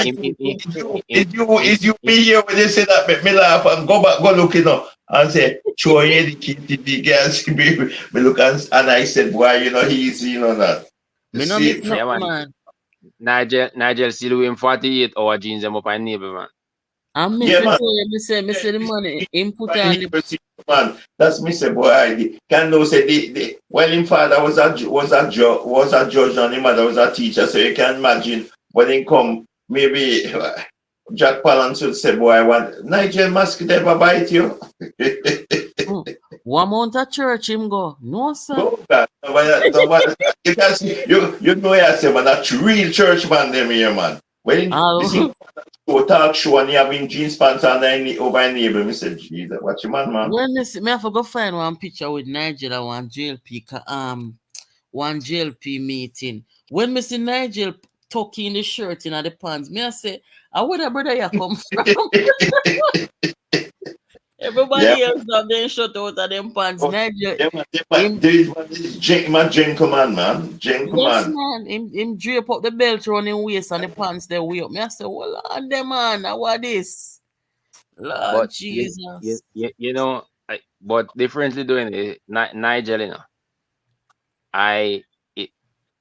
Is you me here when they say that, make me laugh and go back, go look, and say, sure, you educated the girls, me look and I said, boy, he's, that. Me no miss nothing, man. Nigel still win 48 hour jeans them up on neighbor, man. I'm me say the money him put on the man. That's me say, boy, can know say well, him father was a judge and him mother was a teacher, so you can imagine when he come, maybe Jack Palance would say, boy, I want Nigel Mask ever bite you. One month at church him go. No, sir. Oh, God. Nobody. You can see, you know, I say, man, that's real church man, them here, man. When you see talk show and you having jeans pants and over a neighbor, I said, Jesus, watch your man. When me I forgot find one picture with Nigel at one JLP meeting. When me see Nigel tucking the shirt in the pants, me I say, where the brother you come from? Everybody else have them shut out of them pants. Nigel, gentleman, man. Yes, man. Him drape up the belt around his waist and the pants they way up. Me I say, well, on them, man. What this? Lord But Jesus. but differently doing it, Nigel,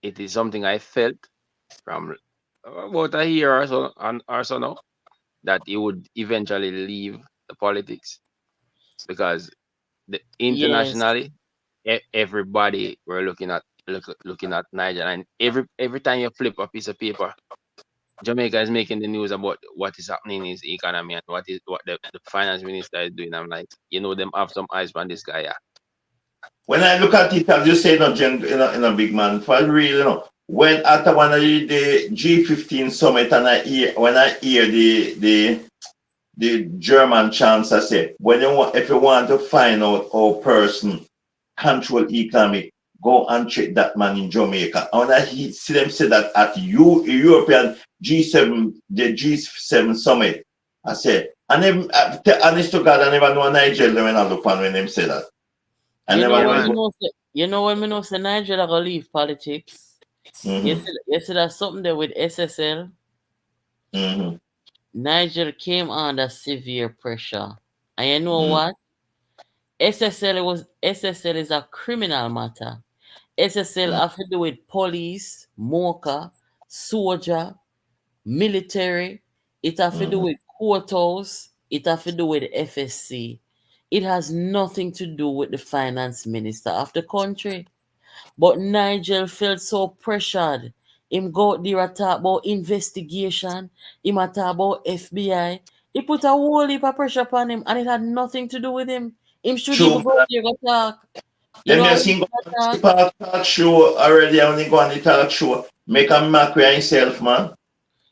it is something I felt from about a year or so now, that he would eventually leave the politics, because internationally, everybody were looking at Nigel, and every time you flip a piece of paper, Jamaica is making the news about what is happening in his economy and what the finance minister is doing. I'm like, them have some eyes on this guy. Yeah. When I look at it, as you say, in a big man, for real, when after one of the G15 summit, and when I hear the German chancellor say, if you want to find out how person control economy, go and check that man in Jamaica. And when I see them say that at European G7, the G7 summit, I say, and then, honest to God, I never know Nigel when I look on when them say that. When me know say Nigel are gonna leave politics. You see that something there with SSL. Nigel came under severe pressure. And you know what? SSL is a criminal matter. SSL have to do with police, mocha, soldier, military. It have to do with courthouse. It have to do with FSC. It has nothing to do with the finance minister of the country. But Nigel felt so pressured. Him go out there and talk about investigation. Him a talk about FBI. He put a whole heap of pressure upon him, and it had nothing to do with him. Him should even go out there and talk. Then you sing talk show already, and when he go on the talk show, make a mockery of himself, man.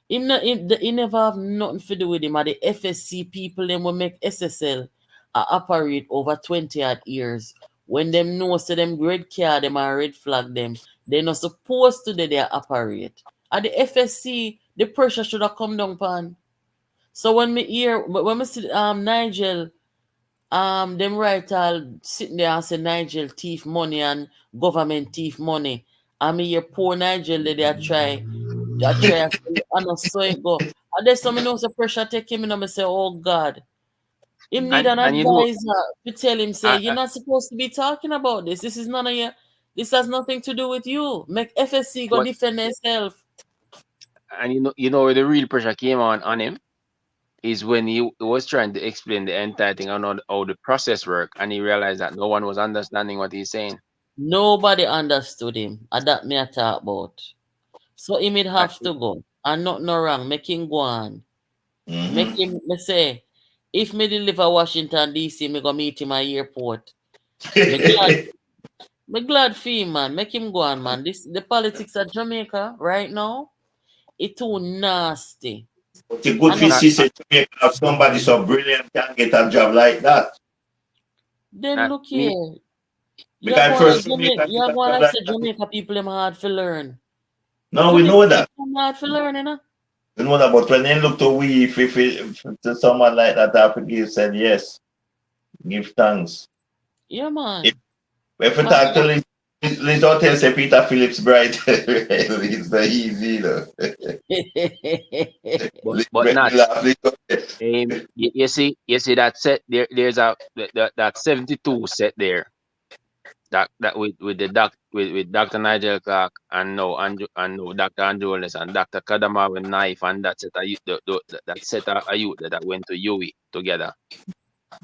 He never have nothing to do with him. And the FSC people, them will make SSL operate over 20 odd years. When them know say them red card them and red flag them, they're not supposed to they operate. At the FSC, the pressure should have come down pan. So when me see Nigel, them right all sitting there and say Nigel thief money and government thief money. I mean your poor Nigel they try and so it go. And there's some knows the pressure take him and I say, oh God. Him need an advisor to tell him, say, you're not supposed to be talking about this. This is none of your, this has nothing to do with you. Make FSC go defend themselves. And where the real pressure came on him is when he was trying to explain the entire thing on how the process work, and he realized that no one was understanding what he's saying. Nobody understood him. And that me I talk about. So he would have to go. And not no wrong. Make him go on. Make him say, if me deliver Washington DC, me go meet him at airport. Me glad for him, man. Make him go on, man. The politics of Jamaica right now, it's too nasty. But the good fish is to make somebody so brilliant can get a job like that. Then look me- here. Because first You're going like say Jamaica people them hard to learn. No, we know that. Hard to learn, you know? We know that, but when they look to we, if to someone like that, I forgive, said yes, give thanks. Yeah, man. If we talk to Liz Hotel, say Peter Phillips bright, it's very easy, you know. but not. You see that set there. There's that 72 set there. That with Dr. Nigel Clarke and no Dr. Andrew Holness and Dr. Kadama with knife and that set that set a youth that went to UE together.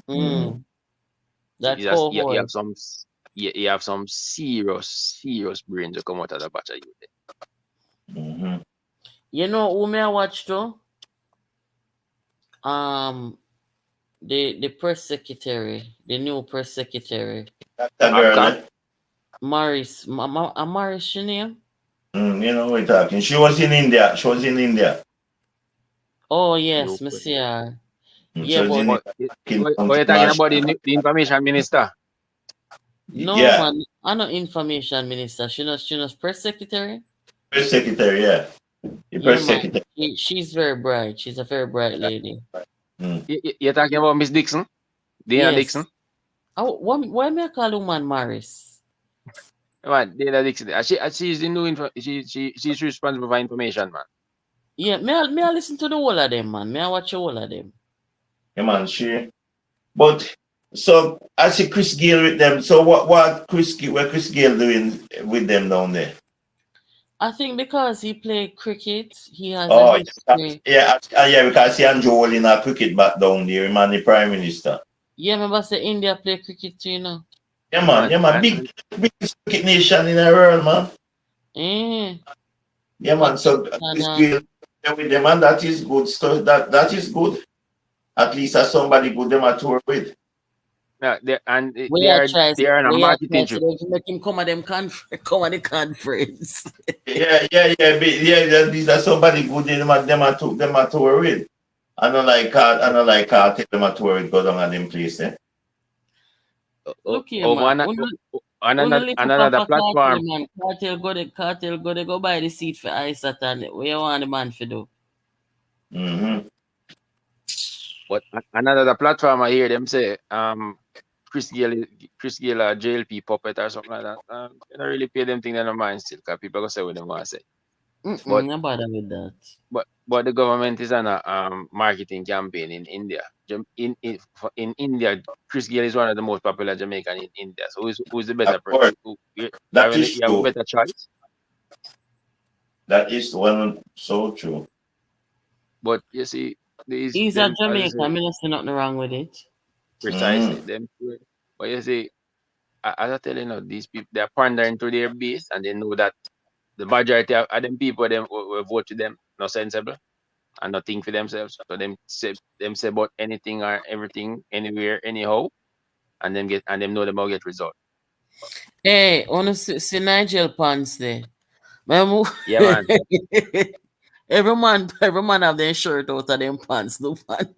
That you have some serious brains to come out of the batch of youth. You know who may I watch too? The press secretary, the new press secretary. Maris, Maris, she name? You know we're talking. She was in India. Oh yes, Monsieur. Yeah, but you're talking about the information minister. No, man, I'm not information minister. She knows press secretary. Press secretary, yeah. Press secretary. She's very bright. She's a very bright lady. You're talking about Miss Dixon? Dana Dixon? Oh, why may I call woman Maris? Man, Dana Dixon. She's the new she's responsible for information, man. Yeah, may I listen to the whole of them, man. May I watch the whole of them? Yeah, man, but so I see Chris Gayle with them. So what Chris Gayle doing with them down there? I think because he played cricket, he has a history. Yeah, because he enjoyed in a cricket back down there, man, the Prime Minister. Yeah, remember say India play cricket too, you know. Yeah, man, big cricket nation in the world, man. Yeah, man. So Chris Gayle with them, and that is good stuff. That is good. At least as somebody good them at tour with. Yeah, they are in a marketing trip. Make him come at them the conference. Yeah. These are somebody good them at tour with. I don't like take them at tour with go down at them place, eh? Look here, man. Another platform. Cartel go buy the seat for ice at and where you want the man to do. But another platform I hear them say, Chris Gayle JLP puppet or something like that. You don't really pay them thing in their mind still, because people go say what they want to say. But no bother with that. But the government is on a marketing campaign in India. In India, Chris Gayle is one of the most popular Jamaican in India. So who's the better person? You have a better choice. That is one so true. But you see, he's a Jamaican. I mean, there's nothing wrong with it. Precisely. Them. But you see, as I tell you, these people, they're pandering to their base, and they know that the majority of them people them will vote to them, not sensible, and not think for themselves. So them say about anything or everything, anywhere, anyhow, and them know them will get result. Hey, wanna see Nigel pants there? Yeah, man. Every man have their shirt out of them pants. No man.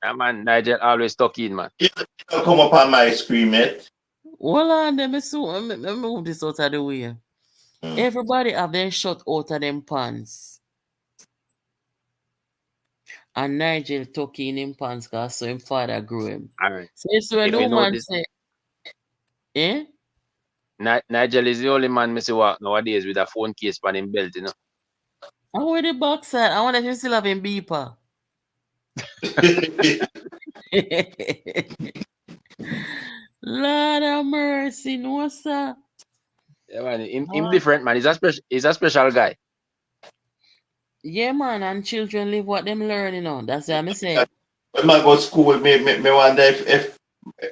Yeah, man, Nigel always stuck in, man. You come up on my screen, mate. Well, let me move this out of the way. Everybody have their shirt out of them pants. And Nigel tuck in him pants because so him father grew him. All right. So when the man say, eh? Nigel is the only man me see walk nowadays with a phone case on him belt, you know. I wear the backside. I wonder if you still have him beeper. Lord have mercy, no sir. Yeah, man, him different, man. He's a special guy. Yeah, man, and children live what them learn, you know. That's what I'm saying. When I go to school, me wonder if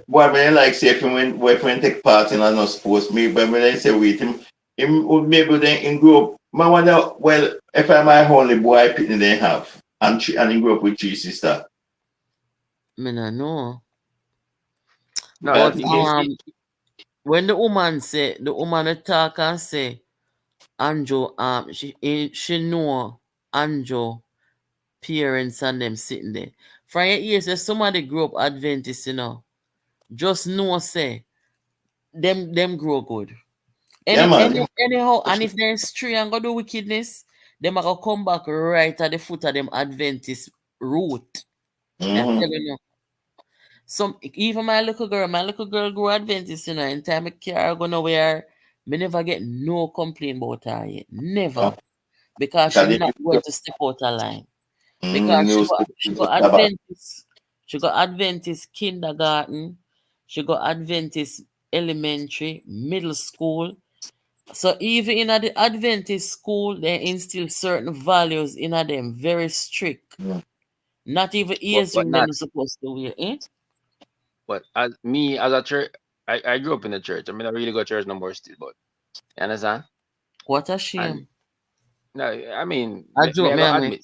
boy, when I like say if when take part in another sports, me when I say with him would maybe then in group. I wonder, well, if I'm my only boy, Pitney they have, and he grew up with 3 sisters. I know. No, but when the woman talk and say, Anjo, she know Anjo parents and them sitting there. From your ears, if somebody grew up Adventist, just know say them grow good. Yeah, man. Anyhow, and if they're stray and go do wickedness, them are gonna come back right at the foot of them Adventist root. I'm Mm-hmm. telling you. Some even my little girl grew Adventist, and time I care go nowhere. Me never get no complaint about her yet. Never. Because she Because not going to step out of line. Because you she got Sabbath. Adventist kindergarten, she got Adventist elementary, middle school. So even in the Adventist school, they instill certain values in them, very strict. Not even ears But ring them not. not supposed to wear, eh? But as me as a church, I grew up in the church. I mean, I really go to church no more still. But you understand? What a And shame. no, I mean, I me joke, I me, gotta I make. admit,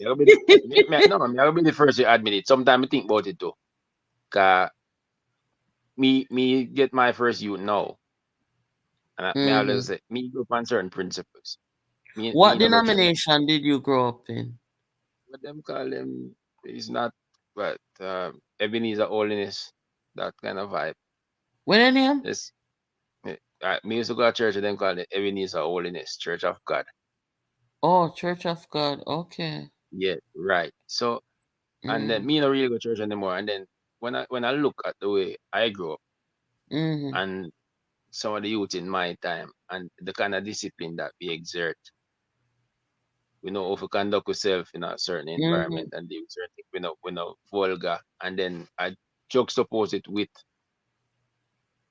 me I gotta be the first to admit it. Sometimes I think about it too. Cause me get my first youth now, and me Mm-hmm. always say me go on certain principles. Me What no go church. denomination did you grow up in? What them call them is not, but Ebenezer holiness, that kind of vibe. What the name? It's me used to go to church and them call it Ebenezer holiness, Church of God. Oh, Church of God. Okay. Yeah, right. So and then Mm-hmm. me not really go to church anymore. And then when I look at the way I grew up Mm-hmm. and some of the youth in my time and the kind of discipline that we exert, we know how to conduct ourselves in a certain Mm-hmm. environment and do certain things, we know vulgar. And then I juxtapose it with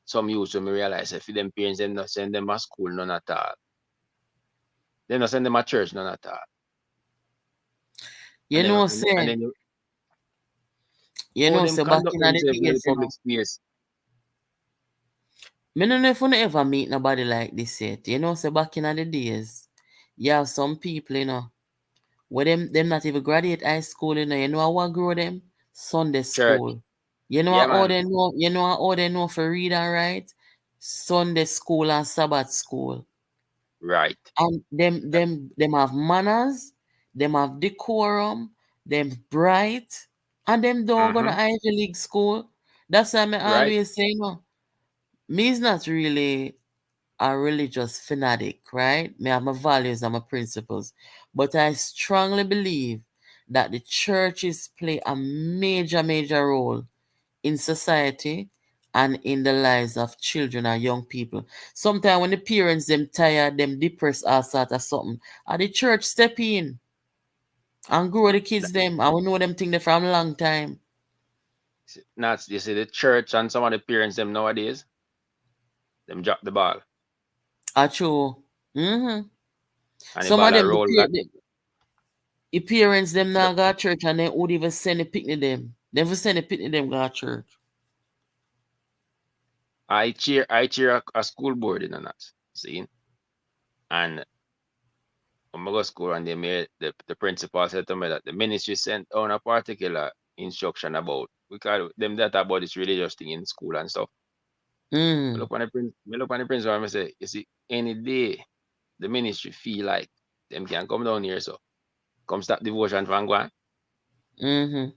some youth when me realize if them parents them not send them to school none at all. They not send them to church none at all. You know, And say, then how them so back conduct in the themselves in the days, public space. me no know if you ever meet nobody like this yet. So back in the days, you have some people, where them not even graduate high school, you know what grow them? Sunday Church. school. Yeah, man. You know how they know for read and write? Sunday school and Sabbath school. Right. And them have manners, them have decorum, them bright, and them don't go to Mm-hmm. Ivy League school. That's why I Right. always say, me is not really a religious fanatic, right? Me have my values and my principles. But I strongly believe that the churches play a major role in society and in the lives of children and young people. Sometimes when the parents them tired, them depressed or sort of something, and the church step in and grow the kids them. I will know them thing there from a long time. Not you see the church and some of the parents them nowadays, them drop the ball True. Mm-hmm. and the Some of ball a them, roll back. the parents them now go to church and they would even send the picnic them. They will send the picnic them go to church. I cheer a school board in that. See? And when I go to school and the principal said to me that the ministry sent on a particular instruction about because them that about this religious thing in school and stuff. Mm. Me look on the principal and I say, you see, any day the ministry feel like them can come down here so come stop devotion from going. Mm-hmm.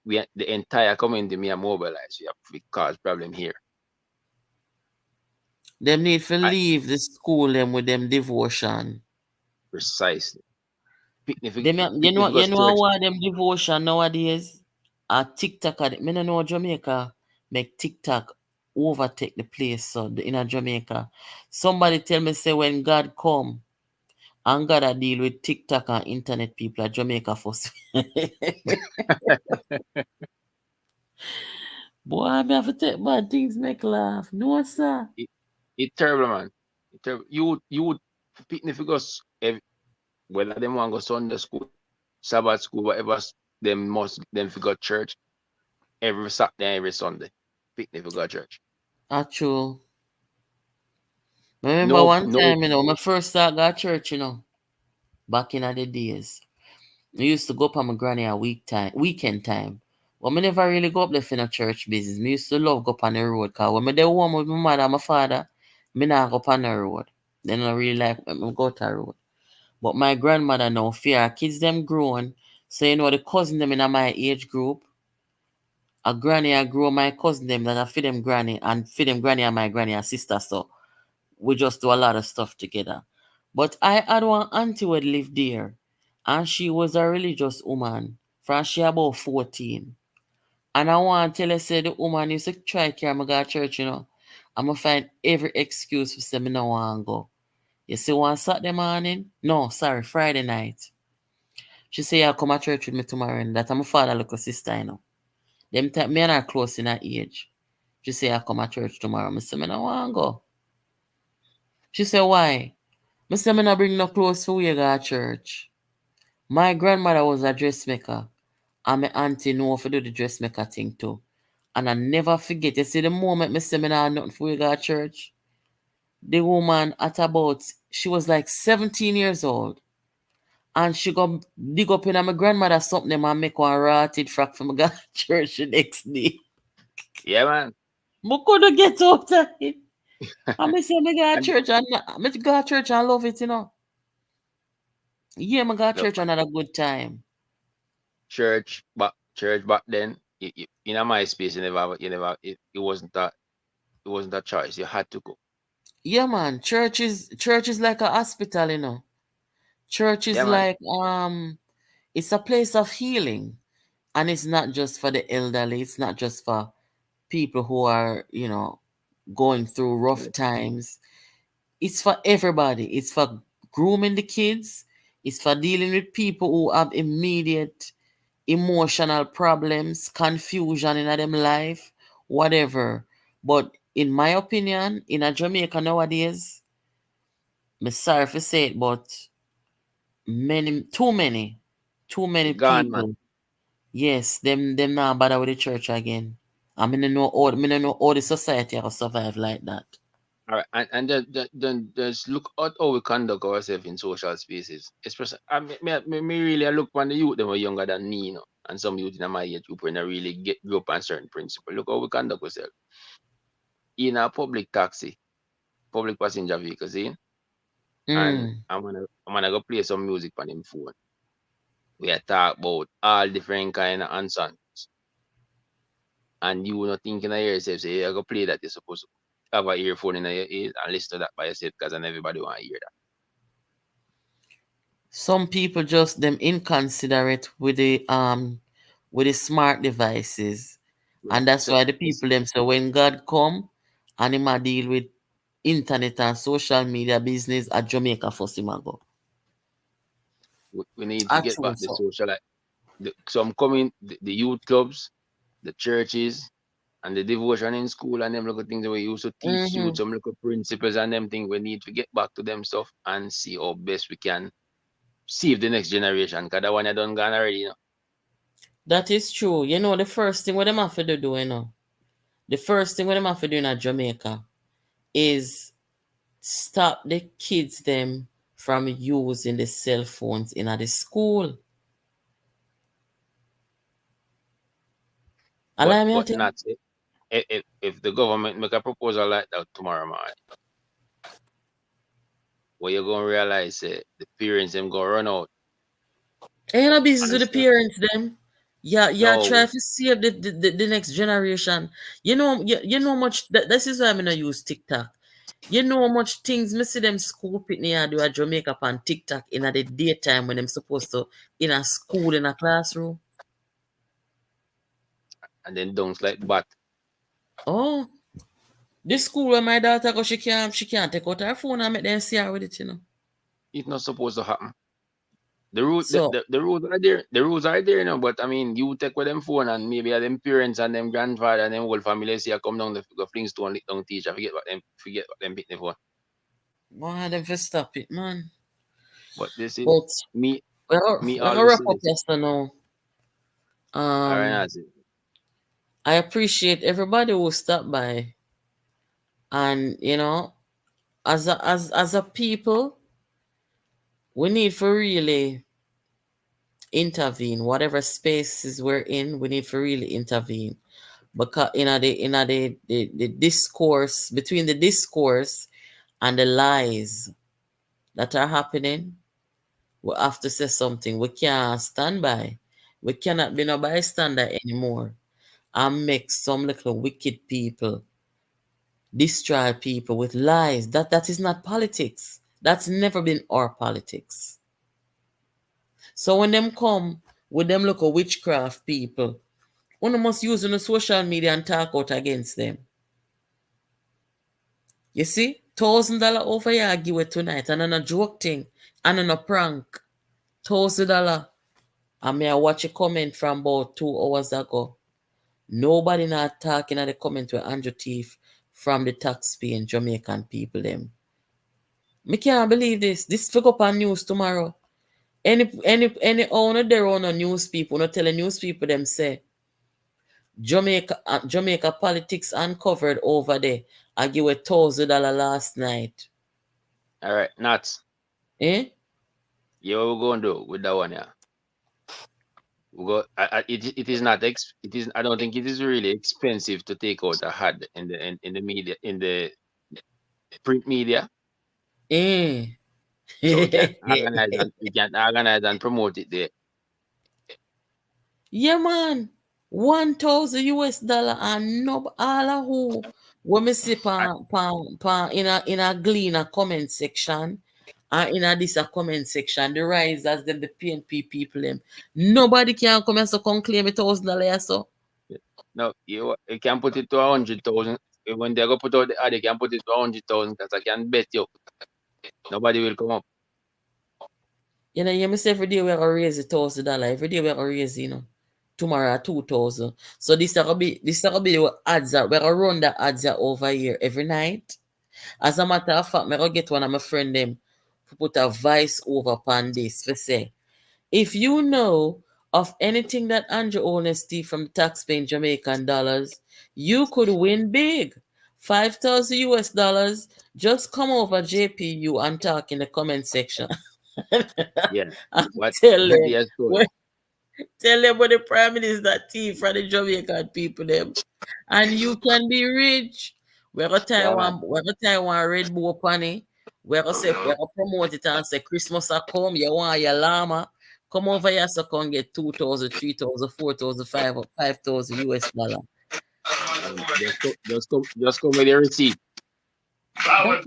The entire community me are mobilized. We have we cause problem here. Them need to I leave the school them with them devotion. precisely. Them, you Picnic know church. what them devotion nowadays? A TikTok, me no know Jamaica make TikTok overtake the place so in a Jamaica. Somebody tell me say when God come and God a deal with TikTok and internet people at Jamaica first. Boy, I have to take bad things make laugh. No sir. It terrible, man. It terrible. You would picnic figures whether them want go Sunday school, Sabbath school, whatever them must them figure church every Saturday, every Sunday. Picnic figure church. Actual. I remember No, one no. time, my first start got church, back in the days. I used to go up on my granny at weekend time. But me never really go up there for no church business. Me used to love go up on the road. Cause when me there home with my mother and my father, me not go up on the road. Then I really like me go to the road. But my grandmother now fear her kids them grown. So you know the cousin them in my age group, a granny I grow my cousin them that I feed them granny and feed them granny and my granny and sister. So we just do a lot of stuff together. But I had one auntie who lived there, and she was a religious woman. From she about 14. And I want to tell you, say the woman used to try carry me go to church, you know. I'm going to find every excuse for say me no want to go. You see one Saturday morning? No, sorry, Friday night. She say, "Yeah, come to church with me tomorrow." And that I'm my father little sister, you know. Them time me and her close in her age. She say, "Yeah, come to church tomorrow." I say, "Me no want to go." She say, "Why?" I say, "Me no bring no clothes for we go to church." My grandmother was a dressmaker. And my auntie know if to do the dressmaker thing too. And I never forget. You see, the moment me say me nah nothing for we go to church, the woman at about, she was like 17 years old. And she go dig up in my grandmother something and make one rotted frock for me go to church the next day. Yeah, man. I couldn't get out of it. And I say me go to And church and me go to church and love it, you know. Yeah, me go to look, church and had a good time. church back then, in my space, it wasn't a choice. You had to go. Yeah, man. Church is like a hospital, you know. Church is Yeah, man. like it's a place of healing. And it's not just for the elderly, it's not just for people who are, you know, going through rough times. It's for everybody. It's for grooming the kids. It's for dealing with people who have immediate emotional problems, confusion in them life, whatever. But in my opinion, in a Jamaica nowadays, I'm sorry to say it, but too many It gone, man. people. Yes, them not bother with the church again. I mean, know all the society will survive like that. All right, and then just look at how we conduct ourselves in social spaces. Especially, me really I look when the youth them are younger than me, you know, and some youth in my age group when I really get grew up on certain principle. Look how we conduct ourselves in a public taxi, public passenger vehicle, see? And Mm. I'm gonna go play some music on him phone. We are talk about all different kind of answers, and you not thinking of yourself, say, I go play that. You're supposed to have a earphone in your ear and listen to that by yourself because not everybody want to hear that. Some people just them inconsiderate with the smart devices, Yeah. and that's So why the people them say when God come and him a deal with internet and social media business at Jamaica first him a go. we need to I get true back the so. social, like some coming the youth clubs, the churches, and the devotion in school and them little things that we used to teach you Mm-hmm. some little principles and them things. We need to get back to them stuff and see how best we can save the next generation. Cause that one I done gone already, you know. That is true. You know the first thing what them have to do, you know. The first thing what them have to do in Jamaica is stop the kids them from using the cell phones in the school. Allow me to But tell you. not if the government make a proposal like that tomorrow morning, where you're gonna realize the parents them gonna run out. Ain't no business with the Understand? parents them. Yeah, try No, to save the next generation. You know much this is why I'm gonna use TikTok. You know how much things me see them school pitney do at Jamaica on TikTok in the daytime when them supposed to in a school in a classroom. and then don'ts like but Oh, this school where my daughter go, she can't take out her phone and make them see her with it, you know. it's not supposed to happen. The rule, So the rules are there. The rules are there, you know. But I mean, you take with them phone and maybe them parents and them grandfather and them whole family see come down the Flintstone down teacher forget what them pick them for. why them for stop it, man. But this is But me. Me we're always wrap say up this. yesterday now. All right, Um that's it. I appreciate everybody who stopped by, and as a people, we need for really intervene. Whatever spaces we're in, we need for really intervene. Because the discourse between the discourse and the lies that are happening, we have to say something. We can't stand by. We cannot be no bystander anymore and make some little wicked people destroy people with lies. That is not politics. That's never been our politics. So when them come with them little witchcraft people, one must use on the social media and talk out against them. You see, $1,000 over here I give it tonight, and on a joke thing, and on a prank. $1,000. I may watch a comment from about 2 hours ago. Nobody not talking at the comment with Andrew Thief from the taxpaying Jamaican people them. Me can't believe this. This pick up on news tomorrow. Any owner there on a news people, not tell the news people them say Jamaica politics uncovered over there. I give a $1,000 last night. All right, Nats. Eh? Yeah, what we gonna do with that one? Yeah, we go. It is not. It is. I don't think it is really expensive to take out a ad in the media, in the print media. Eh. So we can organize and promote it there. Yeah, man. $1,000 and no all of who when me see in a glean comment section and in a this a comment section, the risers them, the PNP people them. Nobody can come and so come claim $1,000 so. No, you can put it to 100,000. When they go put out the ad, they can put it to 100,000 because I can bet you nobody will come up. You know, you say every day we're gonna raise $1,000. Every day we're gonna raise, tomorrow 2,000. So this will be the ads that we're gonna run the ads over here every night. As a matter of fact, I'm gonna get one of my friend them to put a voice over upon this for say, if you know of anything that Andrew Honesty from taxpaying Jamaican dollars, you could win big. $5,000. Just come over JPU and talk in the comment section. Yeah. What? Tell them. What, Tell them what the Prime Minister thief from the Jamaican people them. And you can be rich. We're gonna tie one Red Bull funny. We're gonna promote it and say Christmas a come, you want your llama. Come over here so come get 2,000, 3,000, 4,000, 5,000 $5,000. Just come with your receipt. That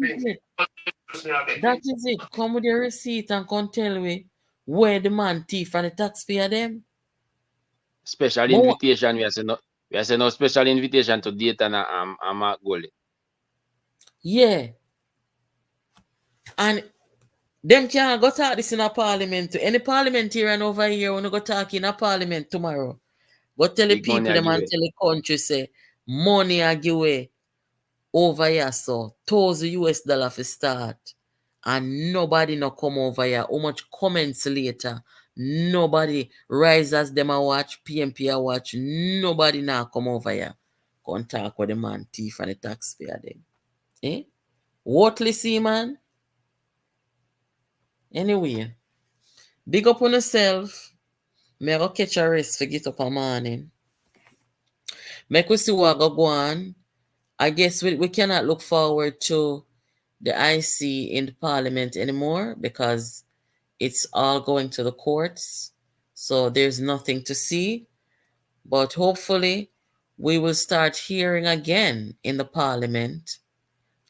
is it. Come with your receipt and come tell me where the man thief from the taxpayer them. Special invitation. We are saying no special invitation to Dayton and Mark Golding. Yeah. And them can't go talk this in a parliament to any parliamentarian over here when you go talk in a parliament tomorrow. Go tell the people them and tell the country say money I give away over here so $1,000 for start. And nobody no come over here. How much comments later? Nobody risers them a watch, PNP a watch. Nobody now come over here. Come talk with the man thief and the taxpayer them. Eh? Worthless see man. Anyway, big up on yourself. May go catch a rest for get up a morning. Make we see what go on. I guess we cannot look forward to the IC in the parliament anymore because it's all going to the courts. So there's nothing to see. But hopefully we will start hearing again in the parliament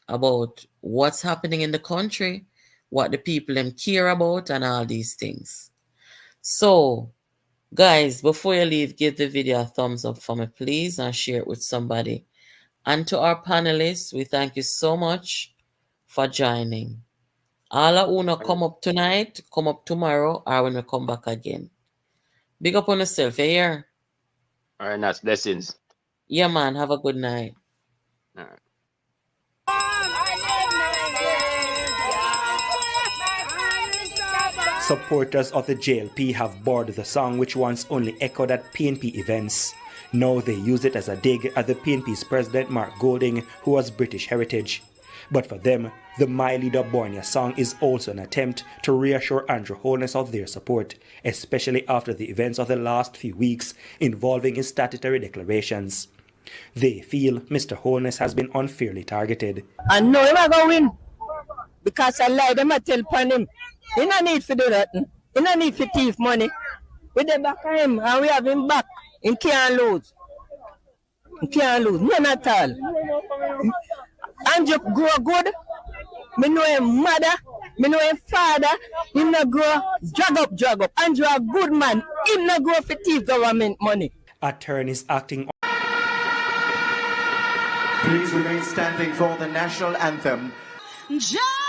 about what's happening in the country, what the people them care about and all these things. So guys, before you leave, give the video a thumbs up for me, please, and share it with somebody. And to our panelists, we thank you so much for joining. All who not come up tonight, come up tomorrow, or when we come back again. Big up on yourself, you hear? All right, that's blessings. Yeah, man. Have a good night. All right. Supporters of the JLP have bored the song which once only echoed at PNP events. Now they use it as a dig at the PNP's president Mark Golding, who was British heritage. But for them, the My Leader Bornia song is also an attempt to reassure Andrew Holness of their support, especially after the events of the last few weeks involving his statutory declarations. They feel Mr. Holness has been unfairly targeted. And no, him a go win. Because I lie, them a tell upon him. He no need to do that. He no need to thief money. We the back of him and we have him back. He can't lose. He can't lose. None at all. Andrew grow good. Me know him mother. Me know him father. Him not grow drag up. Andrew a good man. Him not grow for thief government money. Attorneys acting. Please remain standing for the national anthem. JLP.